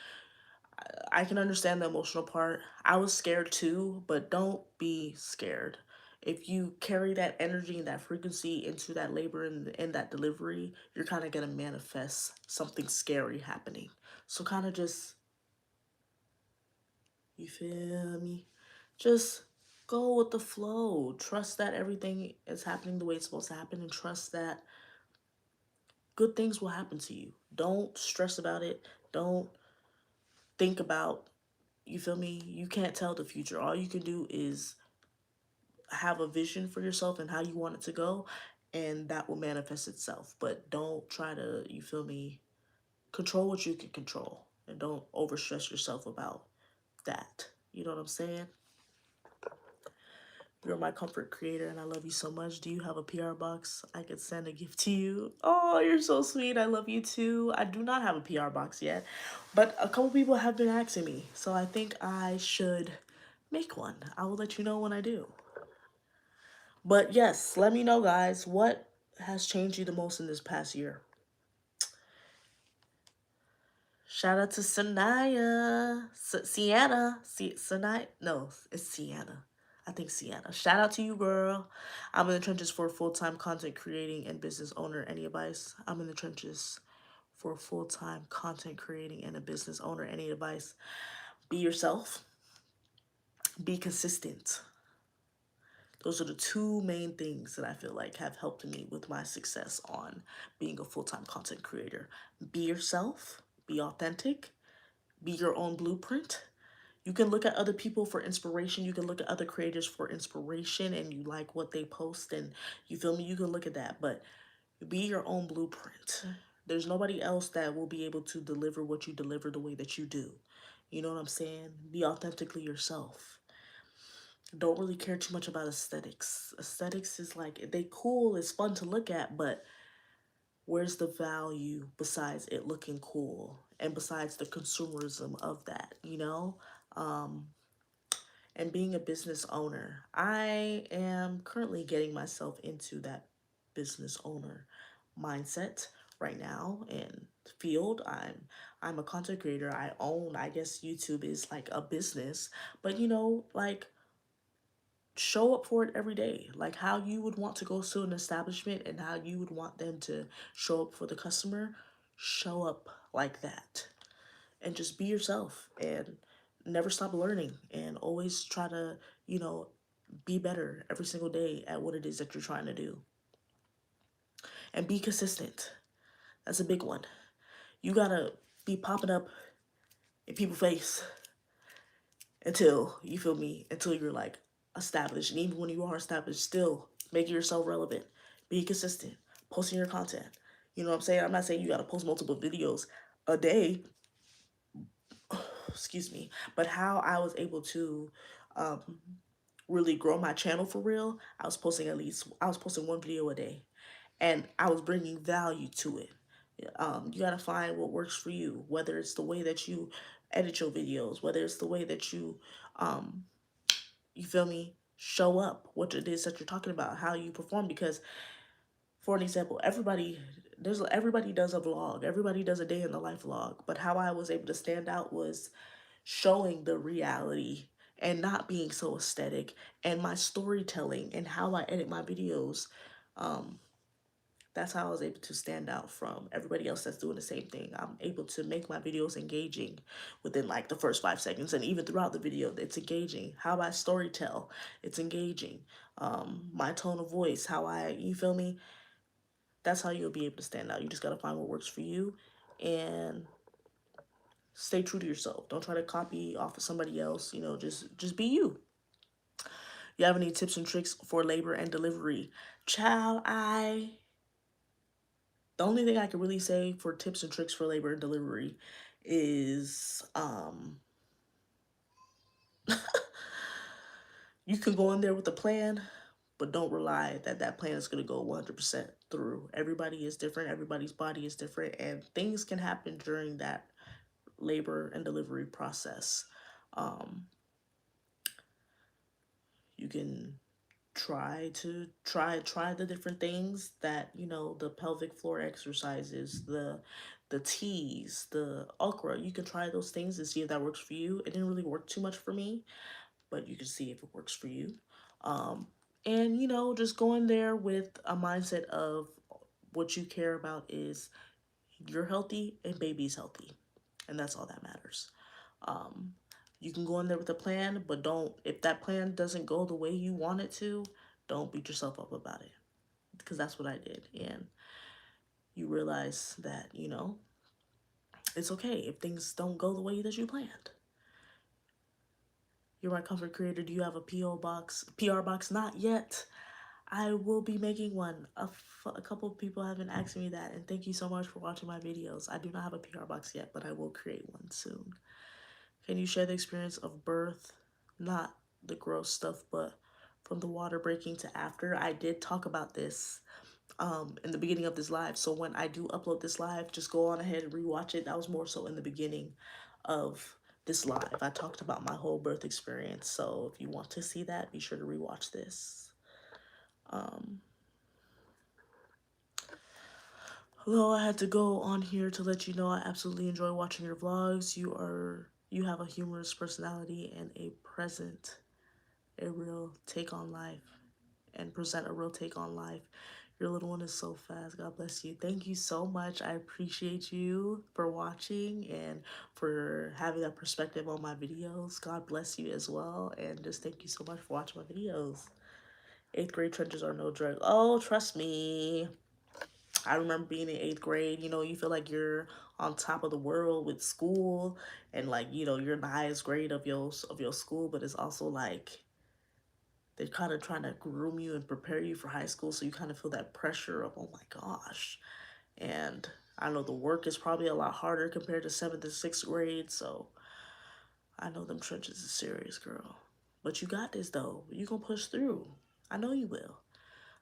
I can understand the emotional part. I was scared too, but don't be scared. If you carry that energy and that frequency into that labor and that delivery, you're kind of going to manifest something scary happening. So kind of just, you feel me? Just go with the flow. Trust that everything is happening the way it's supposed to happen, and trust that good things will happen to you. Don't stress about it. Don't think about, you feel me? You can't tell the future. All you can do is have a vision for yourself and how you want it to go, and that will manifest itself. But don't try to, you feel me, control what you can control, and don't overstress yourself about that. You know what I'm saying? You're my comfort creator and I love you so much. Do you have a PR box I could send a gift to you? Oh, you're so sweet. I love you too. I do not have a PR box yet, but a couple people have been asking me, so I think I should make one. I will let you know when I do. But yes, let me know, guys, what has changed you the most in this past year. Shout out to Sanaya, Sienna, Sanaya. No, it's Sienna. I think Sienna. Shout out to you, girl. I'm in the trenches for full-time content creating and business owner. Any advice? I'm in the trenches for full-time content creating and a business owner. Any advice? Be yourself. Be consistent. Those are the two main things that I feel like have helped me with my success on being a full-time content creator. Be yourself. Be authentic. Be your own blueprint. You can look at other people for inspiration. You can look at other creators for inspiration and you like what they post and you feel me? You can look at that, but be your own blueprint. There's nobody else that will be able to deliver what you deliver the way that you do. You know what I'm saying? Be authentically yourself. Don't really care too much about aesthetics. Aesthetics is like, they cool, it's fun to look at, but where's the value besides it looking cool and besides the consumerism of that, you know? Um, and being a business owner, I am currently getting myself into that business owner mindset right now and field. I'm a content creator. I own, I guess YouTube is like a business, but you know, like show up for it every day. Like how you would want to go to an establishment and how you would want them to show up for the customer, show up like that. And just be yourself and never stop learning and always try to, you know, be better every single day at what it is that you're trying to do. And be consistent. That's a big one. You gotta be popping up in people's face until, you feel me, until you're like established. And even when you are established, still make yourself relevant. Be consistent. Posting your content. You know what I'm saying? I'm not saying you gotta post multiple videos a day, excuse me, but how I was able to um, really grow my channel for real, I was posting one video a day and I was bringing value to it. You gotta find what works for you, whether it's the way that you edit your videos, whether it's the way that um, you feel me, show up, what it is that you're talking about, how you perform. Because, for an example, everybody does a vlog, everybody does a day in the life vlog, but how I was able to stand out was showing the reality and not being so aesthetic, and my storytelling and how I edit my videos. Um, That's how I was able to stand out from everybody else that's doing the same thing. I'm able to make my videos engaging within like the first 5 seconds, and even throughout the video, it's engaging. How I story tell, it's engaging. My tone of voice, how you feel me? That's how you'll be able to stand out. You just gotta find what works for you, and stay true to yourself. Don't try to copy off of somebody else. You know, just be you. You have any tips and tricks for labor and delivery? Child, the only thing I can really say for tips and tricks for labor and delivery is you can go in there with a plan, but don't rely that that plan is going to go 100% through. Everybody is different, everybody's body is different, and things can happen during that labor and delivery process. Um, you can try the different things that, you know, the pelvic floor exercises, the teas, the okra. You can try those things and see if that works for you. It didn't really work too much for me, but you can see if it works for you. um and, you know, just go in there with a mindset of what you care about is you're healthy and baby's healthy, and that's all that matters. um you can go in there with a plan, but don't, if that plan doesn't go the way you want it to, don't beat yourself up about it, because that's what I did. And you realize that, you know, it's okay if things don't go the way that you planned. You're my comfort creator. Do you have a PO box? PR box? Not yet. I will be making one. A couple of people have been asking me that, and thank you so much for watching my videos. I do not have a PR box yet, but I will create one soon. Can you share the experience of birth? Not the gross stuff, but from the water breaking to after. I did talk about this in the beginning of this live. So when I do upload this live, just go on ahead and rewatch it. That was more so in the beginning of this live. I talked about my whole birth experience. So if you want to see that, be sure to rewatch this. Hello, I had to go on here to let you know I absolutely enjoy watching your vlogs. You have a humorous personality and a real take on life, and present a real take on life. Your little one is so fast. God bless you. Thank you so much. I appreciate you for watching and for having that perspective on my videos. God bless you as well. And just thank you so much for watching my videos. 8th grade trenches are no joke. Oh, trust me. I remember being in 8th grade, you know, you feel like you're on top of the world with school, and like, you know, you're in the highest grade of your school, but it's also like they're kind of trying to groom you and prepare you for high school, so you kind of feel that pressure of, oh my gosh. And I know the work is probably a lot harder compared to 7th and 6th grade, so I know them trenches is serious, girl. But you got this though. You gonna push through. I know you will.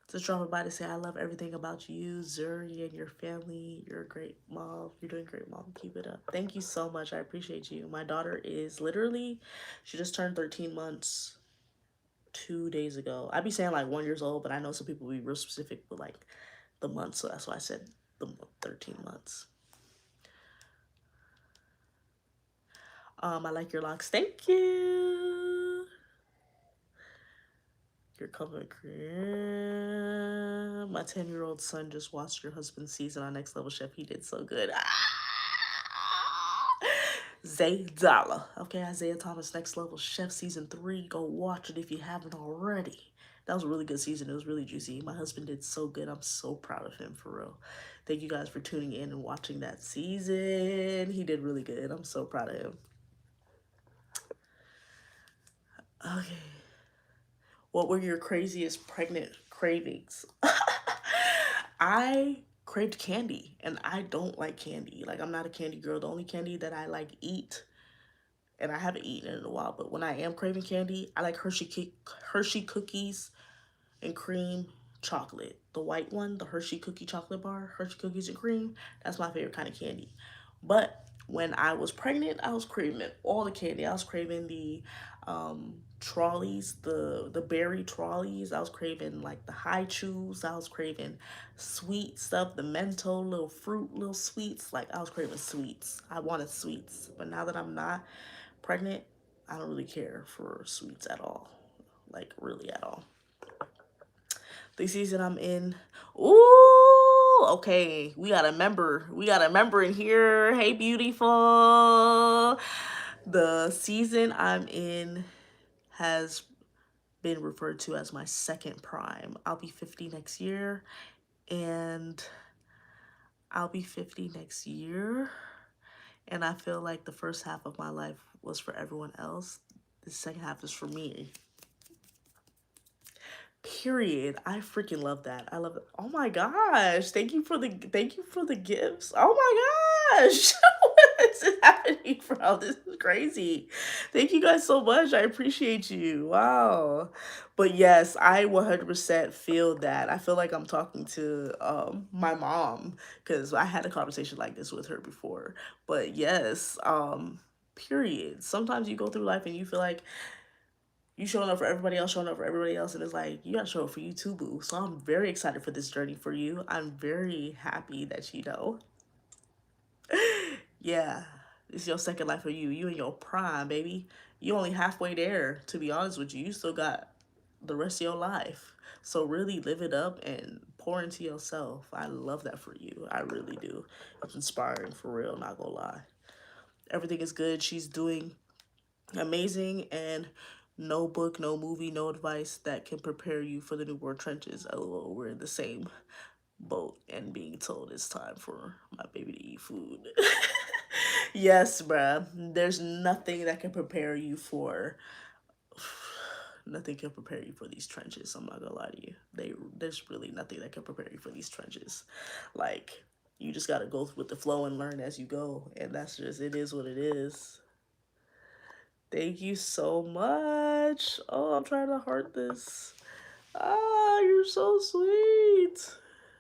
Just dropping by to say I love everything about you, Zuri, and your family. You're a great mom. You're doing great, mom. Keep it up. Thank you so much. I appreciate you. My daughter is literally, she just turned 13 months 2 days ago. I'd be saying like 1 years old, but I know some people be real specific with like the months, so that's why I said the 13 months. I like your locks. Thank you. Your cover cream. My 10-year-old son just watched your husband's season on Next Level Chef. He did so good. Zay Dollar. Okay, Isaiah Thomas, Next Level Chef season 3. Go watch it if you haven't already. That was a really good season. It was really juicy. My husband did so good. I'm so proud of him, for real. Thank you guys for tuning in and watching that season. He did really good. I'm so proud of him. Okay. What were your craziest pregnant cravings? I craved candy, and I don't like candy. Like, I'm not a candy girl. The only candy that I like eat, and I haven't eaten it in a while, but when I am craving candy, I like Hershey cookies and cream chocolate. The white one, the Hershey cookie chocolate bar, Hershey cookies and cream, that's my favorite kind of candy. But when I was pregnant, I was craving all the candy. I was craving the trolleys, the berry trolleys. I was craving like the high chews. I was craving sweet stuff, the mental little fruit, little sweets. Like, I was craving sweets. I wanted sweets. But now that I'm not pregnant, I don't really care for sweets at all. Like, really at all. The season I'm in. Ooh, Okay, we got a member. We got a member in here. Hey, beautiful. The season I'm in has been referred to as my second prime. I'll be 50 next year, and I'll be 50 next year. And I feel like the first half of my life was for everyone else. The second half is for me. Period. I freaking love that. I love it. Oh my gosh. Thank you for the gifts. Oh my gosh. What is happening, bro? This is crazy. Thank you guys so much. I appreciate you. Wow. But yes, I 100% feel that. I feel like I'm talking to my mom because I had a conversation like this with her before. But yes, period. Sometimes you go through life and you feel like you showing up for everybody else, showing up for everybody else, and it's like you gotta show up for you too, boo. So I'm very excited for this journey for you. I'm very happy that yeah, it's your second life for you. You in your prime, baby. You only halfway there. To be honest with you, you still got the rest of your life. So really live it up and pour into yourself. I love that for you. I really do. It's inspiring for real. Not gonna lie. Everything is good. She's doing amazing, and no book, no movie, no advice that can prepare you for the new war trenches. LOL, we're in the same boat and being told it's time for my baby to eat food. Yes, bruh. There's nothing that can prepare you for nothing can prepare you for these trenches. I'm not gonna lie to you. There's really nothing that can prepare you for these trenches. Like, you just gotta go with the flow and learn as you go. And that's just it is what it is. Thank you so much. Oh, I'm trying to heart this. Ah, you're so sweet.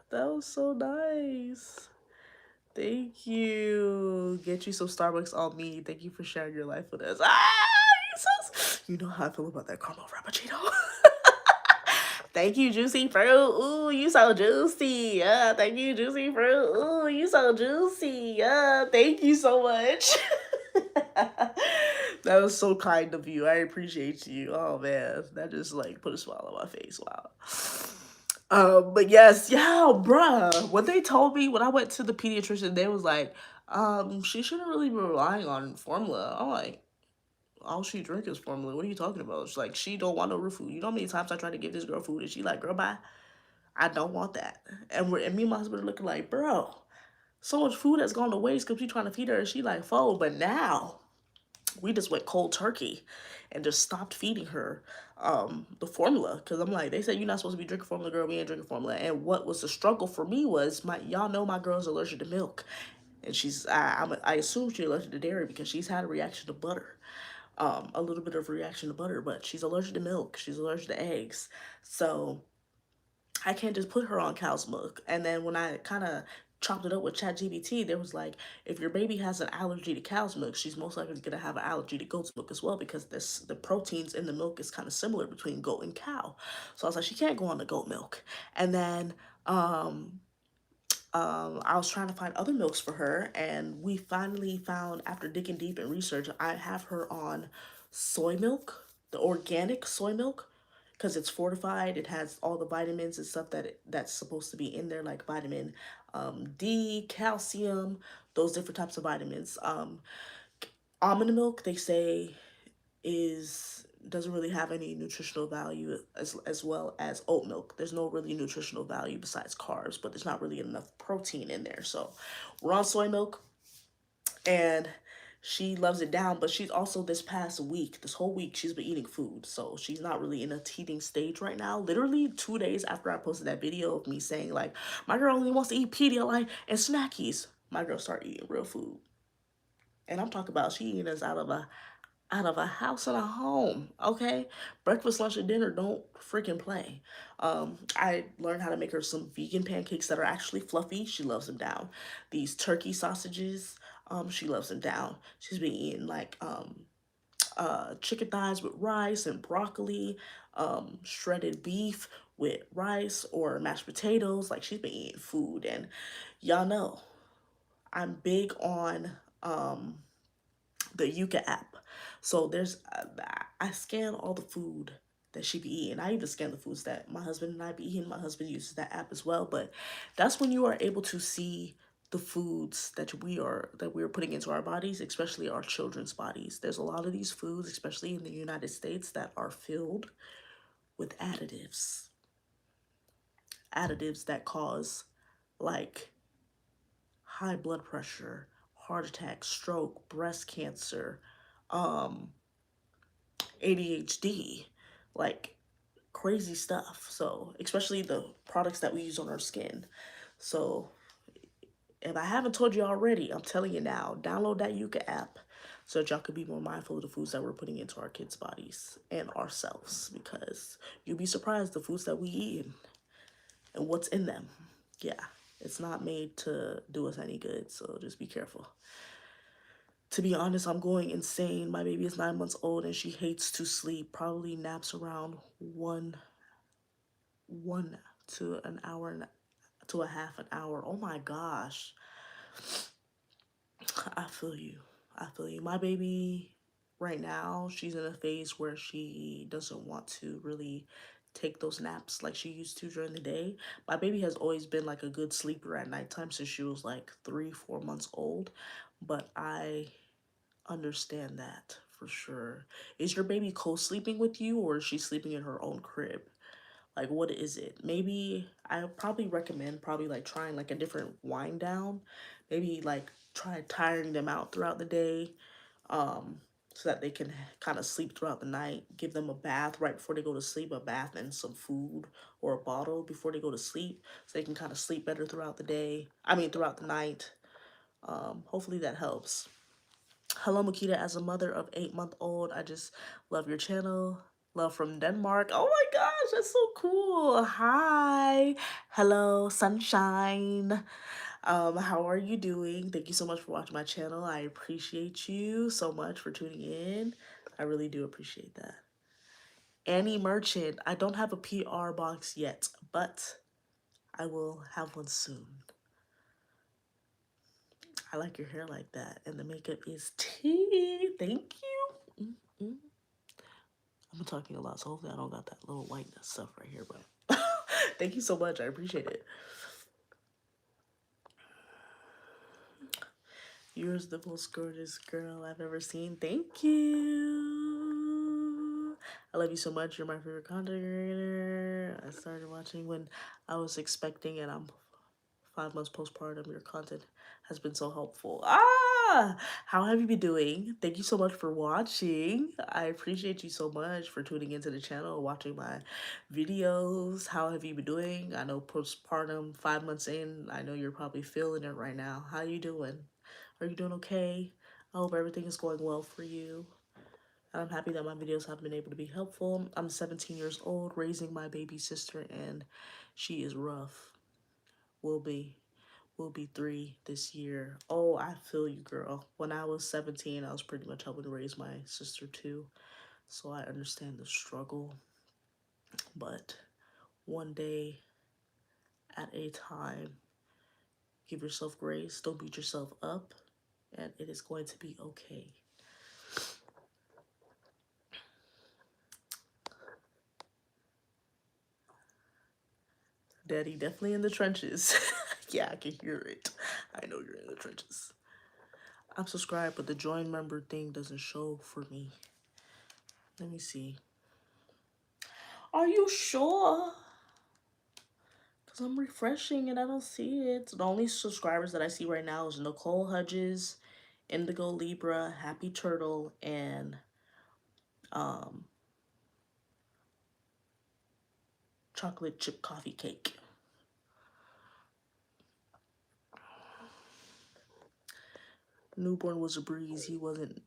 That was so nice. Thank you. Get you some Starbucks on me. Thank you for sharing your life with us. You know how I feel about that caramel frappuccino. Thank you, Juicy Fruit. Ooh, you so juicy. Yeah, thank you, Juicy Fruit. Ooh, you so juicy. Yeah, thank you so much. That was so kind of you. I appreciate you. Oh man, that just like put a smile on my face. Wow. But yes, yeah, bruh. What they told me when I went to the pediatrician, they was like, she shouldn't really be relying on formula. I'm like, all she drink is formula. What are you talking about? She's like, she don't want no real food. You know how many times I tried to give this girl food and she like, girl, bye. I don't want that. And me and my husband are looking like, bro, so much food has gone to waste because we trying to feed her and she like, fold. But now we just went cold turkey and just stopped feeding her the formula because I'm like, they said you're not supposed to be drinking formula, girl. We ain't drinking formula. And what was the struggle for me was my y'all know my girl's allergic to milk, and I assume she's allergic to dairy because she's had a reaction to butter, a little bit of reaction to butter, but she's allergic to milk. She's allergic to eggs, so I can't just put her on cow's milk. And then when I kind of chopped it up with ChatGPT, there was like, if your baby has an allergy to cow's milk, she's most likely going to have an allergy to goat's milk as well because the proteins in the milk is kind of similar between goat and cow. So I was like, she can't go on the goat milk. And then I was trying to find other milks for her, and we finally found, after digging deep in research, I have her on soy milk, the organic soy milk, because it's fortified. It has all the vitamins and stuff that's supposed to be in there, like vitamin D, calcium, those different types of vitamins. Almond milk, they say, is doesn't really have any nutritional value as well as oat milk. There's no really nutritional value besides carbs, but there's not really enough protein in there. So we're on soy milk, and she loves it down, but she's also this past week, this whole week, she's been eating food. So she's not really in a teething stage right now. Literally 2 days after I posted that video of me saying like, my girl only wants to eat Pedialyte and Snackies, my girl started eating real food. And I'm talking about she eating us out of a house and a home, okay? Breakfast, lunch, and dinner don't freaking play. I learned how to make her some vegan pancakes that are actually fluffy. She loves them down. These turkey sausages, she loves them down. She's been eating like chicken thighs with rice and broccoli, shredded beef with rice or mashed potatoes. Like, she's been eating food, and y'all know I'm big on the Yuka app. So I scan all the food that she be eating. I even scan the foods that my husband and I be eating. My husband uses that app as well. But that's when you are able to see the foods that we are putting into our bodies, especially our children's bodies. There's a lot of these foods, especially in the United States, that are filled with additives that cause like high blood pressure, heart attack, stroke, breast cancer, um, ADHD, like crazy stuff. So, especially the products that we use on our skin. So, if I haven't told you already, I'm telling you now, download that Yuka app so that y'all can be more mindful of the foods that we're putting into our kids' bodies and ourselves, because you'll be surprised the foods that we eat and what's in them. Yeah, it's not made to do us any good, so just be careful. To be honest, I'm going insane. My baby is 9 months old and she hates to sleep. Probably naps around one to an hour to a half an hour. Oh my gosh. I feel you. I feel you. My baby right now, she's in a phase where she doesn't want to really take those naps like she used to during the day. My baby has always been like a good sleeper at nighttime since she was like 3, 4 months old. But I understand that for sure. Is your baby co-sleeping with you, or is she sleeping in her own crib? Like, what is it? Maybe I probably recommend probably like trying like a different wind down. Maybe like try tiring them out throughout the day, so that they can kind of sleep throughout the night. Give them a bath right before they go to sleep, a bath and some food or a bottle before they go to sleep, so they can kind of sleep better throughout the day. I mean, throughout the night. Hopefully that helps. Hello, Makita. As a mother of 8-month-old, I just love your channel. Love from Denmark. Oh my gosh, that's so cool. Hi. Hello, sunshine. How are you doing? Thank you so much for watching my channel. I appreciate you so much for tuning in. I really do appreciate that. Annie Merchant. I don't have a PR box yet, but I will have one soon. I like your hair like that, and the makeup is tea. Thank you. Mm-mm. I've been talking a lot, so hopefully I don't got that little whiteness stuff right here, but thank you so much. I appreciate it. You're the most gorgeous girl I've ever seen. Thank you. I love you so much. You're my favorite content creator. I started watching when I was expecting, and I'm 5 months postpartum. Your content has been so helpful. How have you been doing? Thank you so much for watching. I appreciate you so much for tuning into the channel, watching my videos. How have you been doing? I know postpartum, 5 months in. I know you're probably feeling it right now. How you doing? Are you doing okay? I hope everything is going well for you. I'm happy that my videos have been able to be helpful. I'm 17 years old, raising my baby sister, and she is rough. Will be. Will be 3 this year. Oh, I feel you, girl. When I was 17, I was pretty much helping to raise my sister too. So I understand the struggle. But one day at a time, give yourself grace. Don't beat yourself up. And it is going to be okay. Daddy definitely in the trenches. Yeah, I can hear it. I know you're in the trenches. I'm subscribed, but the join member thing doesn't show for me. Let me see. Are you sure? Because I'm refreshing and I don't see it. The only subscribers that I see right now is Nicole Hudges, Indigo Libra, Happy Turtle, and um, Chocolate Chip Coffee Cake. Newborn was a breeze. He wasn't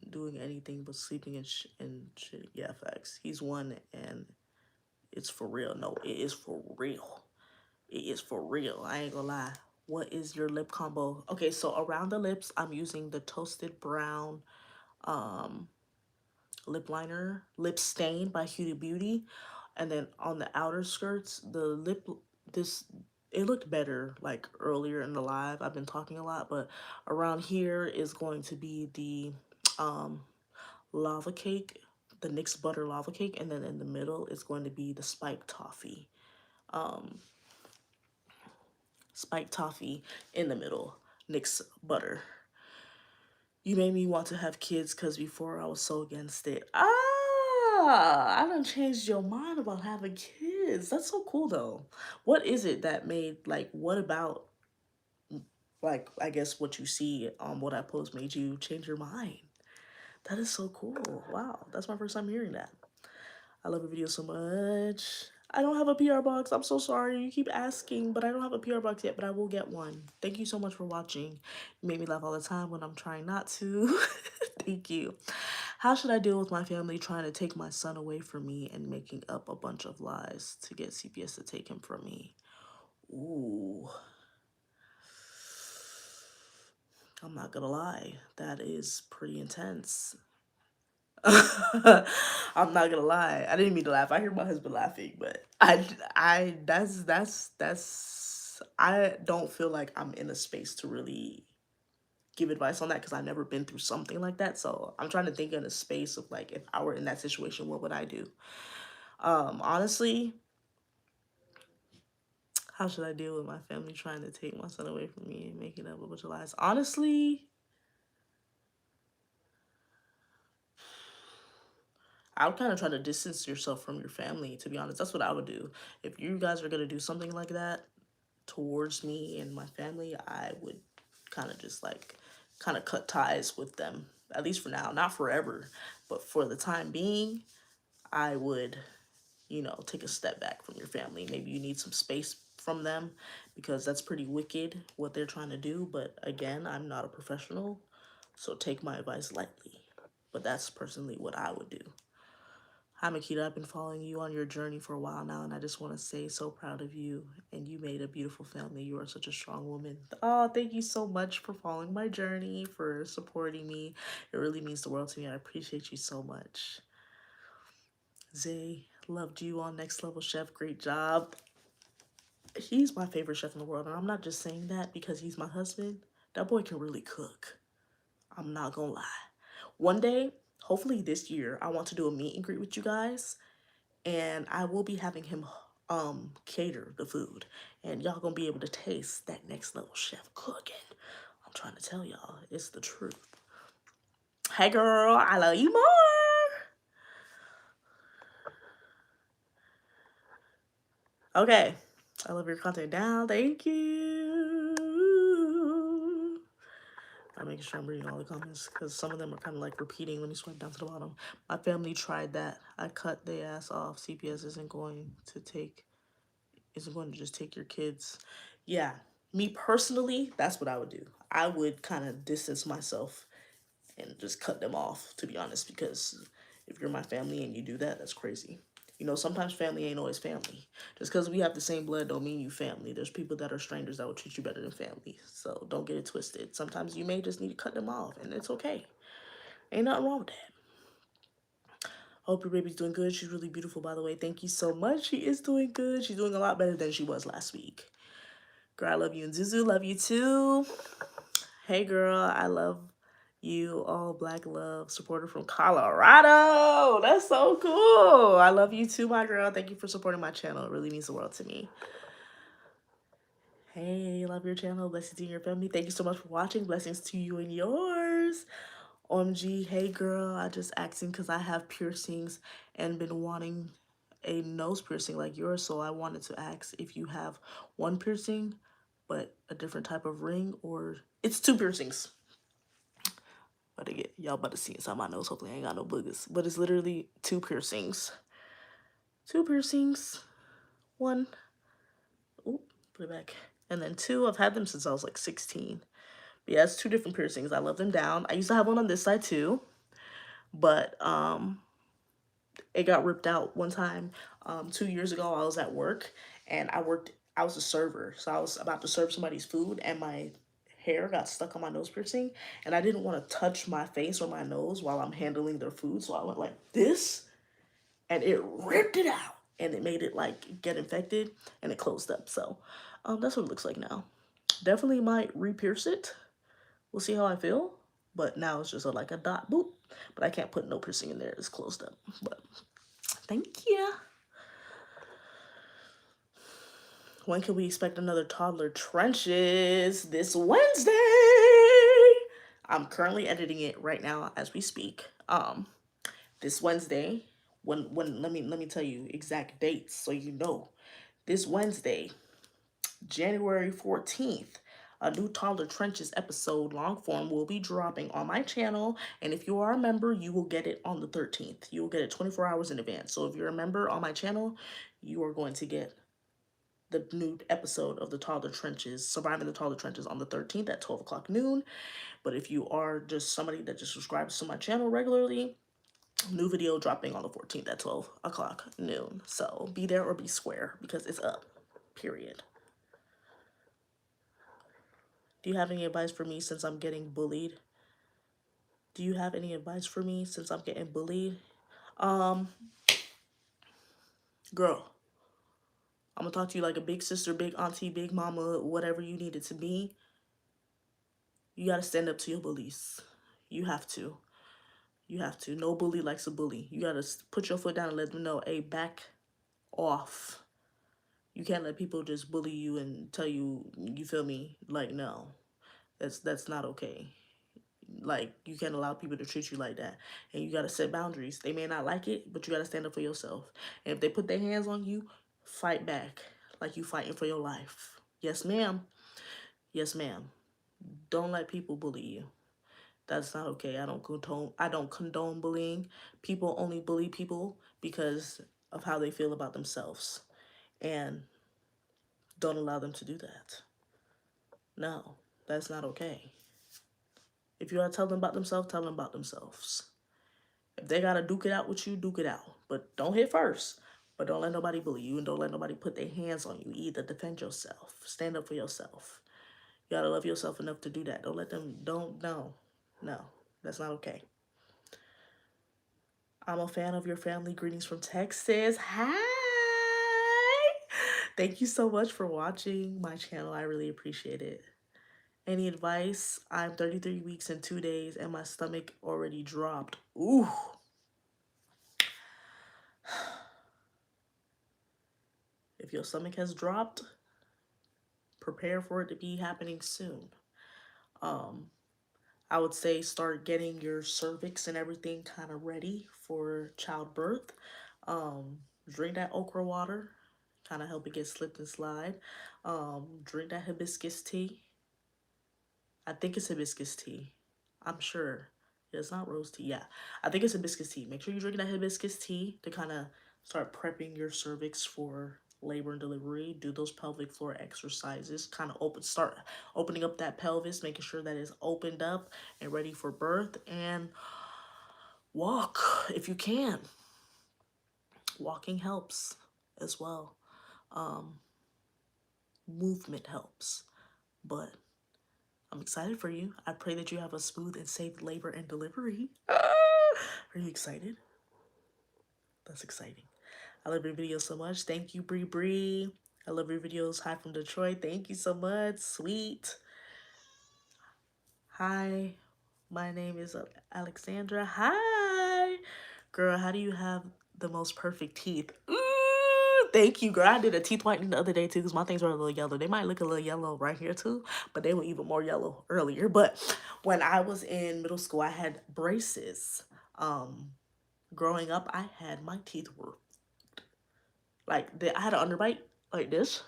doing anything but sleeping and shit. Yeah, facts. He's one, and it's for real. No, it is for real. It is for real. I ain't gonna lie. What is your lip combo? Okay, so around the lips, I'm using the Toasted Brown lip liner, Lip Stain by Huda Beauty. And then on the outer skirts, this, it looked better like earlier in the live. I've been talking a lot, but around here is going to be the Lava Cake the Nick's butter lava cake, and then in the middle is going to be the spiked toffee. Spiked toffee in the middle, Nick's butter. You made me want to have kids because before I was so against it. I done changed your mind about having kids. That's so cool though. What is it that made, like, what about, like, I guess what you see on what I post made you change your mind? That is so cool. Wow, that's my first time hearing that. I love your video so much. I don't have a PR box. I'm so sorry. You keep asking, but I don't have a PR box yet, but I will get one. Thank you so much for watching. You make me laugh all the time when I'm trying not to. Thank you. How should I deal with my family trying to take my son away from me and making up a bunch of lies to get CPS to take him from me? Ooh. I'm not gonna lie. That is pretty intense. I'm not gonna lie. I didn't mean to laugh. I hear my husband laughing, but I don't feel like I'm in a space to really give advice on that because I've never been through something like that. So I'm trying to think in a space of, like, if I were in that situation, what would I do? Honestly, how should I deal with my family trying to take my son away from me and making up a bunch of lies? Honestly, I would kind of try to distance yourself from your family, to be honest. That's what I would do. If you guys are going to do something like that towards me and my family, I would kind of just, like, kind of cut ties with them, at least for now. Not forever, but for the time being, I would, you know, take a step back from your family. Maybe you need some space from them because that's pretty wicked what they're trying to do. But again, I'm not a professional, so take my advice lightly. But that's personally what I would do. Hi, Makita. I've been following you on your journey for a while now, and I just want to say so proud of you. And you made a beautiful family. You are such a strong woman. Oh, thank you so much for following my journey, for supporting me. It really means the world to me. I appreciate you so much. Zay, loved you on Next Level Chef. Great job. He's my favorite chef in the world, and I'm not just saying that because he's my husband. That boy can really cook. I'm not gonna lie. One day, hopefully this year, I want to do a meet and greet with you guys, and I will be having him cater the food, and y'all gonna be able to taste that Next Level Chef cooking. I'm trying to tell y'all, it's the truth. Hey girl, I love you more. Okay, I love your content now. Thank you. I'm making sure I'm reading all the comments because some of them are kind of like repeating when you swipe down to the bottom. My family tried that. I cut their ass off. CPS isn't going to just take your kids. Yeah, me personally, that's what I would do. I would kind of distance myself and just cut them off, to be honest, because if you're my family and you do that, that's crazy. You know, sometimes family ain't always family. Just because we have the same blood don't mean you family. There's people that are strangers that will treat you better than family. So don't get it twisted. Sometimes you may just need to cut them off, and it's okay. Ain't nothing wrong with that. Hope your baby's doing good. She's really beautiful, by the way. Thank you so much. She is doing good. She's doing a lot better than she was last week. Girl, I love you. And Zuzu, love you too. Hey, girl, I love you. All black love. Supporter from Colorado. That's so cool. I love you too, my girl. Thank you for supporting my channel. It really means the world to me. Hey, love your channel. Blessings to your family. Thank you so much for watching. Blessings to you and yours. OMG, hey girl, I just asking because I have piercings and been wanting a nose piercing like yours, so I wanted to ask if you have one piercing but a different type of ring, or it's two piercings. But again, y'all about to see inside my nose. Hopefully I ain't got no boogers, but it's literally two piercings. Two piercings. One. Oop, put it back. And then two, I've had them since I was like 16. But yeah, it's two different piercings. I love them down. I used to have one on this side too, but it got ripped out one time. 2 years ago, I was at work and I was a server. So I was about to serve somebody's food and my hair got stuck on my nose piercing. And I didn't want to touch my face or my nose while I'm handling their food. So I went like this and it ripped it out. And it made it like get infected and it closed up. So that's what it looks like now. Definitely might re-pierce it. We'll see how I feel. but now it's just like a dot, boop. But I can't put no piercing in there. It's closed up. But thank you. When can we expect another toddler trenches? This Wednesday. I'm currently editing it right now as we speak. This Wednesday, when let me tell you exact dates so you know. This Wednesday, January 14th, a new Toddler Trenches episode long form will be dropping on my channel. And if you are a member, you will get it on the 13th. You will get it 24 hours in advance. So if you're a member on my channel, you are going to get the new episode of the Toddler Trenches, Surviving the Toddler Trenches, on the 13th at 12 o'clock noon. But if you are just somebody that just subscribes to my channel regularly, new video dropping on the 14th at 12 o'clock noon. So be there or be square because it's up, period. Do you have any advice for me since I'm getting bullied? Do you have any advice for me since I'm getting bullied? Girl, I'm gonna talk to you like a big sister, big auntie, big mama, whatever you need it to be. You gotta stand up to your bullies. You have to. You have to. No bully likes a bully. You gotta put your foot down and let them know, hey, back off. You can't let people just bully you and tell you, you feel me? Like, no, that's not okay. Like, you can't allow people to treat you like that. And you got to set boundaries. They may not like it, but you got to stand up for yourself. And if they put their hands on you, fight back like you fighting for your life. Yes, ma'am. Yes, ma'am. Don't let people bully you. That's not okay. I don't condone bullying. People only bully people because of how they feel about themselves. And don't allow them to do that. No, that's not okay. If you gotta tell them about themselves, tell them about themselves. If they gotta duke it out with you, duke it out. But don't hit first. But don't let nobody bully you and don't let nobody put their hands on you either. Defend yourself. Stand up for yourself. You gotta love yourself enough to do that. Don't let them, don't, no. No, that's not okay. I'm a fan of your family. Greetings from Texas. Hi. Thank you so much for watching my channel. I really appreciate it. Any advice? I'm 33 weeks and 2 days and my stomach already dropped. Ooh. If your stomach has dropped, prepare for it to be happening soon. I would say start getting your cervix and everything kind of ready for childbirth. Drink that okra water, kind of help it get slipped and slide. Drink that hibiscus tea. I think it's hibiscus tea. I'm sure. Yeah, it's not rose tea. Yeah, I think it's hibiscus tea. Make sure you drink that hibiscus tea to kind of start prepping your cervix for labor and delivery. Do those pelvic floor exercises. Kind of start opening up that pelvis, making sure that it's opened up and ready for birth. And walk if you can. Walking helps as well. Movement helps. But I'm excited for you. I pray that you have a smooth and safe labor and delivery. Are you excited? That's exciting. I love your videos so much. Thank you, Bree Bree. I love your videos. Hi from Detroit. Thank you so much. Sweet. Hi, my name is Alexandra. Hi. Girl, how do you have the most perfect teeth? Thank you, girl. I did a teeth whitening the other day too because my things were a little yellow. They might look a little yellow right here too, but they were even more yellow earlier. But when I was in middle school, I had braces. Growing up, I had my teeth were like I had an underbite like this,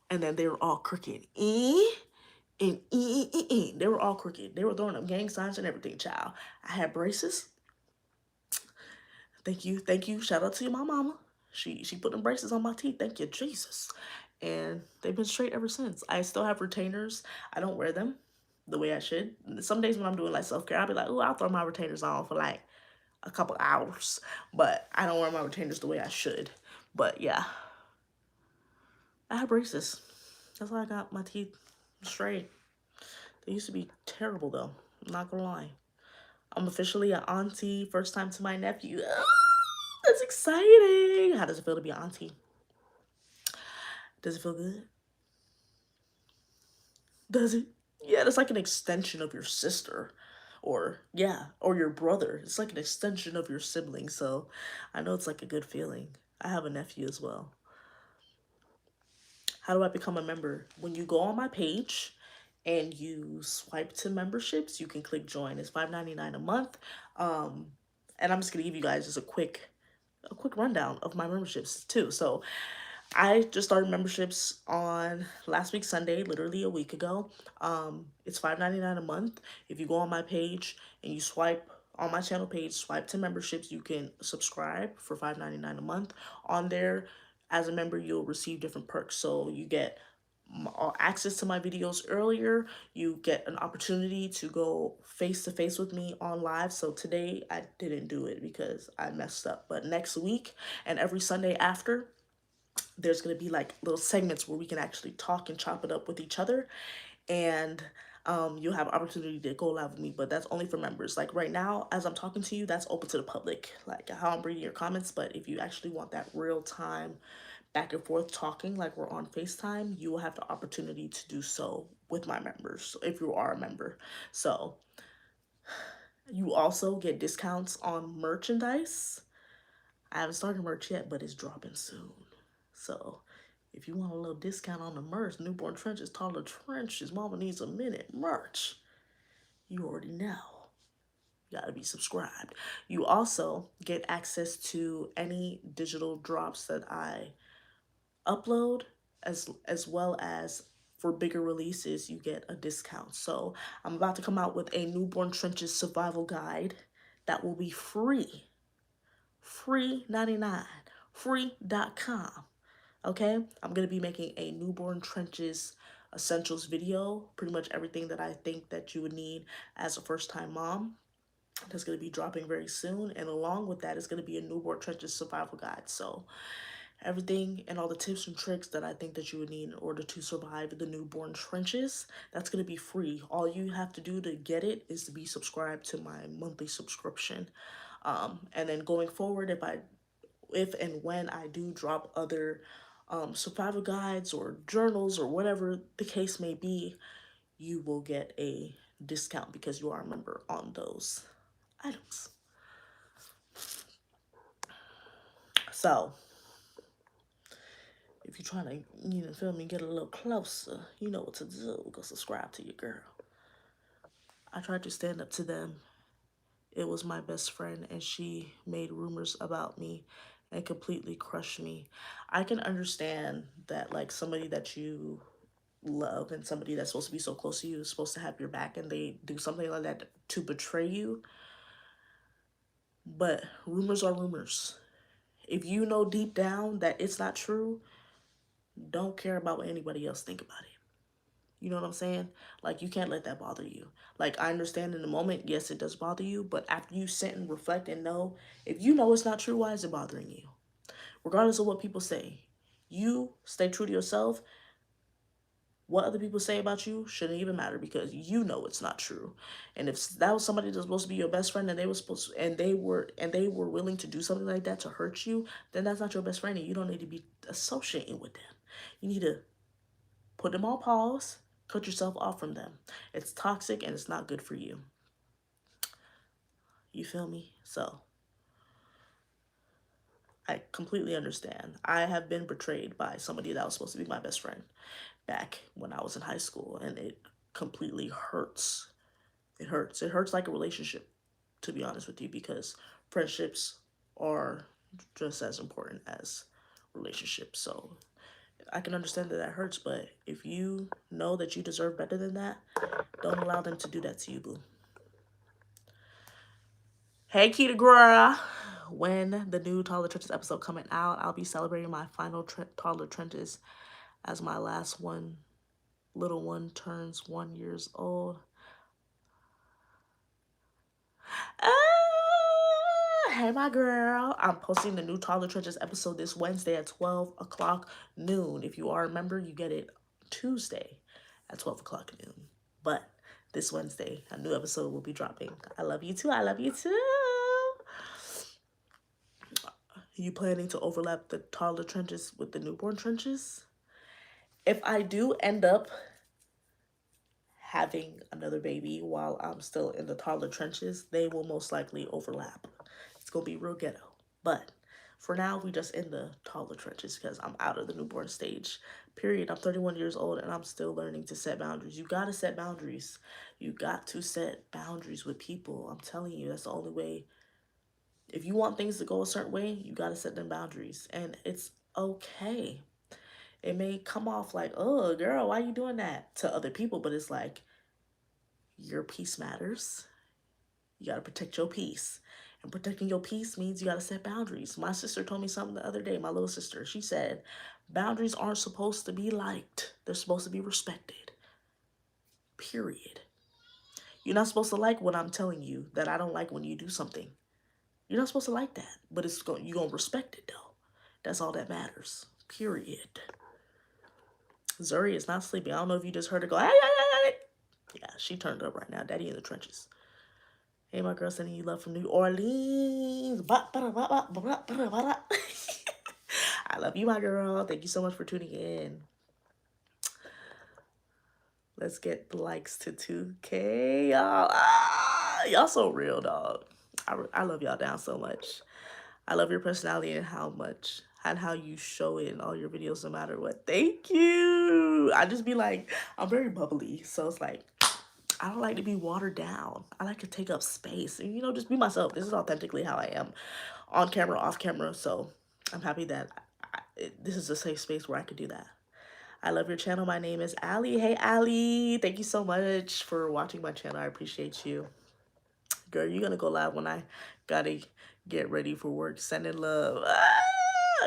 and then they were all crooked. And they were all crooked. They were throwing up gang signs and everything, child. I had braces. Thank you, thank you. Shout out to my mama. She put them braces on my teeth. Thank you, Jesus. And they've been straight ever since. I still have retainers. I don't wear them the way I should. Some days when I'm doing like self-care, I'll be like, oh, I'll throw my retainers on for like a couple hours. But I don't wear my retainers the way I should. But yeah, I have braces. That's why I got my teeth straight. They used to be terrible though. I'm not gonna lie. I'm officially an auntie. First time to my nephew. That's exciting. How does it feel to be an auntie? Does it feel good? Does it? Yeah, it's like an extension of your sister. Or, yeah, or your brother. It's like an extension of your sibling. So I know it's like a good feeling. I have a nephew as well. How do I become a member? When you go on my page and you swipe to memberships, you can click join. It's $5.99 a month. Um, and I'm just gonna give you guys just a quick rundown of my memberships too. So I just started memberships on last week Sunday, literally a week ago. It's $5.99 a month. If you go on my page and you swipe on my channel page, swipe to memberships, you can subscribe for $5.99 a month. On there, as a member, you'll receive different perks. So you get access to my videos earlier. You get an opportunity to go face to face with me on live. So today I didn't do it because I messed up. But next week and every Sunday after, there's going to be like little segments where we can actually talk and chop it up with each other. And you'll have opportunity to go live with me, but that's only for members. Like right now, as I'm talking to you, that's open to the public, like how I'm reading your comments. But if you actually want that real time back and forth talking like we're on FaceTime, you will have the opportunity to do so with my members if you are a member. So you also get discounts on merchandise. I haven't started merch yet, but it's dropping soon. So if you want a little discount on the merch, Newborn Trenches, Taller Trenches, Mama Needs a Minute merch, you already know. You gotta be subscribed. You also get access to any digital drops that I upload, as well as for bigger releases, you get a discount. So I'm about to come out with a Newborn Trenches survival guide that will be free 99, free.com. Okay, I'm gonna be making a Newborn Trenches essentials video, pretty much everything that I think that you would need as a first-time mom. That's gonna be dropping very soon, and along with that is gonna be a Newborn Trenches survival guide. So everything and all the tips and tricks that I think that you would need in order to survive the newborn trenches, that's going to be free. All you have to do to get it is to be subscribed to my monthly subscription. And then going forward, if and when I do drop other survival guides or journals or whatever the case may be, you will get a discount because you are a member on those items. So if you're trying to, feel me, get a little closer, you know what to do. Go subscribe to your girl. I tried to stand up to them. It was my best friend, and she made rumors about me and completely crushed me. I can understand that, like, somebody that you love and somebody that's supposed to be so close to you is supposed to have your back, and they do something like that to betray you. But rumors are rumors. If you know deep down that it's not true, don't care about what anybody else think about it. You know what I'm saying? Like, you can't let that bother you. Like, I understand in the moment, yes, it does bother you, but after you sit and reflect and know, if you know it's not true, why is it bothering you? Regardless of what people say, you stay true to yourself. What other people say about you shouldn't even matter because you know it's not true. And if that was somebody that's supposed to be your best friend and they were willing to do something like that to hurt you, then that's not your best friend and you don't need to be associating with them. You need to put them on pause, cut yourself off from them. It's toxic and it's not good for you. You feel me? So I completely understand. I have been betrayed by somebody that was supposed to be my best friend back when I was in high school, and it completely hurts. It hurts. It hurts like a relationship, to be honest with you, because friendships are just as important as relationships. So I can understand that that hurts, but if you know that you deserve better than that, don't allow them to do that to you, boo. Hey, Kita Girl. When the new Taller Trenches episode coming out, I'll be celebrating my final Taller Trenches as my last one, little one, turns 1 years old. Hey, my girl. I'm posting the new Taller Trenches episode this Wednesday at 12 o'clock noon. If you are a member, you get it Tuesday at 12 o'clock noon. But this Wednesday, a new episode will be dropping. I love you too. I love you too. You planning to overlap the Taller Trenches with the newborn trenches? If I do end up having another baby while I'm still in the toddler trenches, they will most likely overlap. It's gonna be real ghetto. But for now, we just in the toddler trenches because I'm out of the newborn stage. Period. I'm 31 years old and I'm still learning to set boundaries. You gotta set boundaries. You got to set boundaries with people. I'm telling you, that's the only way. If you want things to go a certain way, you gotta set them boundaries. And it's okay. It may come off like, oh, girl, why are you doing that to other people? But it's like, your peace matters. You got to protect your peace. And protecting your peace means you got to set boundaries. My sister told me something the other day, my little sister. She said, boundaries aren't supposed to be liked, they're supposed to be respected. Period. You're not supposed to like what I'm telling you that I don't like when you do something. You're not supposed to like that, but you're going to respect it though. That's all that matters. Period. Zuri is not sleeping. I don't know if you just heard her go, hey, hey, hey, hey. Yeah, she turned up right now. Daddy in the trenches. Hey, my girl, sending you love from New Orleans. I love you, my girl. Thank you so much for tuning in. Let's get the likes to 2K, y'all. Y'all so real, dog. I love y'all down so much. I love your personality and how you show it in all your videos, no matter what. Thank you. I just be like, I'm very bubbly, so it's like, I don't like to be watered down. I like to take up space and, just be myself. This is authentically how I am on camera, off camera. So I'm happy that this is a safe space where I could do that. I love your channel. My name is Allie. Hey, Allie. Thank you so much for watching my channel. I appreciate you. Girl, you're going to go live when I got to get ready for work. Sending love.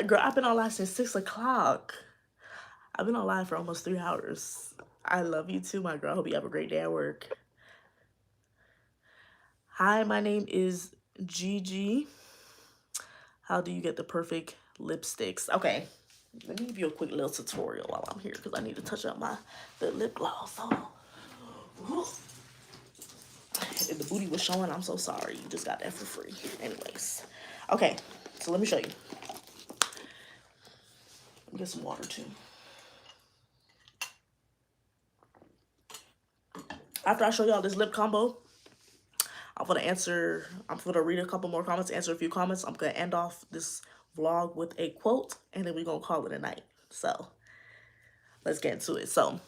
Girl, I've been on live since 6 o'clock. I've been on live for almost 3 hours. I love you too, my girl. I hope you have a great day at work. Hi, my name is Gigi. How do you get the perfect lipsticks? Okay, let me give you a quick little tutorial while I'm here because I need to touch up the lip gloss. Oh. If the booty was showing, I'm so sorry. You just got that for free. Anyways. Okay, so let me show you. Let me get some water too. After I show y'all this lip combo, I'm gonna read a couple more comments, answer a few comments. I'm gonna end off this vlog with a quote, and then we're gonna call it a night. So let's get into it. So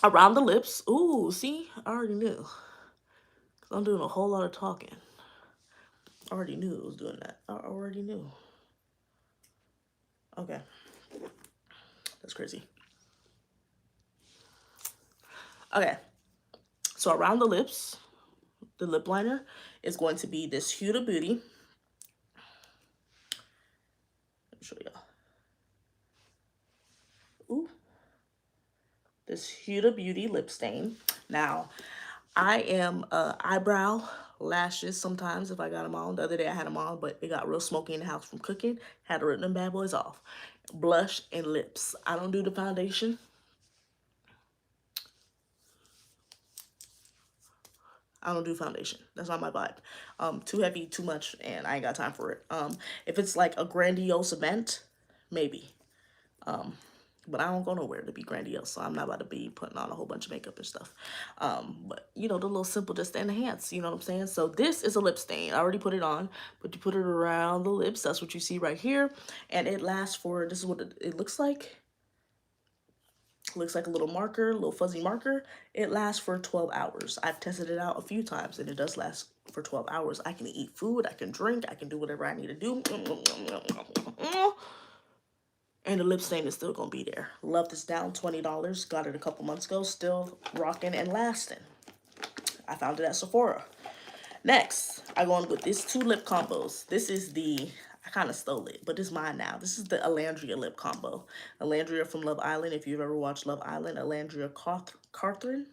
around the lips, ooh, see, I already knew. I'm doing a whole lot of talking. I already knew it was doing that. I already knew. Okay, that's crazy. Okay, so around the lips, the lip liner is going to be this Huda Beauty. Let me show y'all. Ooh. This Huda Beauty lip stain. Now, I am eyebrow lashes sometimes if I got them on. The other day I had them on, but it got real smoky in the house from cooking. Had to rip them bad boys off. Blush and lips. I don't do the foundation. I don't do foundation. That's not my vibe. Too heavy, too much, and I ain't got time for it. If it's like a grandiose event, maybe. But I don't go nowhere to be grandiose, so I'm not about to be putting on a whole bunch of makeup and stuff. But, the little simple just to enhance, you know what I'm saying? So this is a lip stain. I already put it on, but you put it around the lips. That's what you see right here. And it lasts for, this is what it looks like. It looks like a little marker, a little fuzzy marker. It lasts for 12 hours. I've tested it out a few times, and it does last for 12 hours. I can eat food, I can drink, I can do whatever I need to do. And the lip stain is still gonna be there. Love this down, $20. Got it a couple months ago. Still rocking and lasting. I found it at Sephora. Next, I go on with these 2 lip combos. This is I kind of stole it, but it's mine now. This is the Alandria lip combo. Alandria from Love Island. If you've ever watched Love Island, Alandria Carthren.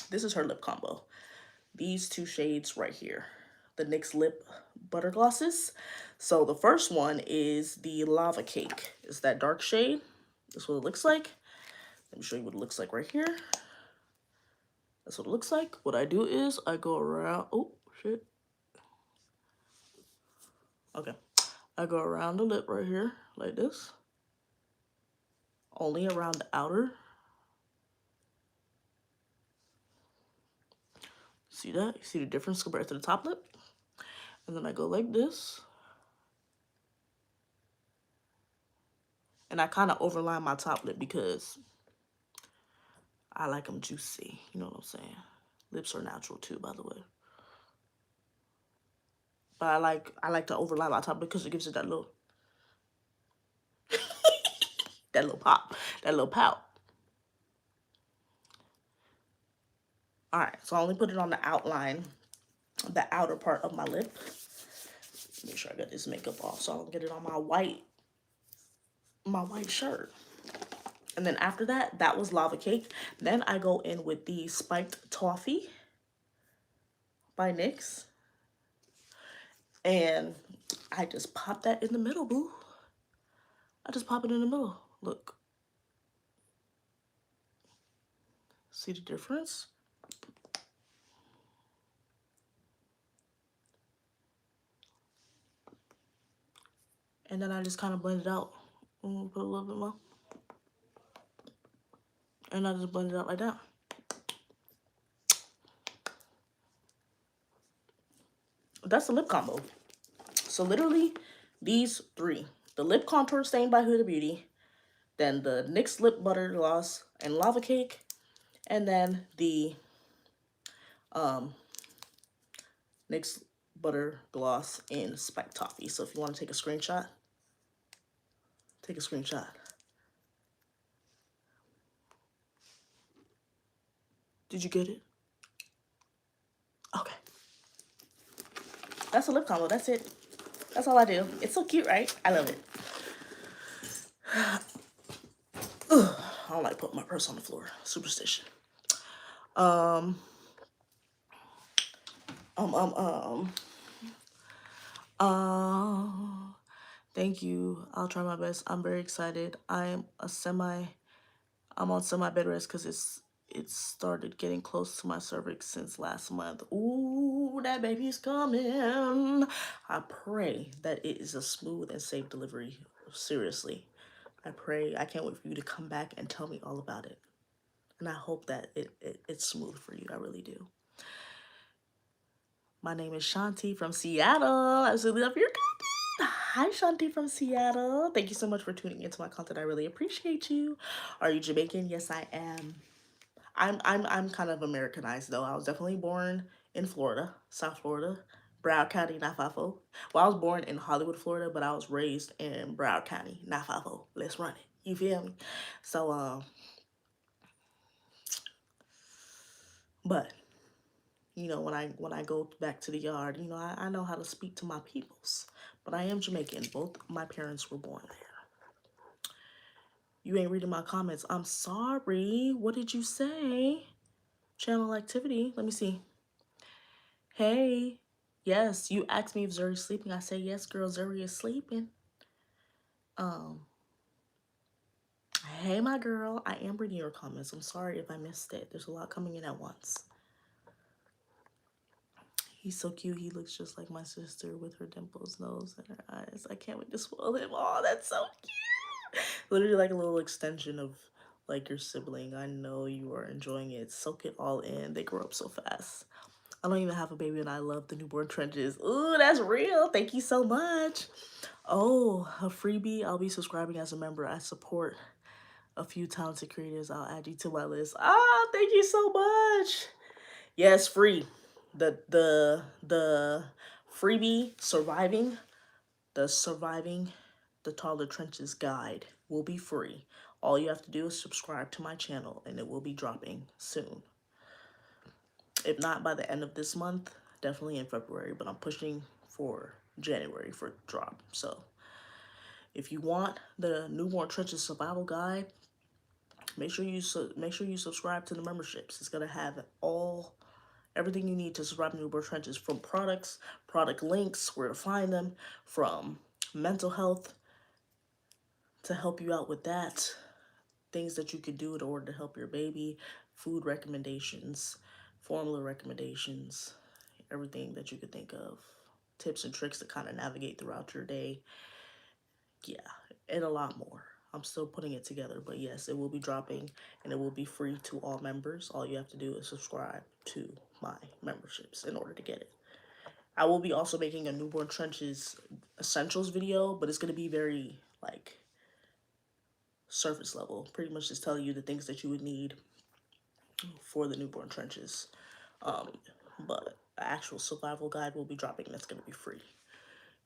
This is her lip combo. These 2 shades right here. The NYX Lip Butter Glosses. So the first one is the Lava Cake. It's that dark shade. That's what it looks like. Let me show you what it looks like right here. That's what it looks like. What I do is I go around. Oh, shit. Okay. I go around the lip right here like this. Only around the outer. See that? You see the difference compared to the top lip? And then I go like this. And I kind of overline my top lip because I like them juicy. You know what I'm saying? Lips are natural too, by the way. But I like to overline my top because it gives it that little that little pop, that little pout. All right, so I only put it on the outline, the outer part of my lip. Make sure I get this makeup off so I don't get it on my white shirt. And then after that, that was Lava Cake. Then I go in with the Spiked Toffee by NYX. And I just pop that in the middle, boo. I just pop it in the middle. Look. See the difference? And then I just kind of blend it out. Put a little bit more. And I just blend it out like that. That's the lip combo. So literally, these three. The lip contour stain by Huda Beauty. Then the NYX Lip Butter Gloss and Lava Cake. And then the NYX Butter Gloss in Spiked Toffee. So if you want to take a screenshot, take a screenshot. Did you get it? Okay. That's a lip combo. That's it. That's all I do. It's so cute, right? I love it. Ugh, I don't like putting my purse on the floor. Superstition. Thank you. I'll try my best. I'm very excited. I'm on semi bed rest because it started getting close to my cervix since last month. Ooh, that baby's coming. I pray that it is a smooth and safe delivery. Seriously. I pray. I can't wait for you to come back and tell me all about it. And I hope that it's smooth for you. I really do. My name is Shanti from Seattle. I absolutely love your content. Hi, Shanti from Seattle. Thank you so much for tuning into my content. I really appreciate you. Are you Jamaican? Yes, I am. I'm kind of Americanized though. I was definitely born in Florida, South Florida, Broward County, Nafafo. Well, I was born in Hollywood, Florida, but I was raised in Broward County, Nafafo. Let's run it. You feel me? So but you know, when I go back to the yard, you know, I know how to speak to my peoples. But I am Jamaican. Both my parents were born there. You ain't reading my comments. I'm sorry. What did you say? Channel activity. Let me see. Hey. Yes, you asked me if Zuri's sleeping. I say, yes, girl, Zuri is sleeping. Hey, my girl. I am reading your comments. I'm sorry if I missed it. There's a lot coming in at once. He's so cute. He looks just like my sister with her dimples, nose, and her eyes. I can't wait to spoil him. Oh, that's so cute. Literally like a little extension of like your sibling. I know you are enjoying it. Soak it all in. They grow up so fast. I don't even have a baby and I love the newborn trenches. Ooh, that's real. Thank you so much. Oh, a freebie. I'll be subscribing as a member. I support a few talented creators. I'll add you to my list. Ah, thank you so much. Yes, free. The freebie surviving the toddler trenches guide will be free. All you have to do is subscribe to my channel and it will be dropping soon. If not by the end of this month, definitely in February, but I'm pushing for January for drop. So if you want the newborn trenches survival guide, make sure you subscribe to the memberships. It's gonna have everything you need to survive newborn trenches, from products, product links, where to find them, from mental health to help you out with that, things that you could do in order to help your baby, food recommendations, formula recommendations, everything that you could think of, tips and tricks to kind of navigate throughout your day. Yeah, and a lot more. I'm still putting it together, but yes, it will be dropping and it will be free to all members. All you have to do is subscribe to my memberships in order to get it. I will be also making a Newborn Trenches essentials video, but it's going to be very, like, surface level. Pretty much just telling you the things that you would need for the Newborn Trenches. But the actual survival guide will be dropping. That's going to be free.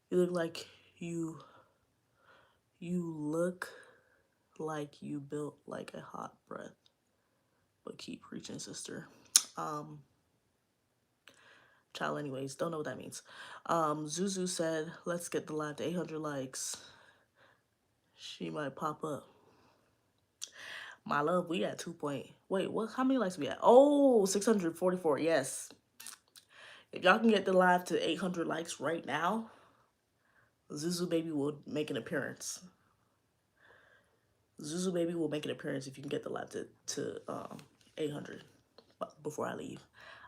You look like you look like you built like a hot breath. But keep preaching, sister. Child, anyways, don't know what that means. Zuzu said, let's get the live to 800 likes. She might pop up. My love, we at 2 point. Wait, what? How many likes we at? Oh, 644. Yes. If y'all can get the live to 800 likes right now, Zuzu Baby will make an appearance. Zuzu Baby will make an appearance if you can get the live to 800 before I leave.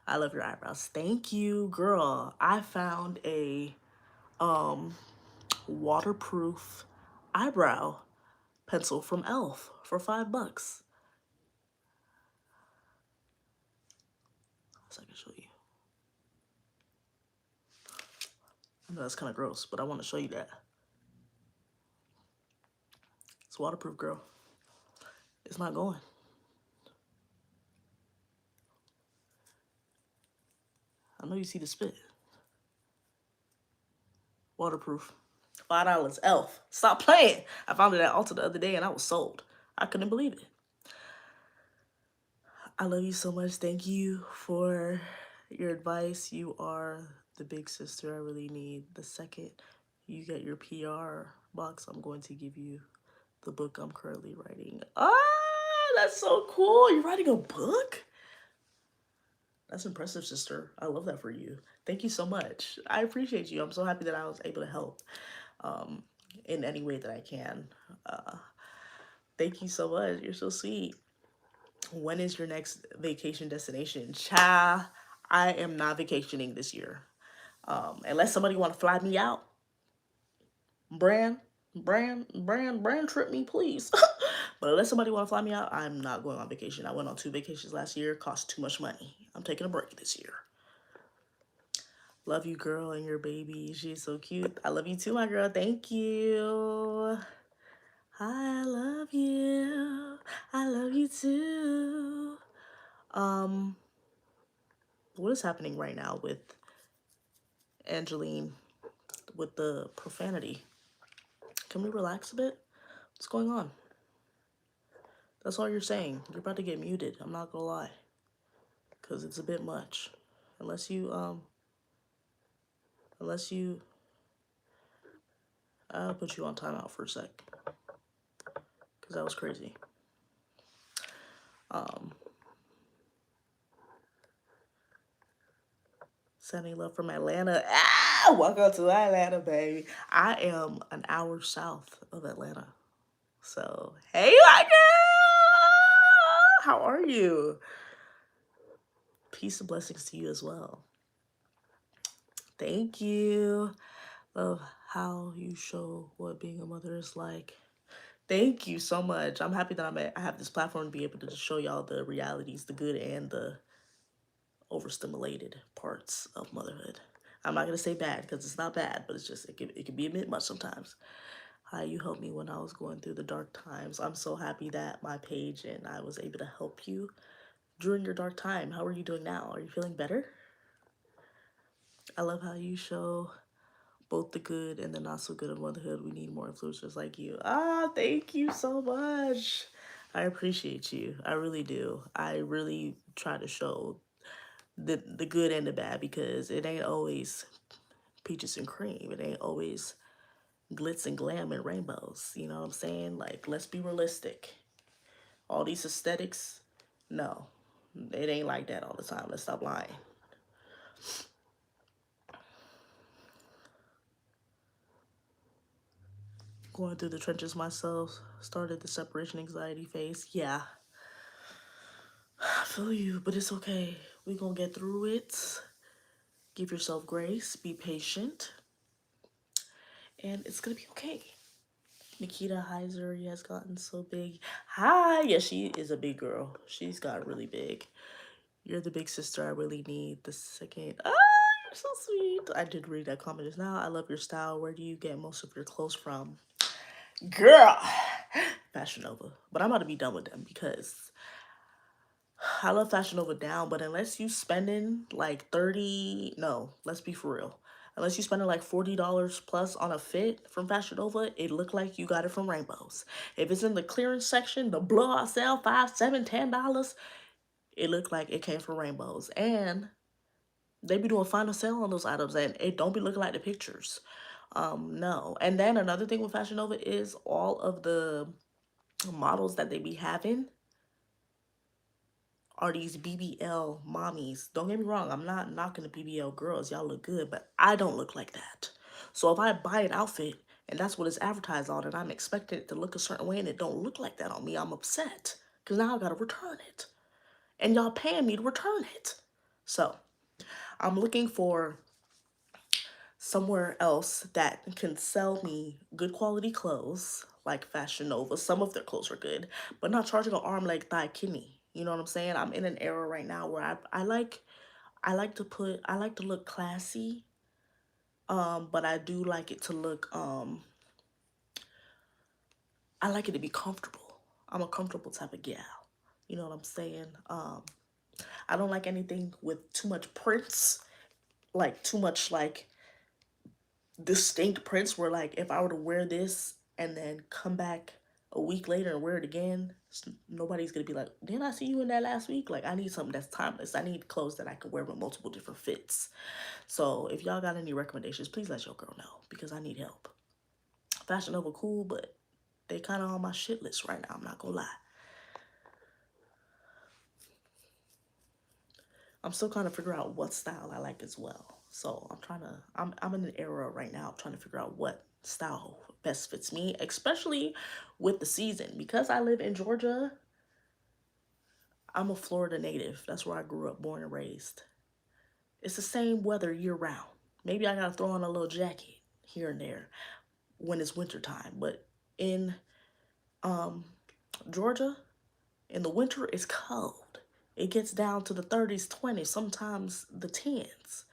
I love your eyebrows. Thank you, girl. I found a waterproof eyebrow pencil from e.l.f. for $5. So I can show you. I know that's kind of gross, but I want to show you that. It's waterproof, girl. It's not going. I know you see the spit. Waterproof. $5. e.l.f. Stop playing. I found it at Ulta the other day and I was sold. I couldn't believe it. I love you so much. Thank you for your advice. You are the big sister I really need. The second you get your PR box, I'm going to give you the book I'm currently writing. Ah, that's so cool. You're writing a book? That's impressive, sister. I love that for you. Thank you so much. I appreciate you. I'm so happy that I was able to help in any way that I can. Thank you so much. You're so sweet. When is your next vacation destination? Child, I am not vacationing this year. Unless somebody want to fly me out. Brand trip me, please. But unless somebody want to fly me out, I'm not going on vacation. I went on 2 vacations last year. Cost too much money. I'm taking a break this year. Love you, girl, and your baby. She's so cute. I love you too, my girl. Thank you. I love you. I love you too. What is happening right now with Angeline with the profanity? Can we relax a bit? What's going on? That's all you're saying. You're about to get muted. I'm not gonna lie. Because it's a bit much. Unless you, I'll put you on timeout for a sec. Because that was crazy. Sending love from Atlanta. Ah, welcome to Atlanta, baby. I am an hour south of Atlanta. So, hey, my girl. How are you? Peace and blessings to you as well. Thank you. Love how you show what being a mother is like. Thank you so much. I'm happy that I have this platform to be able to just show y'all the realities, the good and the overstimulated parts of motherhood. I'm not gonna say bad because it's not bad, but it's just it can be a bit much sometimes. How you helped me when I was going through the dark times. I'm so happy that my page and I was able to help you during your dark time. How are you doing now? Are you feeling better? I love how you show both the good and the not so good of motherhood. We need more influencers like you. Ah, thank you so much. I appreciate you. I really do. I really try to show the good and the bad because it ain't always peaches and cream. It ain't always glitz and glam and rainbows. You know what I'm saying? Like, let's be realistic. All these aesthetics, no, it ain't like that all the time. Let's stop lying. Going through the trenches myself, started the separation anxiety phase. Yeah, I feel you, but it's okay. We're gonna get through it. Give yourself grace, be patient, and it's gonna be okay. Nikita Heiser has gotten so big. Hi, yeah, she is a big girl. She's got really big. You're the big sister I really need. The second. Ah, you're so sweet. I did read that comment just now. I love your style. Where do you get most of your clothes from? Girl. Fashion Nova. But I'm about to be done with them because I love Fashion Nova down, but unless you spending like 30, no, let's be for real. Unless you spending like $40 plus on a fit from Fashion Nova, it look like you got it from Rainbows. If it's in the clearance section, the blowout sale, 5, 7, $10, it looked like it came from Rainbows. And they be doing final sale on those items and it don't be looking like the pictures. No. And then another thing with Fashion Nova is all of the models that they be having are these BBL mommies. Don't get me wrong, I'm not knocking the BBL girls. Y'all look good, but I don't look like that. So if I buy an outfit and that's what it's advertised on and I'm expecting it to look a certain way and it don't look like that on me, I'm upset. Because now I gotta return it. And y'all paying me to return it. So I'm looking for somewhere else that can sell me good quality clothes like Fashion Nova. Some of their clothes are good, but not charging an arm, leg, thigh, kidney. You know what I'm saying? I'm in an era right now where I like to look classy, but I do like it to look I like it to be comfortable. I'm a comfortable type of gal. You know what I'm saying? I don't like anything with too much prints, like too much like distinct prints where like if I were to wear this and then come back a week later and wear it again, nobody's gonna be like, didn't I see you in that last week? Like I need something that's timeless. I need clothes that I can wear with multiple different fits. So if y'all got any recommendations, please let your girl know because I need help. Fashion Nova cool, but they kind of on my shit list right now. I'm not gonna lie. I'm still trying to figure out what style I like as well. So I'm in an era right now of trying to figure out what style best fits me, especially with the season. Because I live in Georgia, I'm a Florida native. That's where I grew up, born and raised. It's the same weather year round. Maybe I gotta throw on a little jacket here and there when it's winter time. But in Georgia, in the winter, it's cold. It gets down to the 30s, 20s, sometimes the 10s.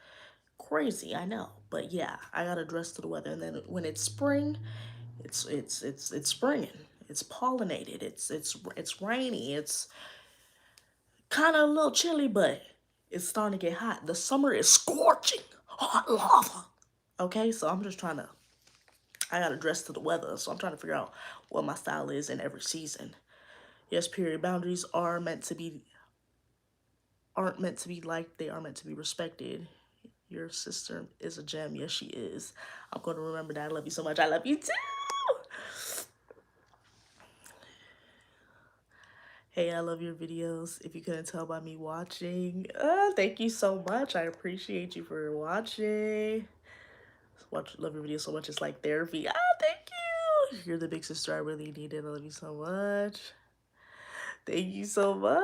Crazy, I know, but yeah, I gotta dress to the weather. And then when it's spring, it's springing. It's pollinated. It's rainy. It's kind of a little chilly, but it's starting to get hot. The summer is scorching, hot lava. Okay, so I'm just trying to. I gotta dress to the weather, so I'm trying to figure out what my style is in every season. Yes, period. Boundaries aren't meant to be liked. They are meant to be respected. Your sister is a gem. Yes, she is. I'm going to remember that. I love you so much. I love you too. Hey, I love your videos. If you couldn't tell by me watching, thank you so much. I appreciate you for watching. Love your videos so much. It's like therapy. Thank you. You're the big sister I really needed. I love you so much. Thank you so much.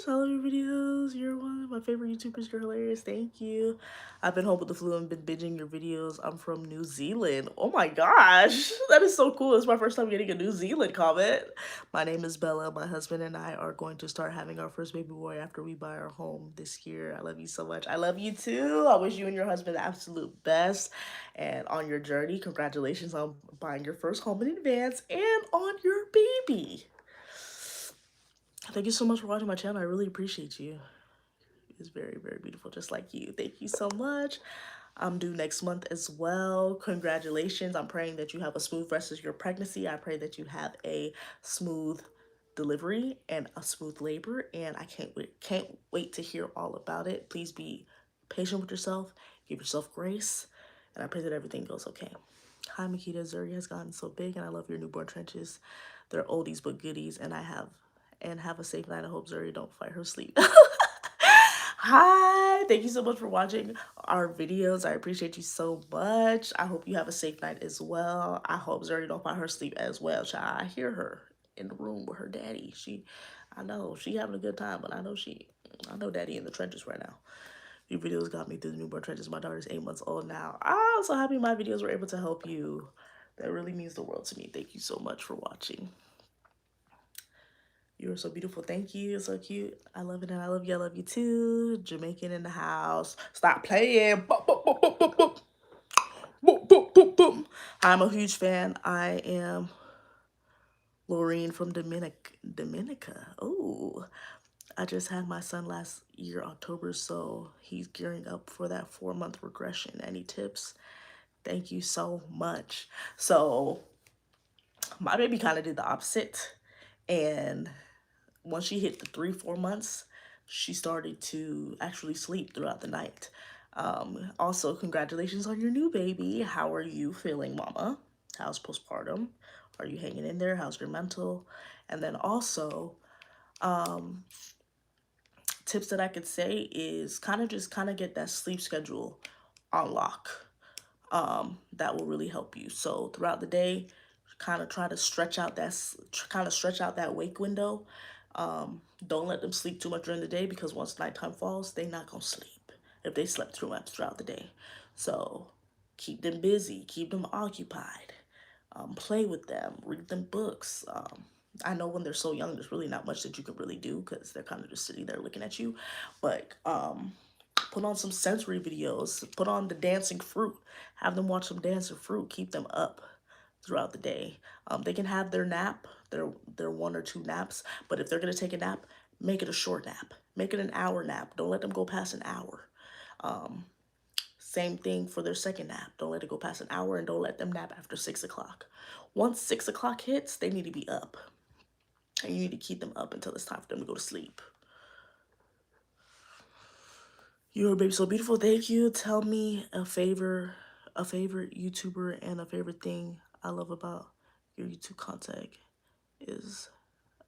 I love your videos. You're one of my favorite YouTubers. You're hilarious. Thank you. I've been home with the flu and been binging your videos. I'm from New Zealand. Oh my gosh. That is so cool. It's my first time getting a New Zealand comment. My name is Bella. My husband and I are going to start having our first baby boy after we buy our home this year. I love you so much. I love you too. I wish you and your husband the absolute best. And on your journey, congratulations on buying your first home in advance and on your baby. Thank you so much for watching my channel. I really appreciate you. It's very, very beautiful, just like you. Thank you so much. I'm due next month as well. Congratulations. I'm praying that you have a smooth rest of your pregnancy. I pray that you have a smooth delivery and a smooth labor. And I can't wait to hear all about it. Please be patient with yourself. Give yourself grace. And I pray that everything goes okay. Hi, Makita. Zuri has gotten so big, and I love your newborn trenches. They're oldies but goodies, and have a safe night. I hope Zuri don't fight her sleep. Hi, thank you so much for watching our videos. I appreciate you so much. I hope you have a safe night as well. I hope Zuri don't fight her sleep as well, child. I hear her in the room with her daddy. I know she having a good time, but I know daddy in the trenches right now. Your videos got me through the newborn trenches. My daughter's 8 months old now. I'm so happy my videos were able to help you. That really means the world to me. Thank you so much for watching. You are so beautiful. Thank you. So cute. I love it and I love you. I love you too. Jamaican in the house. Stop playing. Boop, boop, boop, boop, boop, boop. Boop, boop, boop, boop. I'm a huge fan. I am Lorene from Dominica. Oh, I just had my son last year, October, so he's gearing up for that 4-month regression. Any tips? Thank you so much. So my baby kind of did the opposite. And once she hit the 3, 4 months, she started to actually sleep throughout the night. Also, congratulations on your new baby. How are you feeling, mama? How's postpartum? Are you hanging in there? How's your mental? And then also, tips that I could say is kind of get that sleep schedule on lock. That will really help you. So throughout the day, kind of try to stretch out that wake window. Don't let them sleep too much during the day because once nighttime falls, they're not gonna sleep if they slept too much throughout the day. So keep them busy, keep them occupied, play with them, read them books. I know when they're so young, there's really not much that you can really do because they're kind of just sitting there looking at you. But put on some sensory videos, put on the dancing fruit, have them watch some dancing fruit, keep them up throughout the day. They can have their nap, their 1 or 2 naps, but if they're gonna take a nap, make it a short nap. Make it an hour nap. Don't let them go past an hour. Same thing for their second nap. Don't let it go past an hour and don't let them nap after 6 o'clock. Once 6 o'clock hits, they need to be up. And you need to keep them up until it's time for them to go to sleep. Your baby so beautiful. Thank you. Tell me a favorite YouTuber and a favorite thing I love about your YouTube content is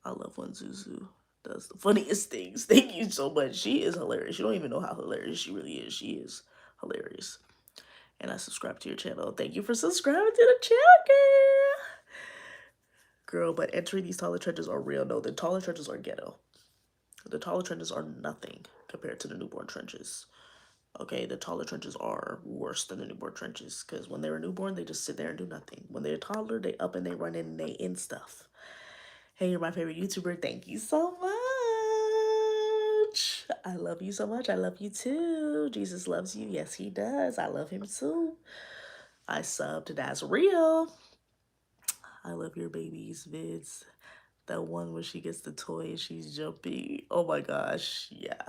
I love when Zuzu does the funniest things. Thank you so much. She is hilarious. You don't even know how hilarious she really is. She is hilarious. And I subscribe to your channel. Thank you for subscribing to the channel, girl. Girl, but entering these taller trenches are real. No, the taller trenches are ghetto. The taller trenches are nothing compared to the newborn trenches. Okay, the taller trenches are worse than the newborn trenches because when they're a newborn, they just sit there and do nothing. When they're a toddler, they up and they run in and they in stuff. Hey, you're my favorite YouTuber. Thank you so much. I love you so much. I love you too. Jesus loves you. Yes, he does. I love him too. I subbed. That's real. I love your baby's vids. That one where she gets the toy and she's jumping. Oh my gosh. Yeah.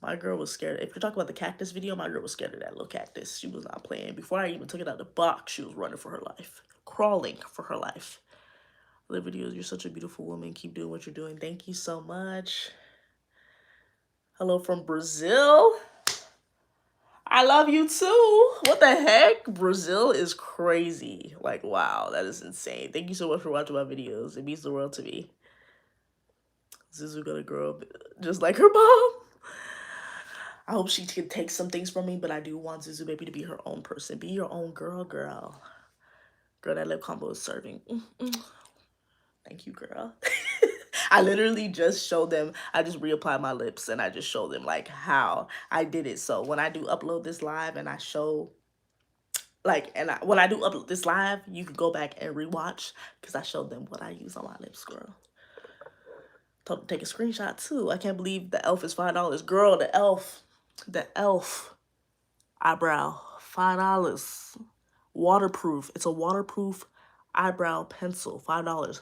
My girl was scared. If you're talking about the cactus video, my girl was scared of that little cactus. She was not playing. Before I even took it out of the box, she was running for her life. Crawling for her life. The videos, you're such a beautiful woman. Keep doing what you're doing. Thank you so much. Hello from Brazil. I love you too. What the heck? Brazil is crazy. Like, wow, that is insane. Thank you so much for watching my videos. It means the world to me. Zuzu gonna grow up just like her mom. I hope she can take some things from me, but I do want Zuzu baby to be her own person. Be your own girl, girl. Girl, that lip combo is serving. Thank you, girl. I literally just showed them, I just reapplied my lips and I just showed them like how I did it. So when I do upload this live and I show, like, when I do upload this live, you can go back and rewatch because I showed them what I use on my lips, girl. Told them to take a screenshot too. I can't believe the elf is $5. Girl, the elf eyebrow, $5. Waterproof. It's a waterproof eyebrow pencil, $5.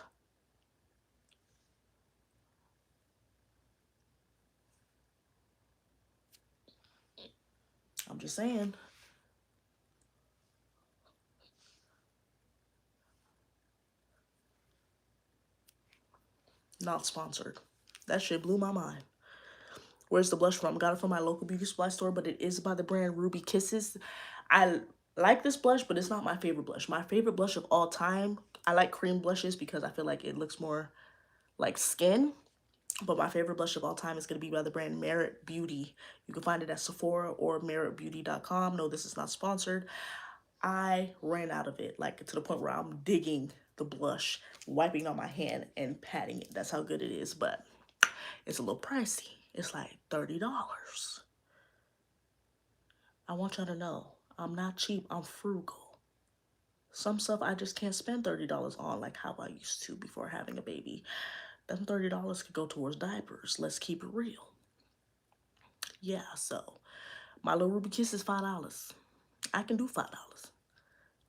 I'm just saying. Not sponsored. That shit blew my mind. Where's the blush from? Got it from my local beauty supply store, but it is by the brand Ruby Kisses. I like this blush, but it's not my favorite blush. My favorite blush of all time, I like cream blushes because I feel like it looks more like skin. But my favorite blush of all time is going to be by the brand Merit Beauty. You can find it at Sephora or meritbeauty.com. No, this is not sponsored. I ran out of it, like to the point where I'm digging the blush, wiping on my hand and patting it. That's how good it is, but it's a little pricey. It's like $30. I want y'all to know I'm not cheap, I'm frugal. Some stuff I just can't spend $30 on like how I used to before having a baby. Them $30 could go towards diapers. Let's keep it real. Yeah, so my little Ruby Kiss is $5. I can do $5.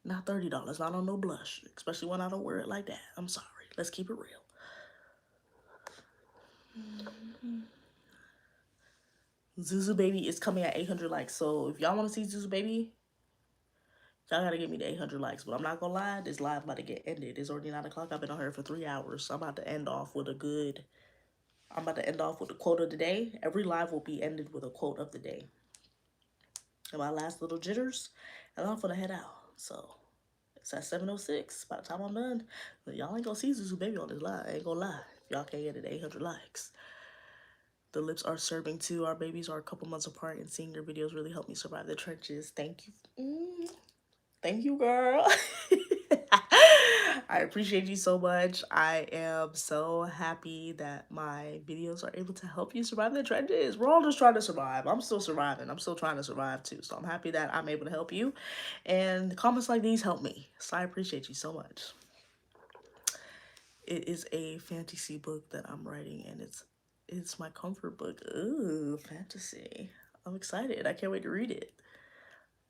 Not $30. Not on no blush. Especially when I don't wear it like that. I'm sorry. Let's keep it real. Zuzu Baby is coming at 800 likes. So if y'all want to see Zuzu Baby, y'all gotta give me the 800 likes. But I'm not gonna lie, this live about to get ended. It's already 9 o'clock. I've been on here for 3 hours. So I'm about to end off with a good. I'm about to end off with the quote of the day. Every live will be ended with a quote of the day. And my last little jitters, and I'm gonna head out. So it's at 7:06. By the time I'm done, y'all ain't gonna see Zuzu Baby on this live. I ain't gonna lie. Y'all can't get it 800 likes. The lips are serving too. Our babies are a couple months apart, and seeing your videos really helped me survive the trenches. Thank you. Thank you, girl. I appreciate you so much. I am so happy that my videos are able to help you survive the trenches. We're all just trying to survive. I'm still surviving. I'm still trying to survive too. So I'm happy that I'm able to help you. And comments like these help me. So I appreciate you so much. It is a fantasy book that I'm writing, and it's my comfort book. Ooh, fantasy. I'm excited. I can't wait to read it.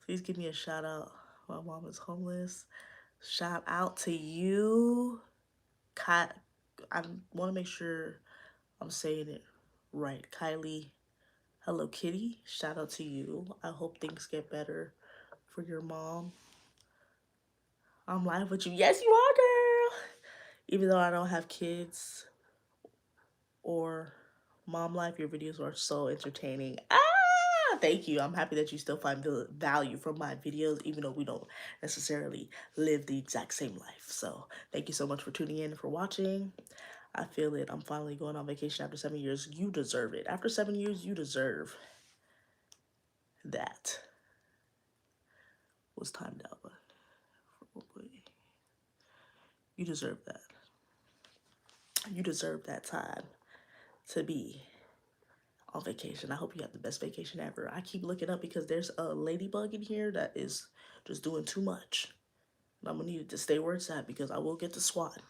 Please give me a shout out. My mom is homeless. Shout out to you. I want to make sure I'm saying it right. Kylie, Hello Kitty. Shout out to you. I hope things get better for your mom. I'm live with you. Yes, you are, girl. Even though I don't have kids or mom life, your videos are so entertaining. Thank you. I'm happy that you still find value from my videos, even though we don't necessarily live the exact same life. So thank you so much for tuning in and for watching. I feel it. I'm finally going on vacation after 7 years. You deserve it. After 7 years, you deserve that. Was timed out, but you deserve that. You deserve that time to be on vacation. I hope you have the best vacation ever. I keep looking up because there's a ladybug in here that is just doing too much. And I'm going to need it to stay where it's at because I will get the swat.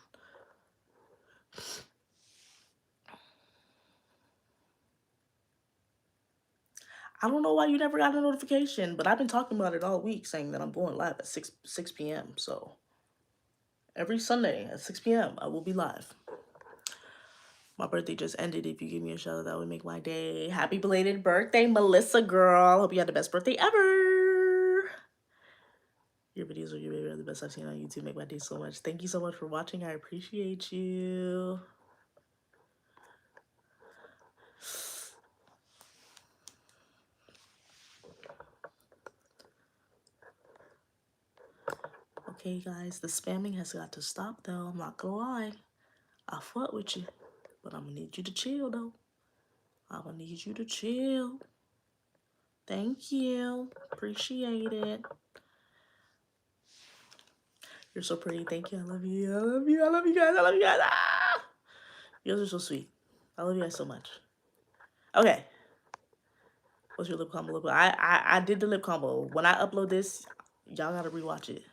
I don't know why you never got a notification, but I've been talking about it all week, saying that I'm going live at 6 p.m. So every Sunday at 6 p.m. I will be live. My birthday just ended. If you give me a shout out, that would make my day. Happy belated birthday, Melissa girl. Hope you had the best birthday ever. Your videos are the best I've seen on YouTube. Make my day so much. Thank you so much for watching. I appreciate you. Okay, guys, the spamming has got to stop, though. I'm not gonna lie. I fuck with you, but I'm gonna need you to chill, though. I'm gonna need you to chill. Thank you. Appreciate it. You're so pretty. Thank you. I love you. I love you. I love you guys. I love you guys. Ah! You guys are so sweet. I love you guys so much. Okay. What's your lip combo? I did the lip combo. When I upload this, y'all gotta rewatch it.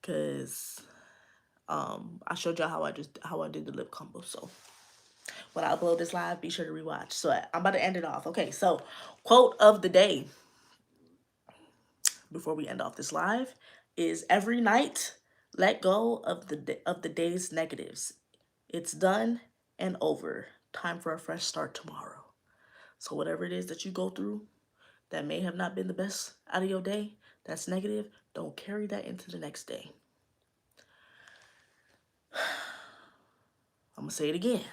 Cause I showed y'all how I did the lip combo. So when I upload this live, be sure to rewatch. So I'm about to end it off. Okay, so quote of the day before we end off this live is every night let go of the day's negatives. It's done and over. Time for a fresh start tomorrow. So whatever it is that you go through that may have not been the best out of your day, that's negative, don't carry that into the next day. I'm going to say it again.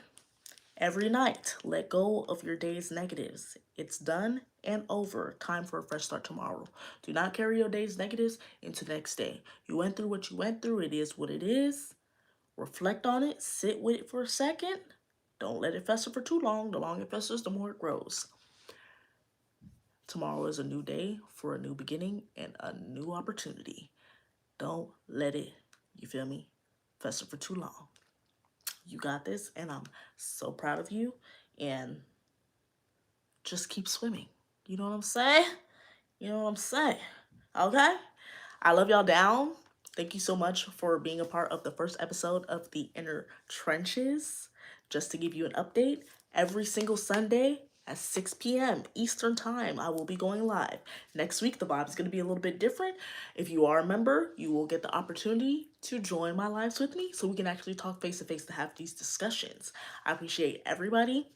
Every night, let go of your day's negatives. It's done and over. Time for a fresh start tomorrow. Do not carry your day's negatives into the next day. You went through what you went through. It is what it is. Reflect on it. Sit with it for a second. Don't let it fester for too long. The longer it festers, the more it grows. Tomorrow is a new day for a new beginning and a new opportunity. Don't let it, you feel me, fester for too long. You got this, and I'm so proud of you. And just keep swimming. You know what I'm saying? You know what I'm saying? Okay? I love y'all down. Thank you so much for being a part of the first episode of The Inner Trenches. just to give you an update, every single Sunday at 6 p.m. Eastern Time, I will be going live. Next week, the vibe is going to be a little bit different. If you are a member, you will get the opportunity to join my lives with me so we can actually talk face to face to have these discussions. I appreciate everybody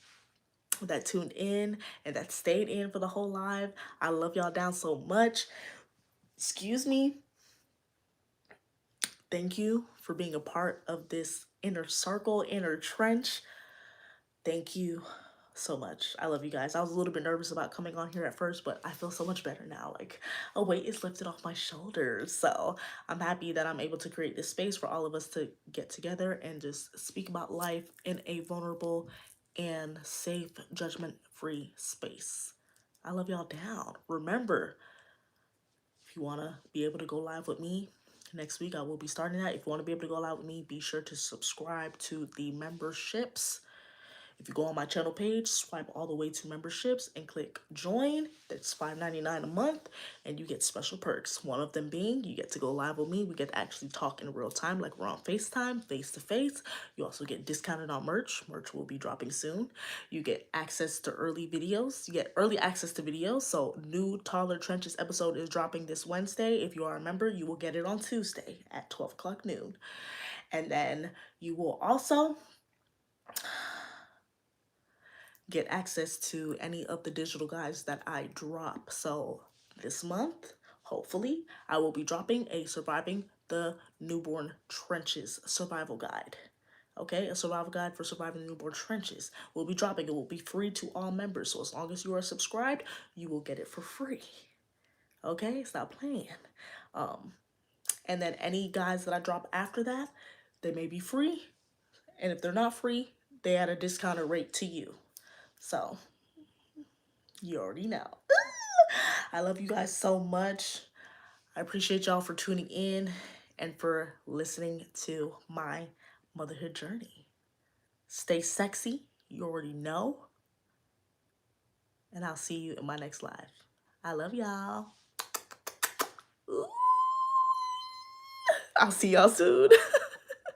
that tuned in and that stayed in for the whole live. I love y'all down so much. Excuse me. Thank you for being a part of this inner circle, inner trench. Thank you so much. I love you guys. I was a little bit nervous about coming on here at first, but I feel so much better now. Like a weight is lifted off my shoulders. So I'm happy that I'm able to create this space for all of us to get together and just speak about life in a vulnerable and safe, judgment-free space. I love y'all down. Remember, if you want to be able to go live with me next week, I will be starting that. If you want to be able to go live with me, be sure to subscribe to the memberships. If you go on my channel page, swipe all the way to memberships and click join. That's $5.99 a month and you get special perks. One of them being you get to go live with me. We get to actually talk in real time like we're on FaceTime, face to face. You also get discounted on merch. Merch will be dropping soon. You get access to early videos. You get early access to videos. So new Taller Trenches episode is dropping this Wednesday. If you are a member, you will get it on Tuesday at 12 o'clock noon. And then you will also get access to any of the digital guides that I drop. So this month, hopefully, I will be dropping a Surviving the Newborn Trenches survival guide. Okay, a survival guide for surviving the newborn trenches. We'll be dropping it. Will be free to all members. So as long as you are subscribed, you will get it for free. Okay, stop playing. And then any guides that I drop after that, they may be free. And if they're not free, they at a discounted rate to you. So you already know. I love you guys so much. I appreciate y'all for tuning in and for listening to my motherhood journey. Stay sexy. You already know. And I'll see you in my next live. I love y'all. Ooh. I'll see y'all soon.